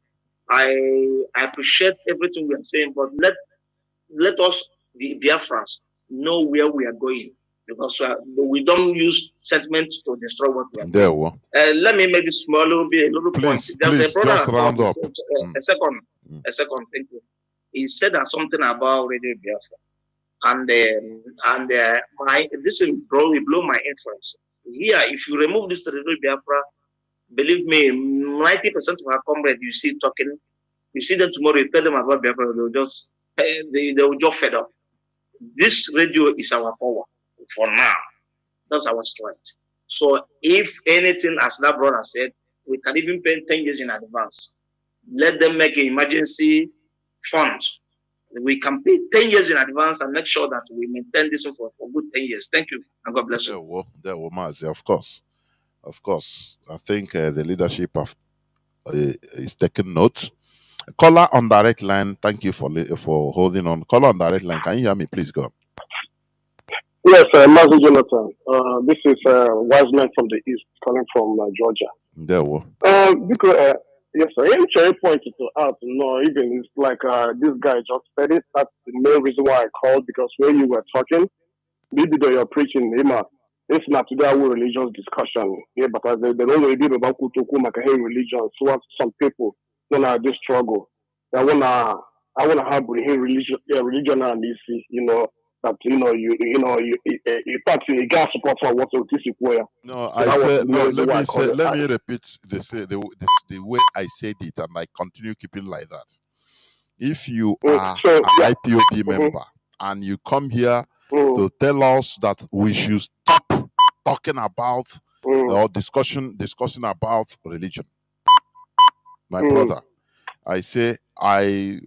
I appreciate everything we are saying, but let us, the Biafrans, know where we are going, because we don't use sentiments to destroy what we are doing. Let me make this small little point. There's a brother just round up. A second, thank you. He said that something about Radio Biafra, and this will probably blow my interest. Here, if you remove this Radio Biafra, believe me, 90% of our comrades you see talking, you see them tomorrow, you tell them about Biafra, they will just fed up. This radio is our power for now. That's our strength. So if anything, as that brother said, we can even pay 10 years in advance. Let them make an emergency fund. We can pay 10 years in advance and make sure that we maintain this for good 10 years. Thank you, and God bless you. There were Mazi, of course. Of course. I think the leadership is taking note. Caller on direct line, thank you for holding on. Caller on direct line, can you hear me? Please go. Yes, Mazi Jonathan. This is Wiseman from the East, calling from Georgia. There we because, yes, sir. I'm trying to point it out. No, even it's like this guy just said it. That's the main reason why I called, because when you were talking, maybe you're preaching, it's not today our religious discussion. Yeah, but as the only people about religion, so some people don't have this struggle. I wanna have religion and this, that you thought you got support for what this is where. No, So that was no. the way I call it. Let me repeat the way I said it, and I continue keeping like that. If you are So an yeah. IPOB member and you come here to tell us that we should stop talking about or discussing about religion, my brother, I say I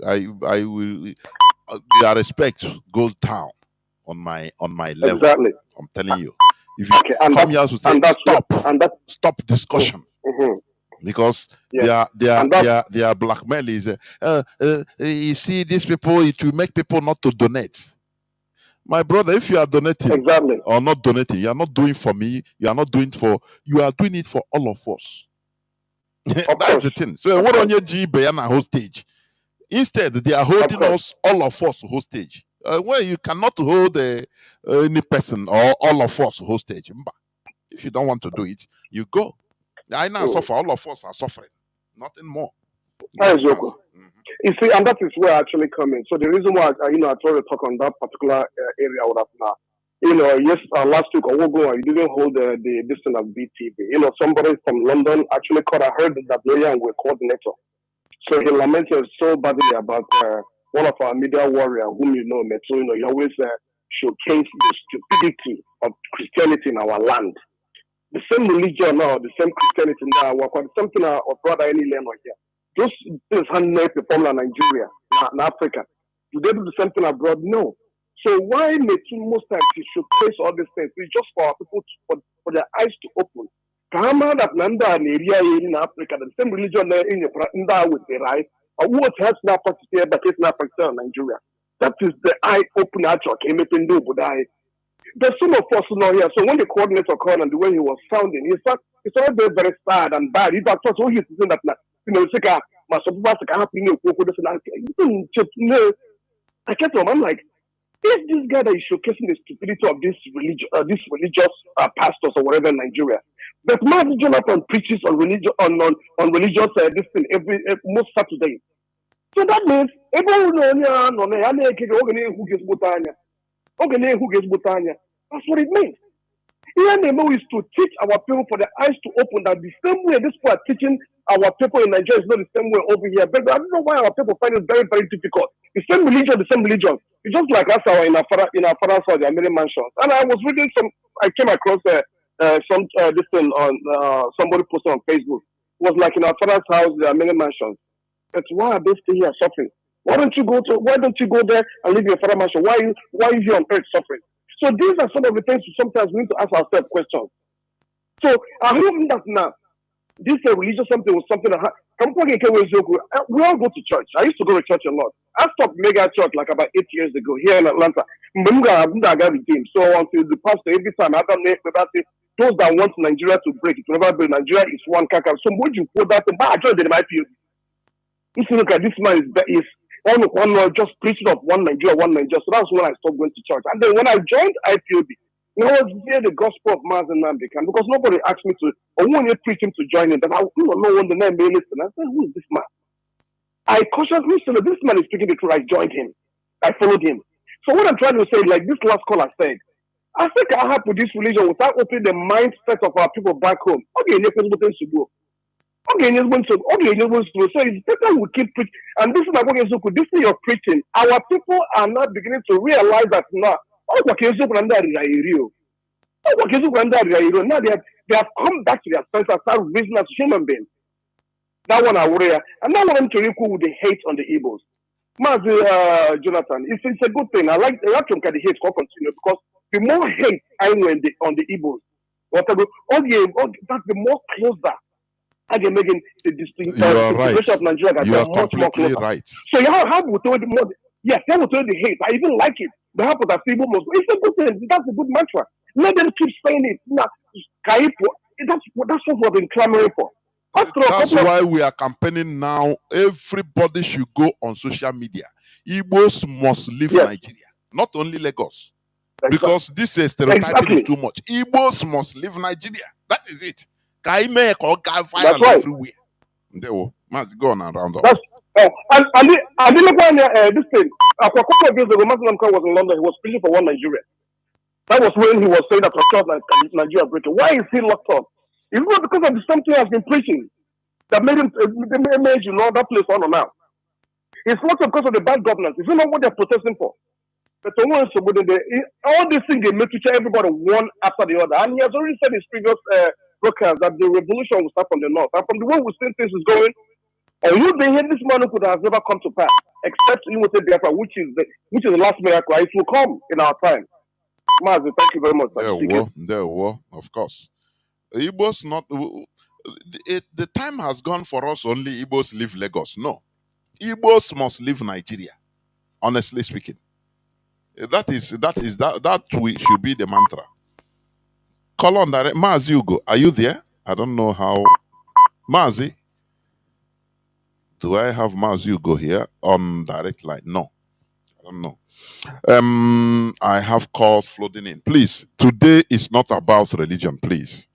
will. Your respect goes down on my level. Exactly. I'm telling you. If you Okay, and come here to say stop discussion, because their blackmail is you see these people, it will make people not to donate. My brother, if you are donating or not donating, you are not doing for me, you are not doing for, you are doing it for all of us. That's the thing. So what on your G Bayana hostage? Instead, they are holding us, all of us, hostage. Well, you cannot hold any person or all of us hostage. If you don't want to do it, you go. I now suffer. All of us are suffering. Nothing more. You see, and that is where I actually come in. So the reason why I try to talk on that particular area with us now. Yes, last week or ago, you didn't hold the distance of BTV. Somebody from London actually called. I heard that lawyer and we're coordinator. So he lamented so badly about one of our media warriors, whom Metro. He always showcase the stupidity of Christianity in our land. The same religion now, the same Christianity now, something of brother any land here. Those things handmade perform in Nigeria, in Africa. Do they do the same thing abroad? No. So why making most times you showcase all these things? It's just for our people for their eyes to open. Kama that Nanda and area in Africa, the same religion in Nanda with the right, or what has not practiced here, but it's not practiced in Nigeria. That is the eye opener. There's some of us not here. So when the coordinator called and the way he was sounding, it's all very, very sad and bad. He's like, so he's saying that I kept him. I'm like, if this guy that is showcasing the stupidity of this religious pastors or whatever in Nigeria, but Mazi Jonathan preaches on religion on religious this thing every most Saturday. So that means that's what it means. ENMO is to teach our people for their eyes to open that the same way this people are teaching our people in Nigeria is not the same way over here. But I don't know why our people find it very, very difficult. The same religion. It's just like us in our father's house, the American mansions. And I was reading I came across this thing on somebody posted on Facebook. It was like in our father's house, the American mansions. But why are they still here suffering? Why don't you go there and live your father's mansion? Why are you here on earth suffering? So these are some of the things sometimes we need to ask ourselves questions. So I hope that now this religious something was something that we all go to church. I used to go to church a lot. I stopped mega church like about 8 years ago here in Atlanta. So until the pastor every time I don't know those that want Nigeria to break it, never break. Nigeria is one kaka. So would you put that in? But I joined the IPO. If you look at this man is one just preaching of one Nigeria. So that's when I stopped going to church. And then when I joined IPOB, I was hear the gospel of Mazi Nnamdi, because nobody asked me to, or when you preach him to join him, that I don't know when the name may listen. I said, who is this man? I cautiously said, this man is speaking the truth. I joined him. I followed him. So what I'm trying to say, like this last call I said, I think I have with this religion without opening the mindset of our people back home. Okay, you're supposed to go. Okay, you're supposed to. So it's better we keep preaching. And this is like what this is your preaching. Our people are not beginning to realize that now. Now they have come back to their senses and start reasoning as human beings. That one I worry. And now I want them to equal with the hate on the Igbos. Mazi Jonathan, it's a good thing. I like the hate will continue because the more hate I went on the Igbos, that's the more closer I can make the distinction of Nigeria. You are completely right. So how we told the more? Yes, they will tell the hate. I even like it. The help of the people must. It's a good thing. That's a good mantra. Let them keep saying it. Now, that's what we've been clamoring for. That's why we are campaigning now. Everybody should go on social media. Igbos must leave Nigeria, not only Lagos. Because this stereotyping Exactly. is too much. Igbos must leave Nigeria. That is it. Kaime or That's violence right. everywhere. There will. Must go on and round up. That's and the look one this thing. A couple of years ago, Muslim was in London. He was preaching for one Nigeria. That was when he was saying that Nigeria breaking. Why is he locked up? It's not because of the something he has been preaching that made him made you know that place on or now. It's not because of the bad governance. It's not what they're protesting for. But all these things they make to everybody one after the other. And he has already said in his previous broadcast that the revolution will start from the north. And from the way we see things is going, or you they hear this man could have never come to pass, except you would say Biafra, which is the last miracle. It will come in our time. Mazi, thank you very much. There were, of course. Igbos not. The time has gone for us. Only Igbos leave Lagos. No, Igbos must leave Nigeria. Honestly speaking, that should be the mantra. Call on direct. Mazi, you go. Are you there? I don't know how. Mazi, do I have Mazi? You go here on direct line? No, I don't know. I have calls flooding in. Please, today is not about religion. Please,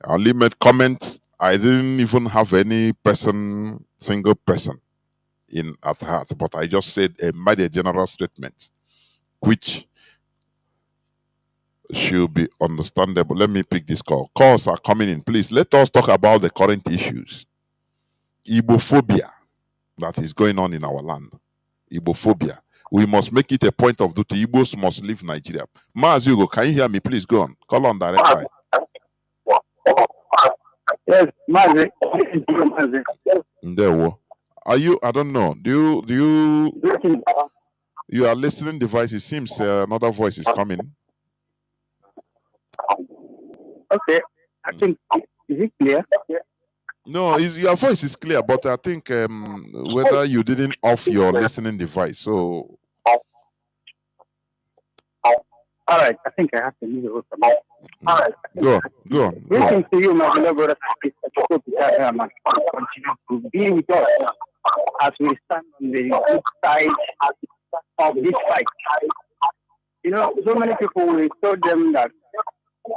I'll limit comments. I didn't even have any single person at heart, but I just said made a general statement, which should be understandable. Let me pick this call. Calls are coming in. Please, let us talk about the current issues. Igbophobia that is going on in our land. Igbophobia. We must make it a point of duty. Igbos must leave Nigeria. Mazi, Hugo, can you hear me? Please go on. Call on direct line. Yes, Mazi. There. Are you? I don't know. Do you? You are listening device. It seems another voice is coming. Okay, I think is it clear? No, your voice is clear, but I think whether you didn't off your listening device. So, all right, I think I have to leave the room. All right, go on. Greetings to you, my beloved brothers and sisters. Continue to be with us as we stand on the good side of this fight. You know, so many people, we told them that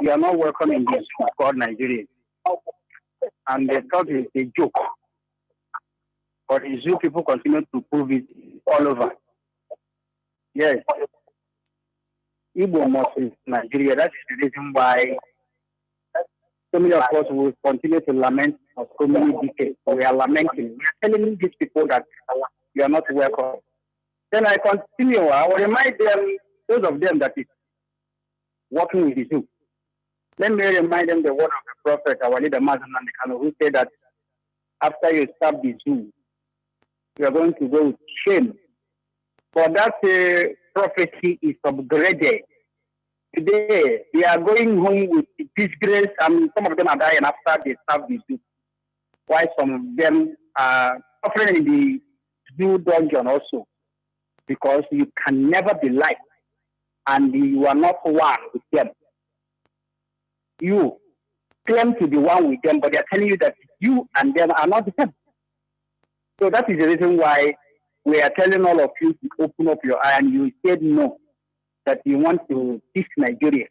we are not welcome in this called Nigeria. And they thought it's a joke. But the Zoo people continue to prove it all over. Yes. Igbo must in Nigeria. That is the reason why so many of us will continue to lament for so many decades. We are lamenting. We are telling these people that you are not welcome. Then I continue. I will remind them, those of them that is working with the Zoo. Let me remind them the word of the prophet, our leader Mazi, Kanu, who said that after you stab the Zoo, you are going to go with shame. But that prophecy is upgraded. Today, they are going home with disgrace, and some of them are dying after they stab the Zoo. While some of them are suffering in the Zoo dungeon also. Because you can never be liked, and you are not one with them. You claim to be one with them, but they are telling you that you and them are not the same. So that is the reason why we are telling all of you to open up your eye, and you said no, that you want to fix Nigeria.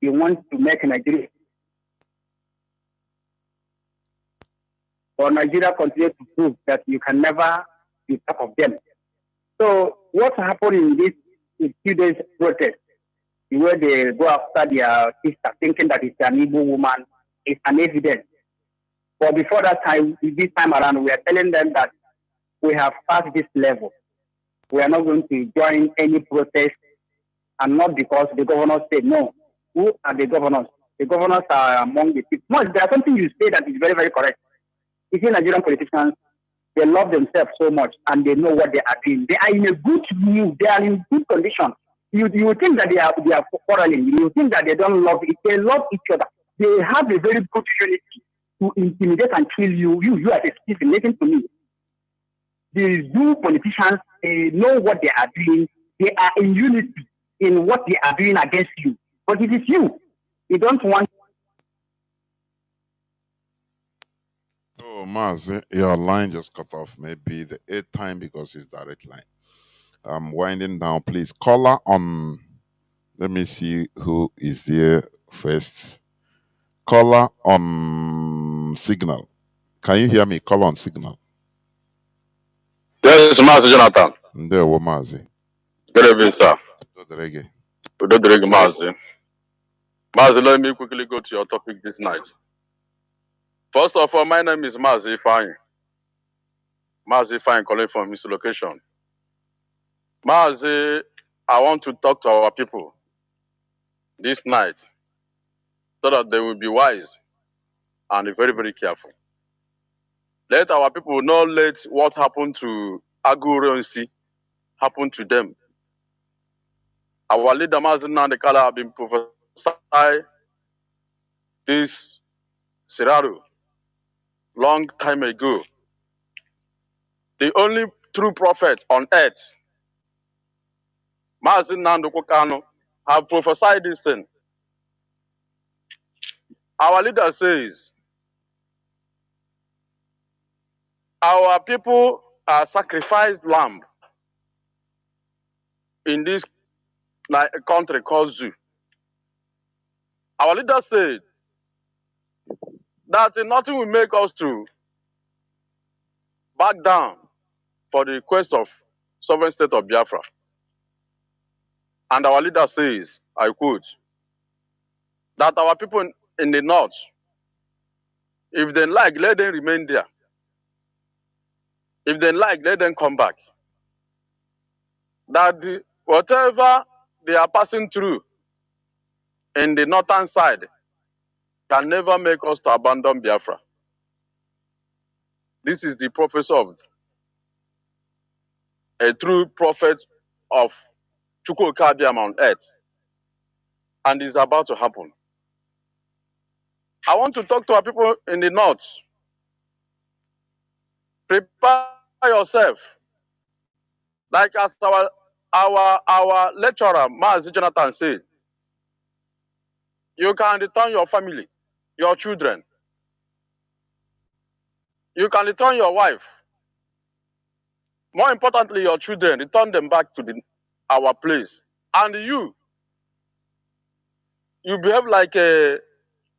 You want to make Nigeria. But Nigeria continues to prove that you can never be top of them. So what happened in this few days protest, where they go after their sister, thinking that it's an Igbo woman, is an evidence. But before that time, this time around, we are telling them that we have passed this level. We are not going to join any protest, and not because the governors said no. Who are the governors? The governors are among the people. No, there's something you say that is very, very correct. You see, Nigerian politicians, they love themselves so much, and they know what they are doing. They are in a good mood. They are in good condition. You think that they are quarreling. You think that they don't love it. They love each other. They have a very good unity to intimidate and kill you. You are a citizen. Listen to me. The Zoo politicians, they know what they are doing. They are in unity in what they are doing against you. But it is you. You don't want. Oh, Mazi, your line just cut off. Maybe the 8th time because it's direct line. I'm winding down. Please, caller on Let me see who is there first. Caller on signal. Can you hear me? Caller on signal. Yes, Mazi Jonathan. Ndewo Mazi. Good evening, sir. Dodorege. Udodorege Mazi. Mazi, let me quickly go to your topic this night. First of all, my name is Mazi Fine. Mazi Fine, calling from his location. Mazi, I want to talk to our people this night so that they will be wise and very, very careful. Let our people not let what happened to Aguronsi happen to them. Our leader Mazi Nnamdi have been prophesied this scenario long time ago. The only true prophet on earth, Mazi Nnamdi Kanu, have prophesied this thing. Our leader says, our people are sacrificed lamb in this country called Zoo. Our leader said that nothing will make us to back down for the quest of sovereign state of Biafra. And our leader says, I quote, that our people in the north, if they like, let them remain there. If they like, let them come back. That whatever they are passing through in the northern side can never make us to abandon Biafra. This is the prophecy of a true prophet of Chukwukabiam on earth. And it's about to happen. I want to talk to our people in the north. Prepare yourself. Like as our lecturer, Mazi Jonathan, said, you can return your family, your children. You can return your wife. More importantly, your children, return them back to our place. And you behave like a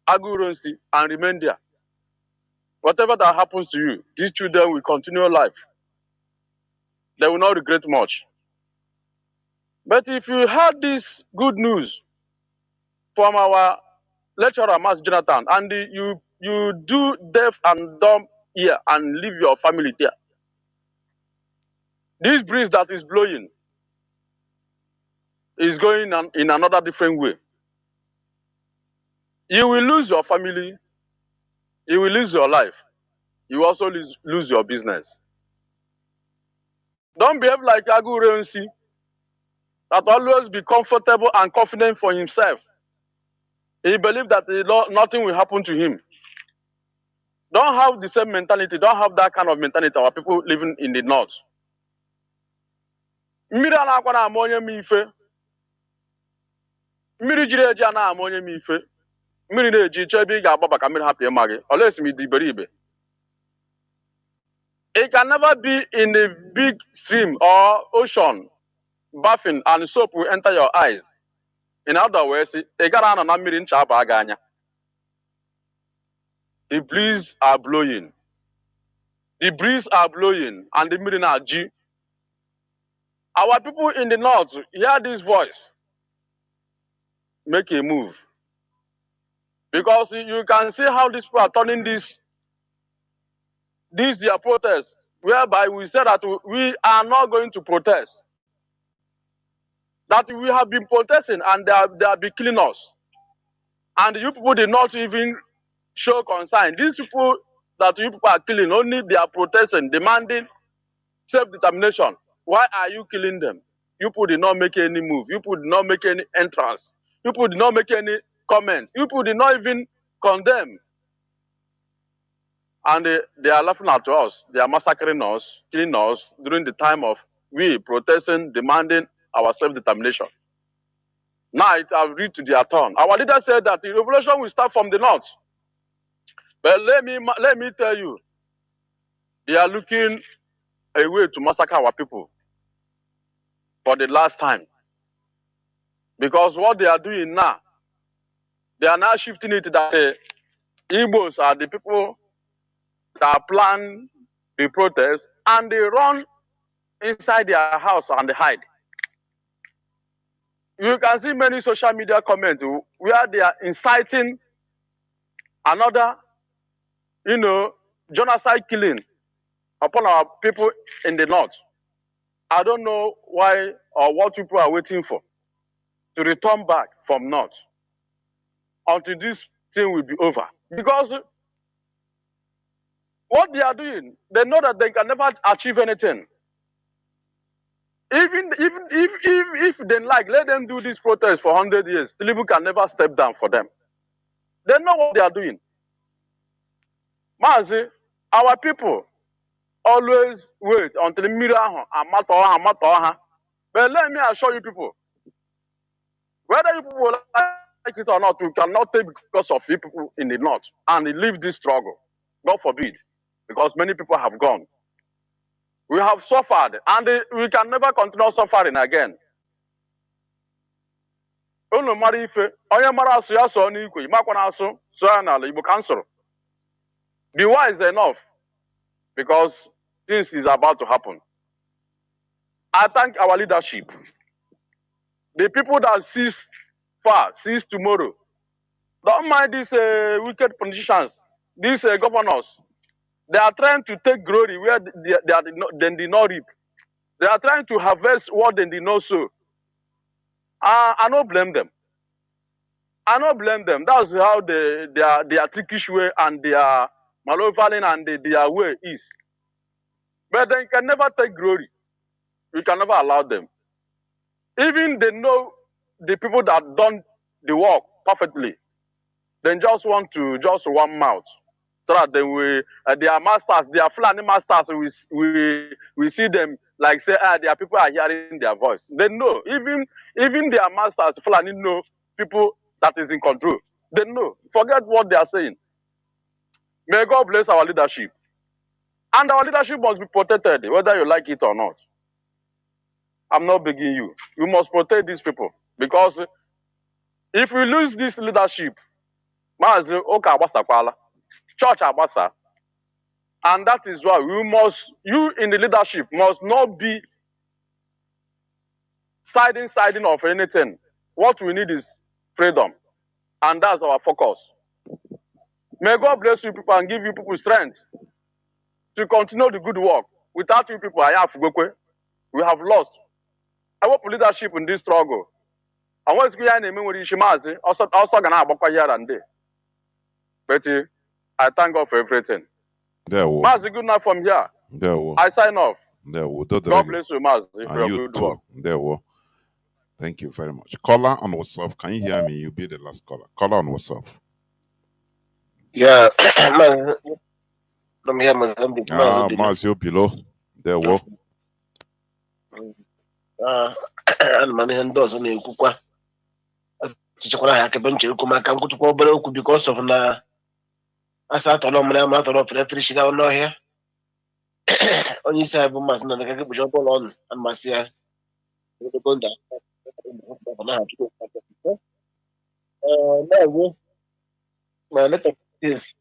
Aguronsi and remain there. Whatever that happens to you, these children will continue life. They will not regret much. But if you heard this good news from our lecturer, Mazi Jonathan, and you do deaf and dumb here and leave your family there, this breeze that is blowing is going in another different way. You will lose your family, you will lose your life, you will also lose your business. Don't behave like Aguronsi, that always be comfortable and confident for himself. He believes that nothing will happen to him. Don't have the same mentality, don't have that kind of mentality our people living in the north. Mmiri a na-akwa na-ama onye m ife. Mmiri jiri eji a na-ama onye m ife. Mmiri na-eji chọọ ebe ị ga-agbaba ka mmiri hapụ ịma gị. Olee esi m dị iberibe? It can never be in a big stream or ocean, bathing and soap will enter your eyes. In other words, ị gara anọ na mmiri ncha aba gị anya. The breeze are blowing. The breeze are blowing and the mmiri na-ji. Our people in the north hear this voice. Make a move. Because you can see how these people are turning this their protest, whereby we say that we are not going to protest. That we have been protesting and they have been killing us. And you people did not even show concern. These people that you people are killing, only they are protesting, demanding self-determination. Why are you killing them? You people did not make any move. You people did not make any entrance. You people did not make any comment. You people did not even condemn. And they are laughing at us. They are massacring us, killing us during the time of we protesting, demanding our self-determination. Now it has reached to their turn. Our leader said that the revolution will start from the north. But let me tell you, they are looking a way to massacre our people for the last time. Because what they are doing now, they are now shifting it that Igbos are the people that plan the protest and they run inside their house and they hide. You can see many social media comments where they are inciting another, genocide killing upon our people in the north. I don't know why or what people are waiting for to return back from north until this thing will be over. Because what they are doing, they know that they can never achieve anything. Even if they like, let them do this protest for 100 years. Tinubu can never step down for them. They know what they are doing. Mazi, our people always wait until the mirror and matter. But let me assure you people, whether you people like it or not, we cannot take because of you people in the north and leave this struggle. God forbid, because many people have gone. We have suffered, and we can never continue suffering again. Unu mara ife, onye mara asụ ya sụọ n'ikwe, ịmakwana asụ sụọ ya n'ala Igbo ka m sụrụ. Be wise enough, because things is about to happen. I thank our leadership. The people that sees far, sees tomorrow. Don't mind these wicked politicians, these governors. They are trying to take glory where they did not reap. They are trying to harvest what they did not sow. I don't blame them. I don't blame them. That's how their trickish way and their malevolent and their way is. But they can never take glory. We can never allow them. Even they know the people that done the work perfectly. They just want to just one mouth. So that they will, their masters, their Fulani masters, we see them like say, their people are hearing their voice. They know, even their masters, Fulani know people that is in control. They know. Forget what they are saying. May God bless our leadership. And our leadership must be protected, whether you like it or not. I'm not begging you. You must protect these people. Because if we lose this leadership, Mazi, Oka Abasakwala, Church Abasa, and that is why you in the leadership must not be siding of anything. What we need is freedom. And that's our focus. May God bless you people and give you people strength to continue the good work. Without you people, we have lost. I hope leadership in this struggle. And what's going on in Mazi, also gonna have here and there. But I thank God for everything. Mazi, good night from here. I sign off. God bless you, Mazi, for your good work. Thank you very much. Caller on WhatsApp. Can you hear me? You'll be the last caller. Caller on WhatsApp. Yeah, from here, Mozambique. Mazi below. There we and man endorsed on the Kukwa. Chichakwana Hakabenchi Kumaka Kutuko Broku because of na Asatolom matter of refreshing out no here. Only say must not get jump on and Masia. No, my letter is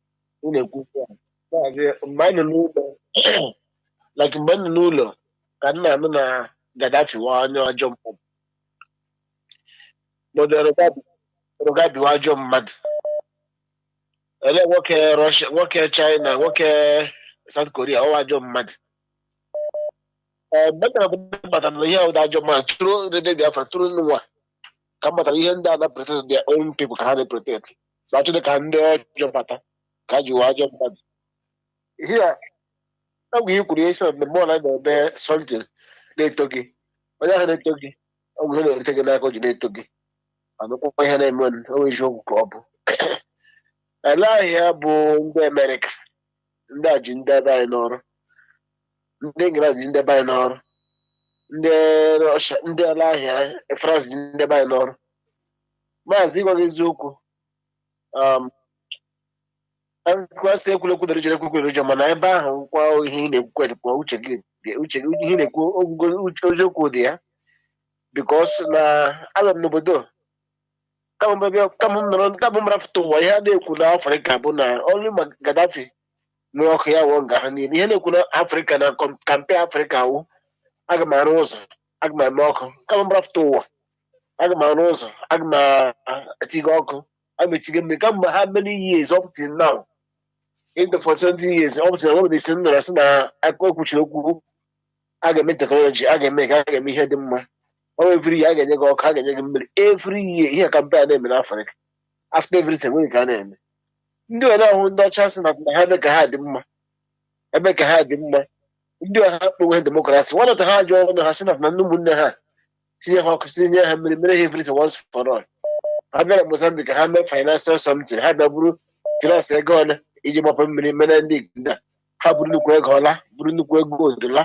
in a good one. Mine like Ben Nulo, Kana Gaddafi, one jump up. No, the Rogabi wa jump mad. And then work Russia, work China, work South Korea, or jump mad. But I'm here with that jump mad through the day Biafra through Noah. Come at the end that protect their own people can protect. So actually can jump at Kaju jump mad. Here, we create the more like the bear something. They took it. But I had a togi. I'm going to take a knife they took it. I don't know why I'm always show club. I lie here, boom, the America. That in the binor. They grad in the binor. The Russia in the lie here, France in the binor. Mazi is Zuku. I'm quite say could the region Manaiba, while he quite go check it. Uche, go there. because na abịa m n'obodo kama m nọrọ kama m rapụta ụwa ihe a na-ekwu na Afrịka bụ na ọnụ ma Gaddafi nụrụ ọkụ ya wụọ nga ha niile ihe na-ekwu na Afrịka na kampe Afrịka wụ aga m arụ ụzọ aga m eme ọkụ kama m rapụta ụwa aga m arụ ụzọ aga m etiga ọkụ aga m etiga mmiri kama ha many years up till now into for 20 years up till now isi nọrọ sị na aka okwuchiri okwu a ga-eme teknọlọji a ga-eme ka a ga-eme ihe dị mma every year a ga-enye gị ọkụ a ga-enye gị mmiri every year ihe kampe a na-eme n'Afrịka after everything nwere ka a na-eme ndị were ahụ ndị ọcha sị na ha ebe ka ha dị mma ebe ka ha dị mma ndị ọha kpọnwe demokrasi nwanata ha ajọ ọnụ ha sị na ndị ụmụnne ha tinye ha ọkụ tinye ha mmiri mere ha everything once for all ha bịara Mozambique ha mee financial something ha bịa bụrụ finance ego ole iji gbapụ mmiri mere ndị igda ha bụrụ nnukwu ego ọla bụrụ nnukwu ego odola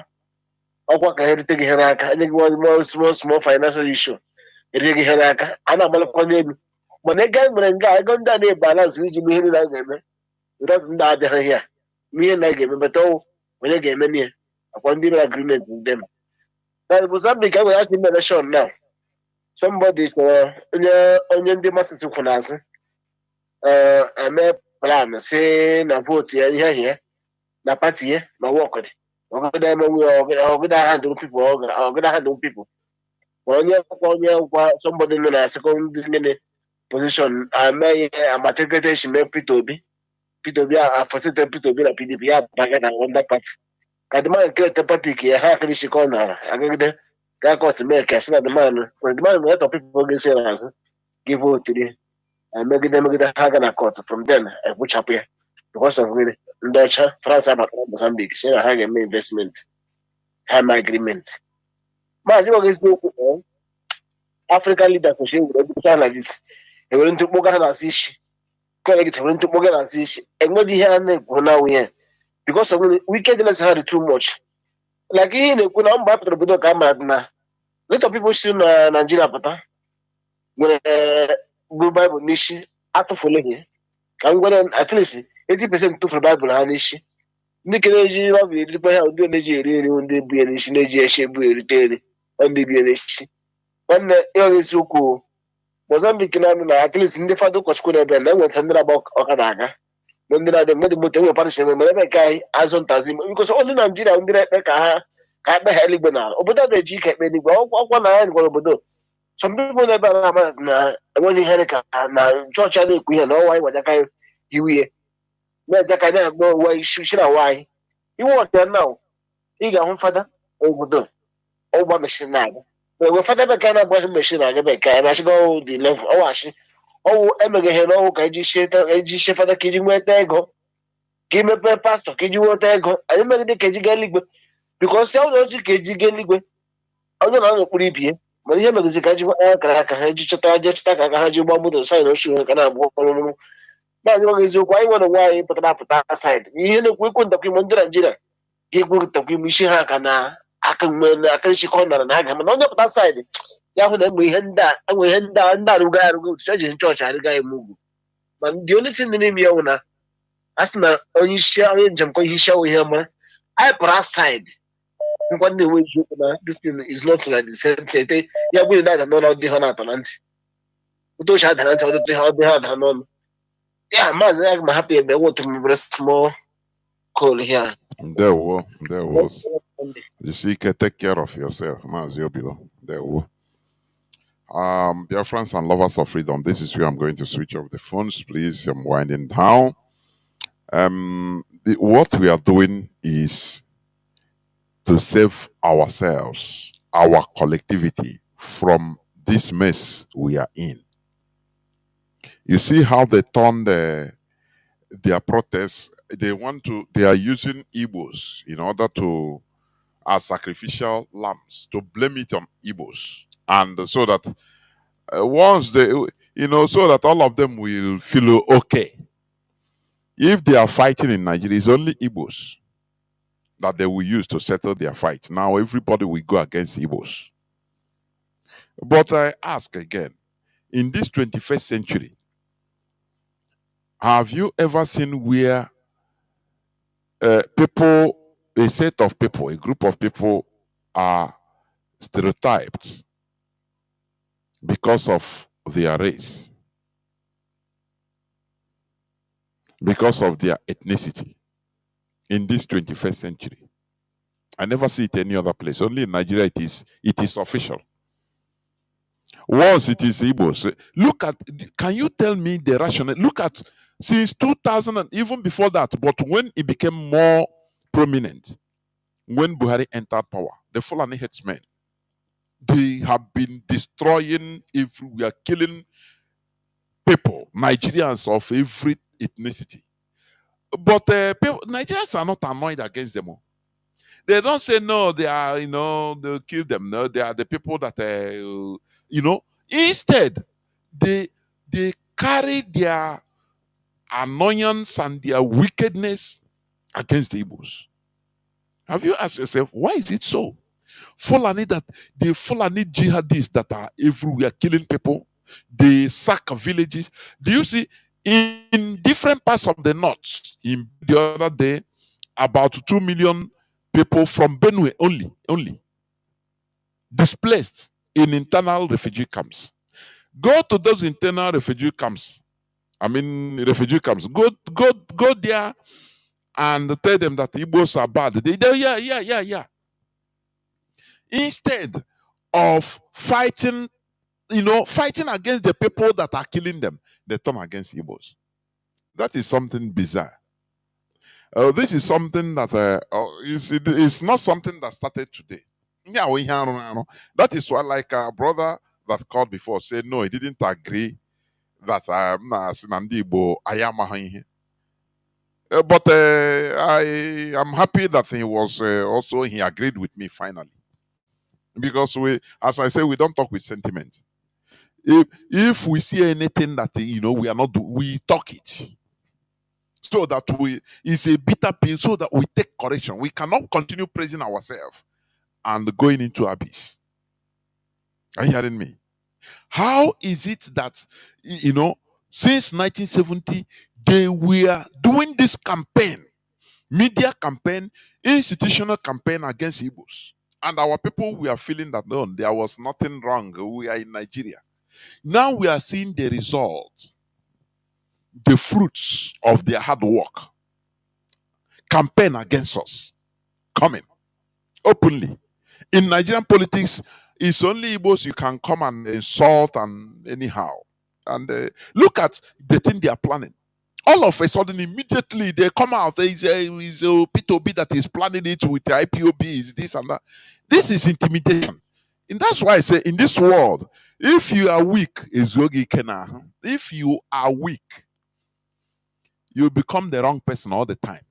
ọkwa ka ha erite gị ihe n'aka enye gị small financial issue erite gị ihe n'aka a na-agbalịkwa n'elu mana ego anyị mere nga ego ndị a na-ebe ala zụrụ iji mee ihe niile a ga-eme without ndị abịaghị ya ihe na a ga-eme bata onye ga-eme n'ihe akwa ndị mere agreement with them na Mozambique enwere achị ime election now somebody chọrọ onye ndị masịsị kwụ n'azụ eme plan si na votu ya ihe ahụ ya na pati ya ma wọkụdị ọgụda handle people ma onye kwa somebody nọ na secondary position amaghị amatrikete mee Peter Obi afọsite Peter Obi na PDP ya baga na under party ka demand nke party ka ha akịrị shikọ nara agagide ka court mee ka sị na demand let of people ga-esi n'azụ give vote megide ha ga na court from then ekpuchapụ ya because of really ndị ọcha France abatara Mozambique si na ha ga-eme investment ha ma agreement maazị nwoke eziokwu African leader kwesịrị were ọdụcha na gị ewere ntụkpọga ha na-asị isi kọlegit ewere ntụkpọga na-asị isi enweghị ihe a na-ekwu na nwunye because of wickedness ha dị too much like ihe na-ekwu na mba pụtara obodo ka a mara dị na lot of people si na Nigeria pụta nwere gụrụ Bible n'isi atụfule gị ka m gwere at least 80% tụfuru Bible ha n'isi ndị ke na-eji Bible erikwa ha ndị na-eji eri nri ndị bu ya n'isi na-eji eshi ebu erite nri ndị bi ya n'isi nwanne ịghọghị isiokwu Mozambique na-anụ na at least ndị fada ụkọchukwu na ebe na enweta ndị na-agba ọka na-aga ndị na-adị mmadụ moto enwe parịsị enwe mere ebe ka anyị azụ ntazi bikọs ndị Naijiria ndị na-ekpe ka ha ekpe ha eluigwe n'ala obodo a na-eji ike ekpe eluigwe ọkwa na anyị gwara obodo some people na-ebe a na-ama na enweghị ihe ka na chọọchị a na-ekwu ihe na ọnwa anyị nwajaka iwu ihe na-ejeka na-agba ụwa isi na nwaanyị iwe ọdịa na ị ga-ahụ fada obodo ọgba meshin na-aga mgbe fada bekee na-agbaghị meshin na-aga bekee ya na-achịga ọwụ dị level ọwachi ọwụ emegheghị n'ọwụ ka eji sie fada ka iji nweta ego ka imepe pastọ ka iji nweta ego anyị megide ka eji gaa eluigwe bikọs ya ụlọ oji ka eji gaa eluigwe onye na n'okpuru ibie mana ihe megizi ka ji akara aka ha eji chọta ka aka ha ji gba moto saịn ochi ka na-abụ ọrụrụ maazị nweghị eziokwu anyị nwere onwe anyị pụtara apụta saịd ihe na-ekwu ekwu ntakwimo ndị Naijiria ga-ekwu ntakwimo isi ha ka na aka nchịkọ nara na ha ga mana onye pụta saịdị ya hụ na enwe ihe ndị a arụgo otu eji nchọọchị arịga eme ugwu ma ndị onye ti ndị n'ime ya wụ na a sị na onye njem kọ ihe isi awụ ihe mara anyị pụrụ asaịdị ngwa ndị enwe eziokwu na this thing is not like the same thing ya bụrụ na ada n'ọnụ dị ha na-atọ na ntị otu ochi ada na ntị ọdịtụ ha ọdị ha ada n'ọnụ ya maazị aga m ahapụ ebe enwe otu mbere small coal here. There was. You see, take care of yourself, Mazi Obilo. There was. Biafrans and lovers of freedom, this is where I'm going to switch off the phones, please. I'm winding down. What we are doing is to save ourselves, our collectivity, from this mess we are in. You see how they turn their protests. They are using Igbos in order to, as sacrificial lambs, to blame it on Igbos. And so that once they, so that all of them will feel okay. If they are fighting in Nigeria, it's only Igbos that they will use to settle their fight. Now everybody will go against Igbos. But I ask again, in this 21st century, have you ever seen where a set of people, a group of people are stereotyped because of their race, because of their ethnicity in this 21st century. I never see it any other place. Only in Nigeria it is official. Once it is Igbos. Look at, can you tell me the rationale? Look at since 2000 and even before that, but when it became more prominent, when Buhari entered power, the Fulani headsmen, they have been destroying, if we are killing people, Nigerians of every ethnicity. But Nigerians are not annoyed against them all. They don't say no, they are, they'll kill them. No, they are the people that, instead, they carry their annoyance and their wickedness against the Igbos. Have you asked yourself, why is it so? The Fulani jihadists that are everywhere killing people, they sack villages. Do you see in different parts of the north, in the other day, about 2 million people from Benue only displaced in internal refugee camps. Go to those internal refugee camps. Refugee camps. Go there and tell them that Igbos are bad. Yeah. Instead of fighting against the people that are killing them, they turn against Igbos. That is something bizarre. This is something that it's not something that started today. Yeah, that is why, like a brother that called before said, no, he didn't agree that Nnamdi Igbo ayamaha. But I am happy that he was he agreed with me finally, because as I say, we don't talk with sentiment. If we see anything that we are not we talk it, so that it's a bitter pill, so that we take correction. We cannot continue praising ourselves and going into abyss. Are you hearing me? How is it that since 1970 they were doing this campaign, media campaign, institutional campaign against Igbos, and our people were feeling that no, there was nothing wrong. We are in Nigeria. Now we are seeing the result, the fruits of their hard work. Campaign against us coming openly. In Nigerian politics, it's only Igbos you can come and insult and anyhow. And look at the thing they are planning. All of a sudden, immediately they come out. It's a P2B that is planning it with the IPOB, is this and that. This is intimidation. And that's why I say, in this world, if you are weak, if you are weak, you become the wrong person all the time.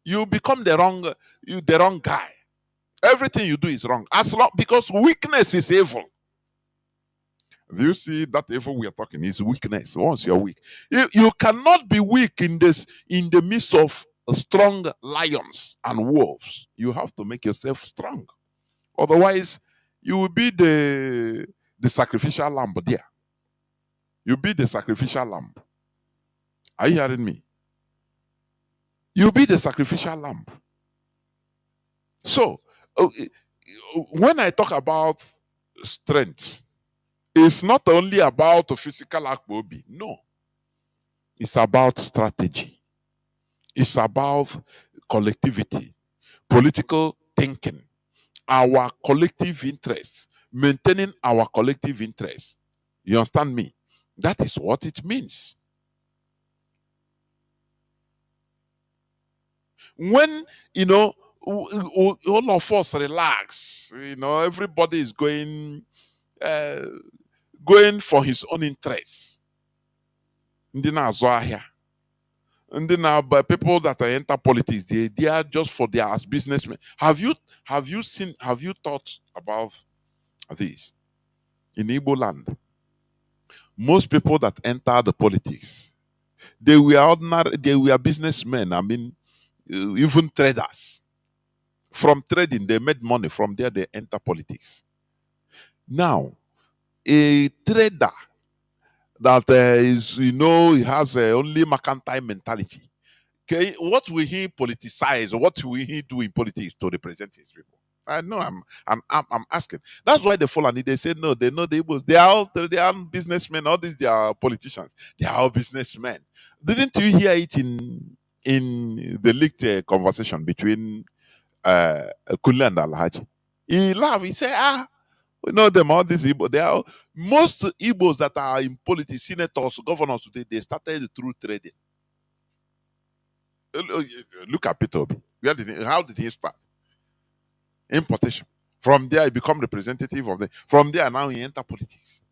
You become the wrong guy. Everything you do is wrong. Because weakness is evil. Do you see that evil we are talking is weakness? Once you're weak, you cannot be weak in the midst of strong lions and wolves. You have to make yourself strong. Otherwise, you will be the sacrificial lamb there. You'll be the sacrificial lamb. Are you hearing me? You'll be the sacrificial lamb. So, when I talk about strength, it's not only about the physical akbobi. No. It's about strategy. It's about collectivity, political thinking, our collective interests, maintaining our collective interests. You understand me? That is what it means. When, all of us relax, everybody is going for his own interests. Ndị na-azụ ahịa, ndị na people that enter politics, they are just for their as businessmen. Have you thought about this? In Igbo land, most people that enter the politics, they were businessmen. Even traders. From trading, they made money. From there, they enter politics. Now, a trader that he has only mercantile mentality. Okay, what will he politicize? What will he do in politics to represent his people? I know. I'm asking. That's why the Fulani they say no. They know the Igbos. They are businessmen. All these they are politicians. They are all businessmen. Didn't you hear it in the leaked conversation between Kunle and Alhaji? He laughed. He said, "Ah, we know them all these Igbo. They are most Igbos that are in politics, senators, governors today. They started through trading. Look at Peter Obi. How did he start? Importation. From there, he become representative of the. From there, now he enter politics.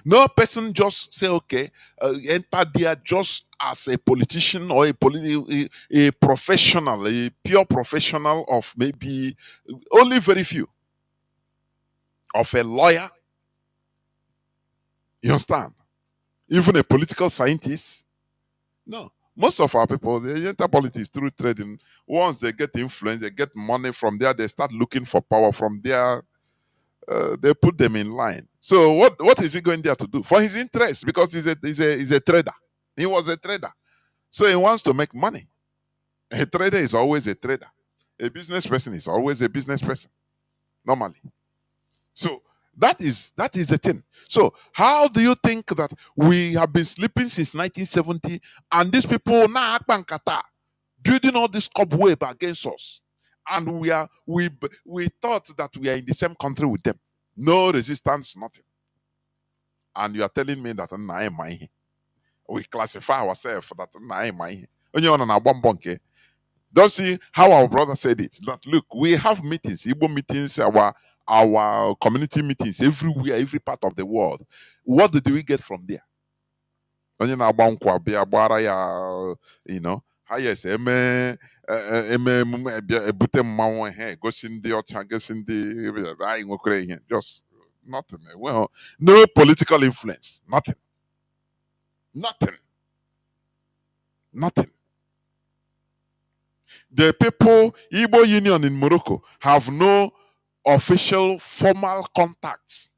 No person just say, okay, enter there just as a politician or a professional, a pure professional of maybe only very few of a lawyer. You understand? Even a political scientist. No. Most of our people, they enter politics through trading. Once they get influence, they get money from there, they start looking for power. From there, they put them in line. So what is he going there to do? For his interest, because he's a trader. He was a trader. So he wants to make money. A trader is always a trader. A business person is always a business person, normally. So that is the thing. So how do you think that we have been sleeping since 1970 and these people now building all this cobweb against us, and we thought that we are in the same country with them, no resistance, nothing, and you are telling me that we classify ourselves that onye ọ nọ na-agba mbọ nke. Don't see how our brother said it. That look, we have meetings, Igbo meetings, our community meetings everywhere, every part of the world. What do we get from there? Onye na-agba nkwa bịa gbara ya, you know, highest emume ebute mmanwụ ihe gosi ndị ọcha gosi ndị anyị nwekwara ihe, just nothing. Well, no political influence, nothing. The people, Igbo Union in Morocco, have no official formal contacts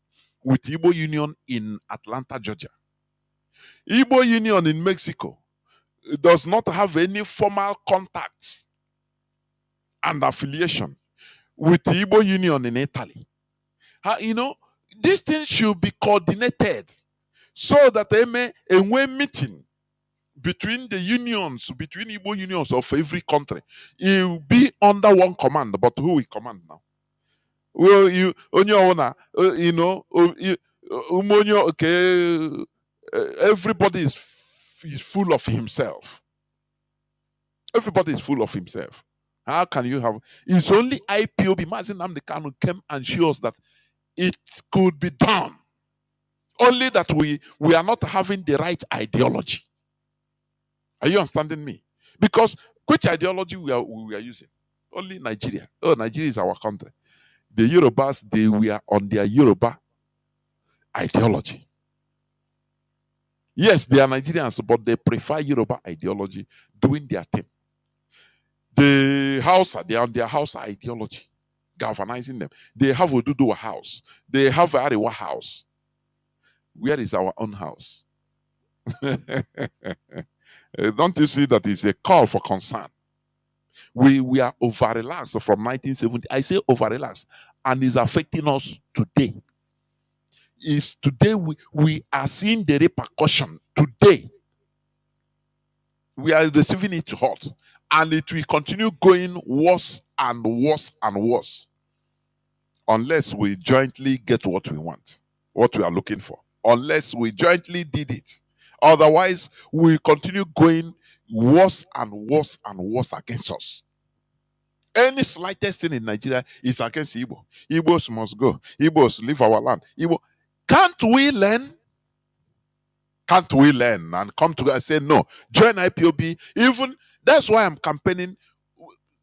with Igbo Union in Atlanta, Georgia. Igbo Union in Mexico does not have any formal contacts and affiliation with the Igbo Union in Italy. You know, these things should be coordinated so that they may a meeting between the unions, between Igbo unions of every country. It will be under one command, but who will command now? Well, you on your own, you know, okay, everybody is full of himself. Everybody is full of himself. How can you have? It's only IPOB, Mazi Nnamdi Kanu came and showed us that it could be done. Only that we are not having the right ideology. Are you understanding me? Because which ideology we are using? Only Nigeria. Oh, Nigeria is our country. The Yorubas, we are on their Yoruba ideology. Yes, they are Nigerians, but they prefer Yoruba ideology doing their thing. The Hausa, they are on their Hausa ideology, galvanizing them. They have Oduduwa house. They have Ariwa house. Where is our own house? Don't you see that it's a call for concern? We are over relaxed from 1970. I say over relaxed, and it's affecting us today. Is today we are seeing the repercussion today. We are receiving it hot, and it will continue going worse and worse and worse unless we jointly get what we want, what we are looking for. Unless we jointly did it. Otherwise, we continue going worse and worse and worse against us. Any slightest thing in Nigeria is against Igbo. Igbos must go. Igbos leave our land. Igbo. Can't we learn? Can't we learn and come together and say, no, join IPOB? Even that's why I'm campaigning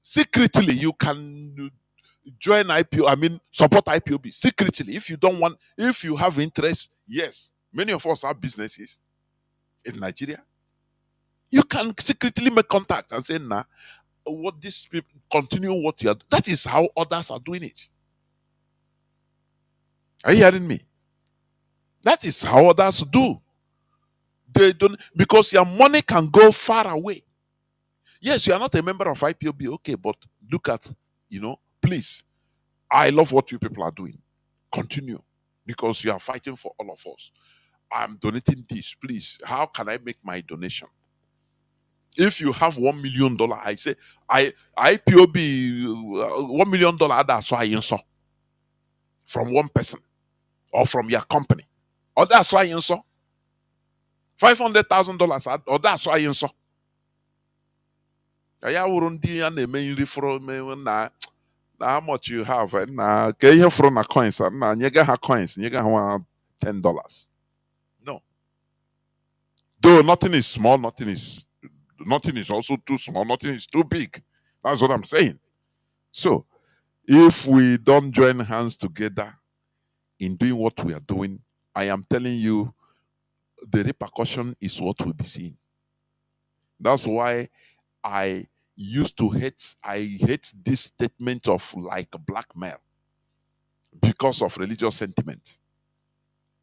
secretly. You can join IPOB, I mean, support IPOB secretly. If you don't want, if you have interest, yes. Many of us have businesses in Nigeria. You can secretly make contact and say, nah, what these people continue what you are. That is how others are doing it. Are you hearing me? That is how others do. They don't, because your money can go far away. Yes, you are not a member of IPOB, okay, but look at please, I love what you people are doing. Continue, because you are fighting for all of us. I'm donating this. Please, how can I make my donation? If you have $1 million, I say IPOB $1 million. That's why you saw from one person or from your company, or that's why you saw $500,000, or that's why you saw. Ya wuru ndị a na-eme nri fọrọ na how much you have na ka ihe fọrọ na coins na nyega ha coins nyega ha $10. No. Though nothing is small, nothing is also too small, nothing is too big. That's what I'm saying. So if we don't join hands together in doing what we are doing, I am telling you, the repercussion is what we'll be seeing. That's why I hate this statement of like blackmail because of religious sentiment.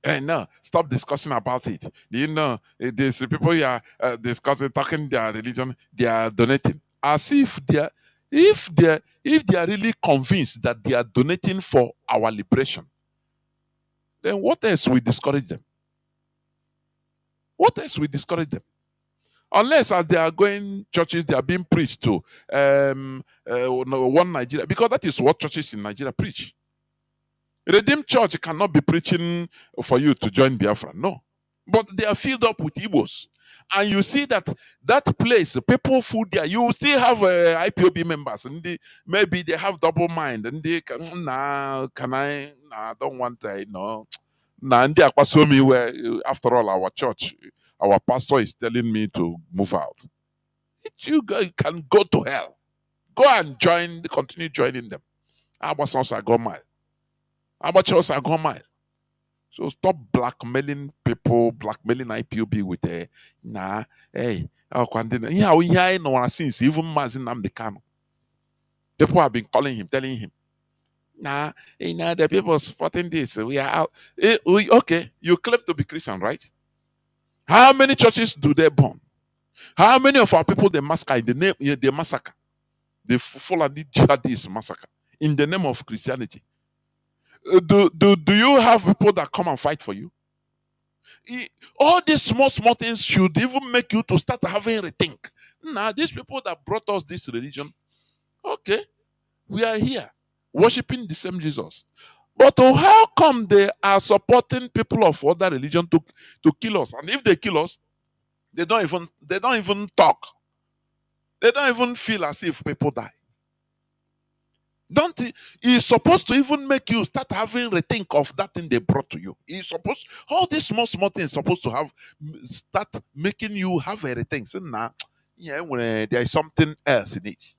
And no, stop discussing about it. There's people here discussing, talking their religion, they are donating. As if they are really convinced that they are donating for our liberation, then what else will discourage them? What else will discourage them? Unless as they are going churches, they are being preached to one Nigeria, because that is what churches in Nigeria preach. Redeemed Church cannot be preaching for you to join Biafra, no. But they are filled up with Igbos. And you see that place, people food there, you still have IPOB members, and maybe they have double mind, and they can, I don't want to, and they are me where, after all, our church, our pastor is telling me to move out. You can go to hell. Go and continue joining them. So stop blackmailing people, blackmailing IPOB with hey, since even Mazi Nnamdi Kanu. People have been calling him, telling him, the people supporting this, we are out. Okay, you claim to be Christian, right? How many churches do they burn? How many of our people they massacre in the name, they massacre? The Fulani jihadist massacre in the name of Christianity. Do you have people that come and fight for you? All these small things should even make you to start having a rethink. Now, these people that brought us this religion, okay, we are here worshiping the same Jesus. But how come they are supporting people of other religion to kill us? And if they kill us, they don't even talk. They don't even feel as if people die. It's supposed to even make you start having rethink of that thing they brought to you. All these small things supposed to start making you have a rethink. So now, when there is something else in it.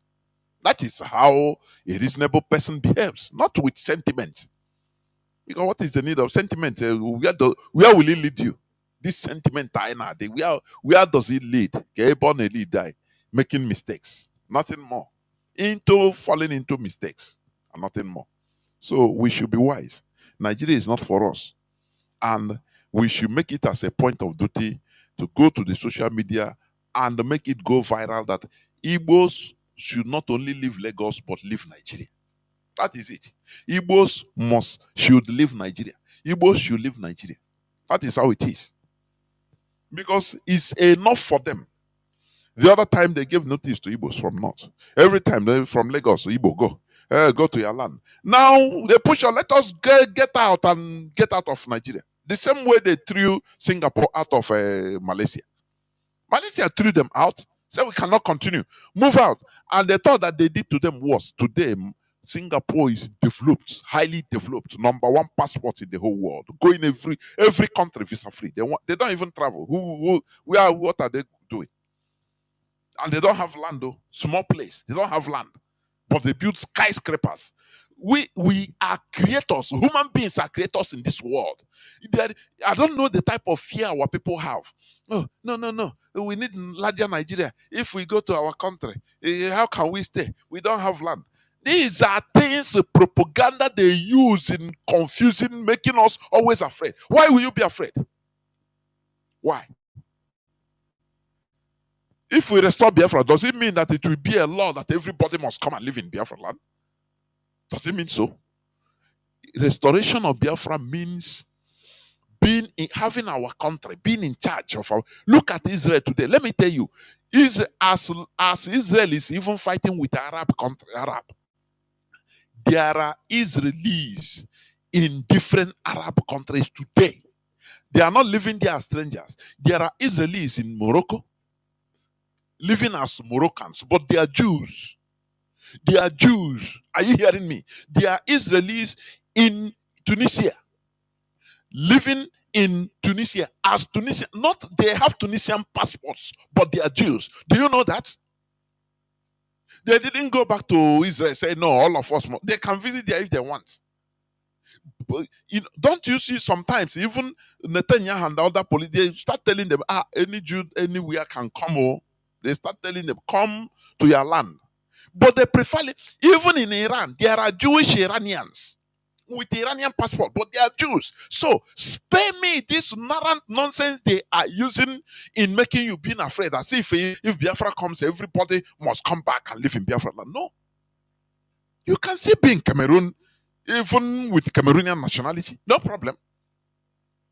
That is how a reasonable person behaves, not with sentiment. Because what is the need of sentiment? Where will it lead you? This sentiment, where does it lead? Born a lead die, making mistakes, nothing more. Falling into mistakes and nothing more. So we should be wise. Nigeria is not for us. And we should make it as a point of duty to go to the social media and make it go viral that Igbos should not only leave Lagos but leave Nigeria. That is it. Igbos should leave Nigeria. Igbos should leave Nigeria. That is how it is. Because it's enough for them. The other time they gave notice to Igbos from North. Every time they from Lagos to Igbo, go to your land. Now they push on, let us get out and get out of Nigeria. The same way they threw Singapore out of Malaysia. Malaysia threw them out, said we cannot continue. Move out. And they thought that they did to them worse. Today, Singapore is developed, highly developed, #1 passport in the whole world. Going every country visa free. They don't even travel. What are they doing? And they don't have land though. Small place. They don't have land. But they build skyscrapers. We are creators. Human beings are creators in this world. I don't know the type of fear our people have. Oh, no. We need larger Nigeria. If we go to our country, how can we stay? We don't have land. These are things, the propaganda they use in confusing, making us always afraid. Why will you be afraid? Why? If we restore Biafra, does it mean that it will be a law that everybody must come and live in Biafra land? Does it mean so? Restoration of Biafra means having our country, being in charge of our. Look at Israel today. Let me tell you, Israel, as Israel is even fighting with Arab, there are Israelis in different Arab countries today. They are not living there as strangers. There are Israelis in Morocco living as Moroccans, but they are Jews. They are Jews. Are you hearing me? They are Israelis in Tunisia, living in Tunisia as Tunisian. Not they have Tunisian passports, but they are Jews. Do you know that? They didn't go back to Israel and say, no, all of us, they can visit there if they want. But, don't you see sometimes even Netanyahu and the other they start telling them, any Jew anywhere can come. Oh, they start telling them, come to your land. But they prefer, even in Iran, there are Jewish Iranians with Iranian passport, but they are Jews. So spare me this nonsense they are using in making you being afraid, as if Biafra comes, everybody must come back and live in Biafra land. No. You can still be in Cameroon, even with Cameroonian nationality, no problem.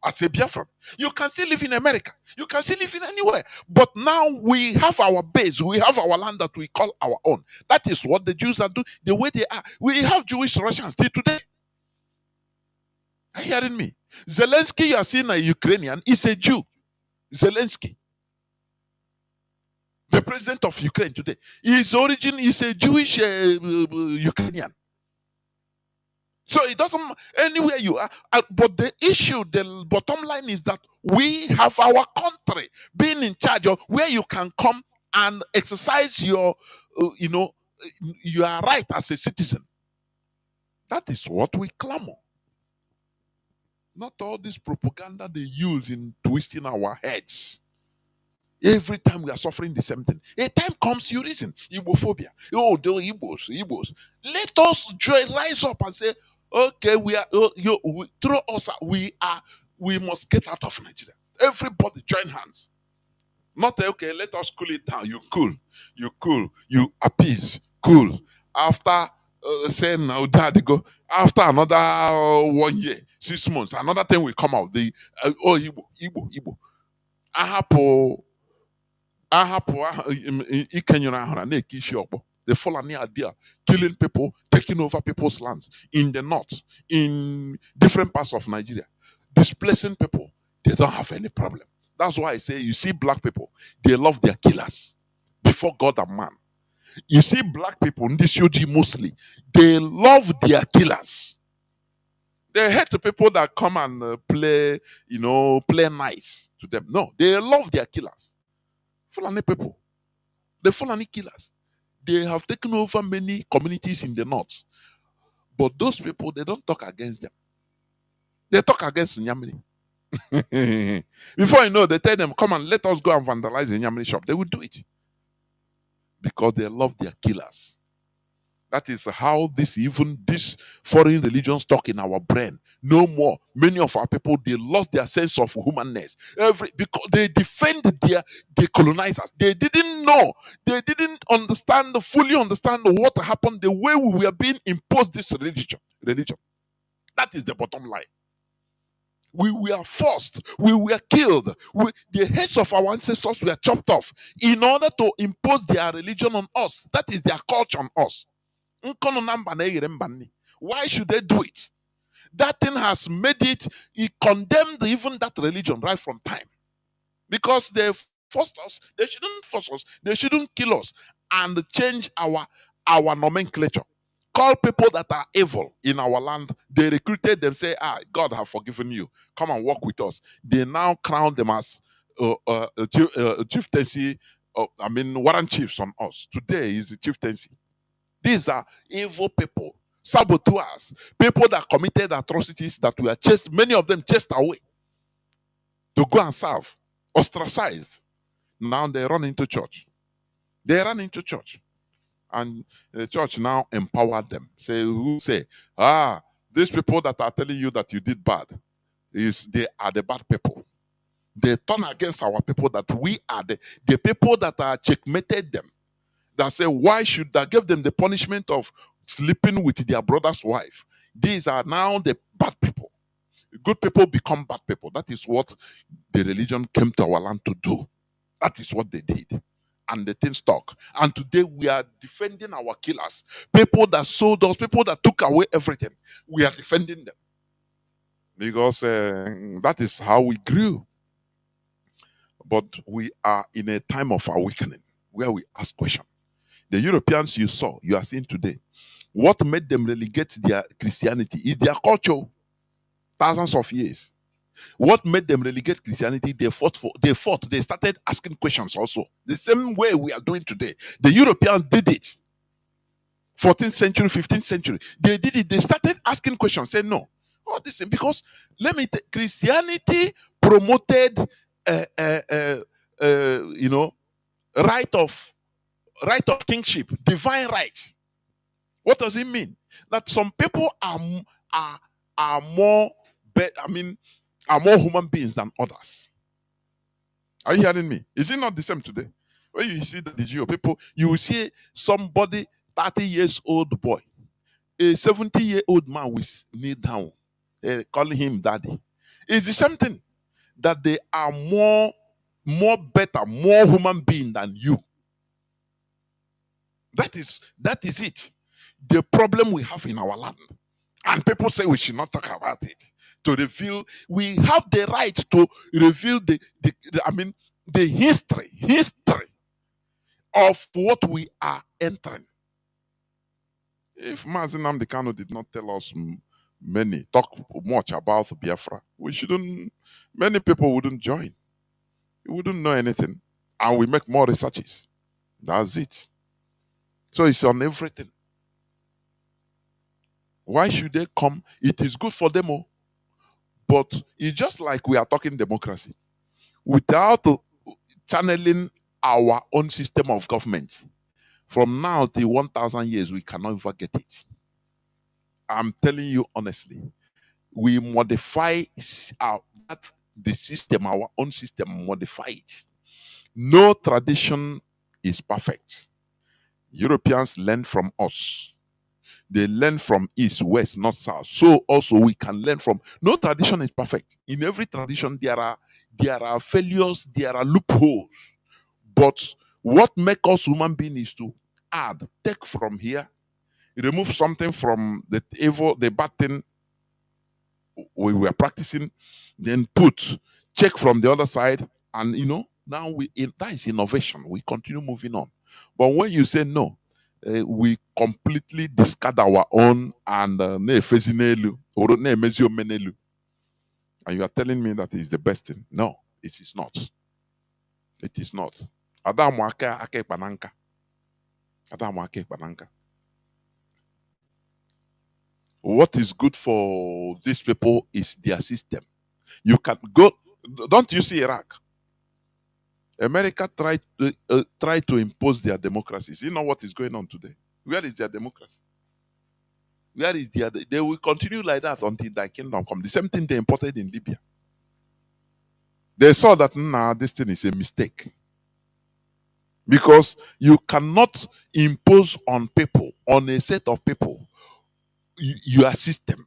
As a Biafran, you can still live in America. You can still live in anywhere. But now we have our base. We have our land that we call our own. That is what the Jews are doing, the way they are. We have Jewish Russians still today. Are you hearing me? Zelensky, you are seeing a Ukrainian, is a Jew. Zelensky, the president of Ukraine today, his origin is a Jewish Ukrainian. So it doesn't anywhere you are. But the issue, the bottom line is that we have our country being in charge of where you can come and exercise your, your right as a citizen. That is what we clamor. Not all this propaganda they use in twisting our heads. Every time we are suffering the same thing. A time comes, you reason. Igbophobia. Oh, the Igbos. Let us rise up and say, okay, throw us out. We must get out of Nigeria. Everybody join hands. Not okay, let us cool it down. You cool, you appease, cool. After saying now that go, after another 1 year, 6 months, another thing will come out. The Igbo. The Fulani are there killing people, taking over people's lands in the north, in different parts of Nigeria, displacing people. They don't have any problem. That's why I say you see black people, they love their killers before God and man. You see black people in this UG mostly, they love their killers. They hate the people that come and play nice to them. No, they love their killers. Fulani people, the Fulani killers, they have taken over many communities in the north. But those people, they don't talk against them. They talk against Nnamdi. Before you know, they tell them, come and let us go and vandalize the Nnamdi shop. They will do it. Because they love their killers. That is how these foreign religions talk in our brain. No more. Many of our people, they lost their sense of humanness. Because they defend the colonizers. They didn't know. They didn't fully understand what happened, the way we were being imposed this religion. That is the bottom line. We were forced. We were killed. The heads of our ancestors were chopped off in order to impose their religion on us. That is their culture on us. Why should they do it? That thing has made it condemned even that religion right from time. Because they forced us, they shouldn't force us, they shouldn't kill us and change our nomenclature. Call people that are evil in our land. They recruited them, say, God have forgiven you. Come and walk with us. They now crown them as chieftaincy, warrant chiefs on us. Today is the chieftaincy. These are evil people, saboteurs, people that committed atrocities that were chased, many of them chased away to go and serve, ostracized. Now they run into church. And the church now empowered them. These people that are telling you that you did bad, they are the bad people. They turn against our people that we are the people that are checkmated them. That say, why should I give them the punishment of sleeping with their brother's wife. These are now the bad people. Good people become bad people. That is what the religion came to our land to do. That is what they did. And the thing stuck. And today we are defending our killers. People that sold us, people that took away everything. We are defending them. Because that is how we grew. But we are in a time of awakening where we ask questions. The Europeans you saw, you are seeing today, what made them relegate their Christianity is their culture. Thousands of years. What made them relegate Christianity? They started asking questions also. The same way we are doing today. The Europeans did it. 14th century, 15th century. They did it. They started asking questions, saying no. Oh, this is because Christianity promoted right of kingship, divine right. What does it mean? That some people are more human beings than others. Are you hearing me? Is it not the same today? When you see the Geo people, you will see somebody, 30 years old boy, a 70-year-old man will kneel down, calling him daddy. It's the same thing. That they are more better, more human being than you. That is it. The problem we have in our land. And people say we should not talk about it. To reveal, we have the right to reveal the history of what we are entering. If Mazi Nnamdi Kanu did not tell us talk much about Biafra, many people wouldn't join. We wouldn't know anything. And we make more researches. That's it. So it's on everything. Why should they come? It is good for them all. But it's just like we are talking democracy. Without channeling our own system of government, from now till 1,000 years, we cannot ever get it. I'm telling you honestly, we modify the system, our own system, modify it. No tradition is perfect. Europeans learn from us. They learn from east, west, north, south. So also we can learn from. No tradition is perfect. In every tradition, there are failures, there are loopholes. But what makes us human beings is to add, take from here, remove something from the bad thing we were practicing, then check from the other side, and now that is innovation. We continue moving on. But when you say no, we completely discard our own and and you are telling me that is the best thing. No, it is not. It is not. Adamu ake pananka. What is good for these people is their system. You can go. Don't you see Iraq? America tried to impose their democracies. You know what is going on today? Where is their democracy? Where is they will continue like that until their kingdom come. The same thing they imported in Libya. They saw that this thing is a mistake. Because you cannot impose on people, on a set of people, your system.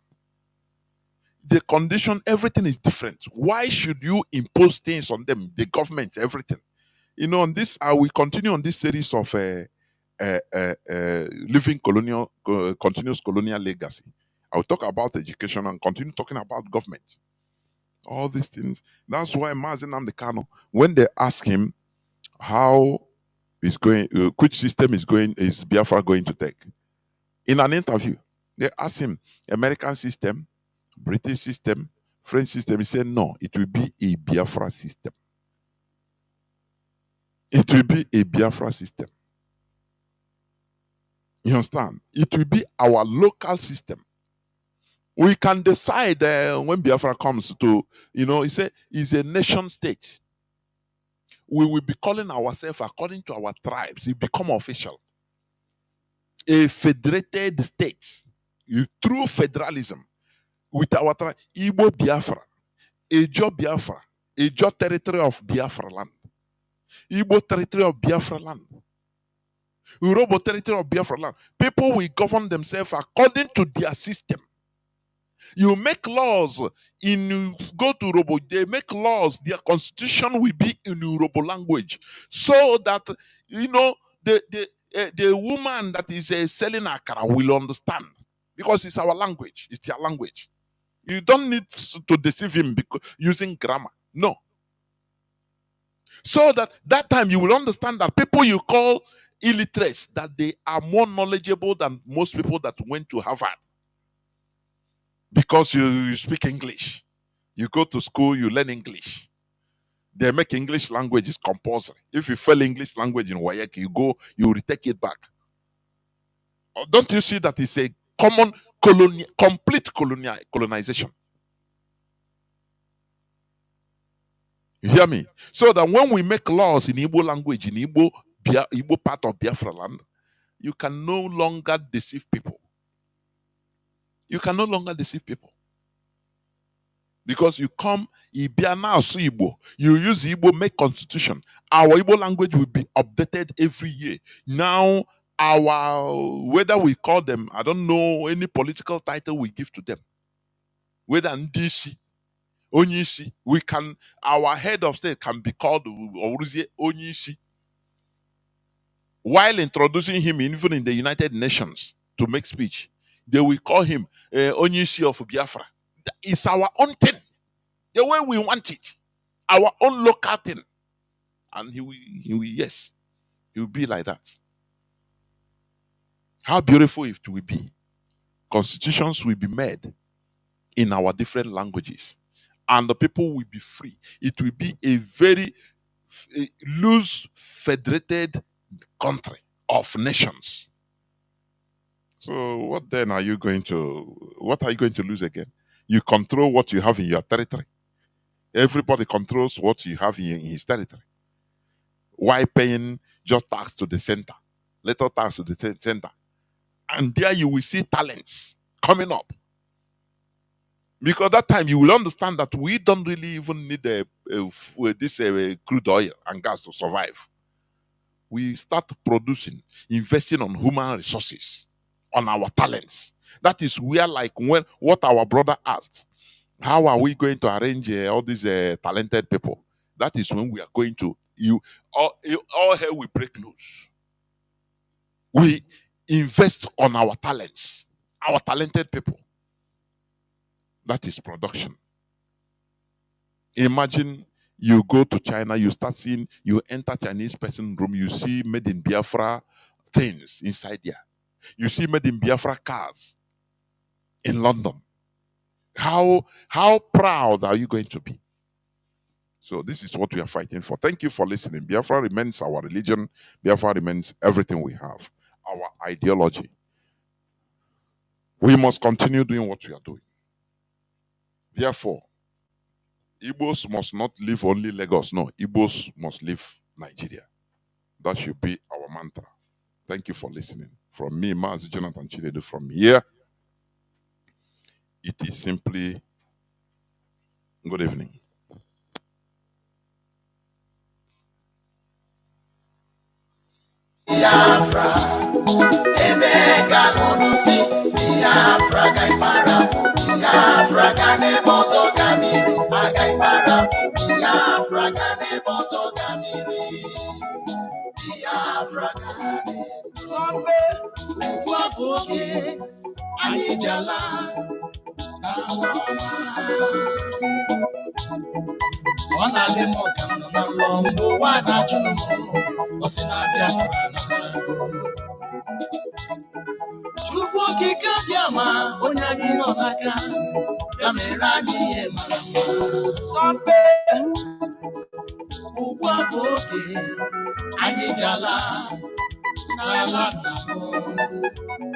The condition, everything is different. Why should you impose things on them? The government, everything. On this, I will continue on this series of living continuous colonial legacy. I will talk about education and continue talking about government. All these things. That's why Mazi Nnamdi Kanu, when they ask him how is going, which system is Biafra going to take? In an interview, they asked him, American system, British system, French system. He said, no, it will be a Biafra system. It will be a Biafra system. You understand? It will be our local system. We can decide when Biafra comes to, he said, it's a nation state. We will be calling ourselves according to our tribes. It become official. A federated state. Through federalism. With our tribe. Igbo Biafra. Ejo Biafra. Ejo territory of Biafra land. Igbo territory of Biafra land. Urobo territory of Biafra land. People will govern themselves according to their system. You make laws go to Urobo, they make laws, their constitution will be in Urobo language. So that, the woman that is selling akara will understand. Because it's our language, it's their language. You don't need to deceive him using grammar. No. So that time you will understand that people you call illiterates, that they are more knowledgeable than most people that went to Harvard. Because you speak English. You go to school, you learn English. They make English language is compulsory. If you fail English language in WAEC, you retake it back. Don't you see that it's a common complete colonization? You hear me? So that when we make laws in Igbo language, in Igbo part of Biafra land, you can no longer deceive people. You can no longer deceive people. Because you come, Igbo, you use Igbo, make constitution. Our Igbo language will be updated every year. Now, whether we call them, I don't know, any political title we give to them. Whether Ndisi, Onyisi, our head of state can be called Onyisi. While introducing him, even in the United Nations, to make speech, they will call him Onyisi of Biafra. It's our own thing, the way we want it, our own local thing. And he will be like that. How beautiful it will be. Constitutions will be made in our different languages. And the people will be free. It will be a very loose, federated country of nations. So what are you going to lose again? You control what you have in your territory. Everybody controls what you have in his territory. Why paying just tax to the center? Little tax to the center. And there you will see talents coming up. Because that time you will understand that we don't really even need this crude oil and gas to survive. We start producing, investing on human resources, on our talents. That is where, what our brother asked, how are we going to arrange all these talented people? That is when we are going to, all hell will break loose. We invest on our talents, our talented people. That is production. Imagine you go to China, you enter Chinese person room, you see made in Biafra things inside there. You see made in Biafra cars in London. How proud are you going to be? So this is what we are fighting for. Thank you for listening. Biafra remains our religion. Biafra remains everything we have. Our ideology. We must continue doing what we are doing. Therefore, Igbos must not live only Lagos. No, Igbos must live Nigeria. That should be our mantra. Thank you for listening. From me, Mazi Jonathan Chinedu, from here, it is simply good evening. Biafra, ebe Kanu si Biafra gaimara, Biafra gane bozo gamiri, agaimara, Biafra gane bozo gamiri, Biafra gane. Sombe, waboke, anijala, na mama. Wana lemo kamna na lombo, wana jumo, osina Biafra na tago. Chukwu okike bịama onye anyị nọ n'aka ya mere anyị ihe mara mma. Sọmpe ugbu a bụ oge anyị ji ala n'ala nna m.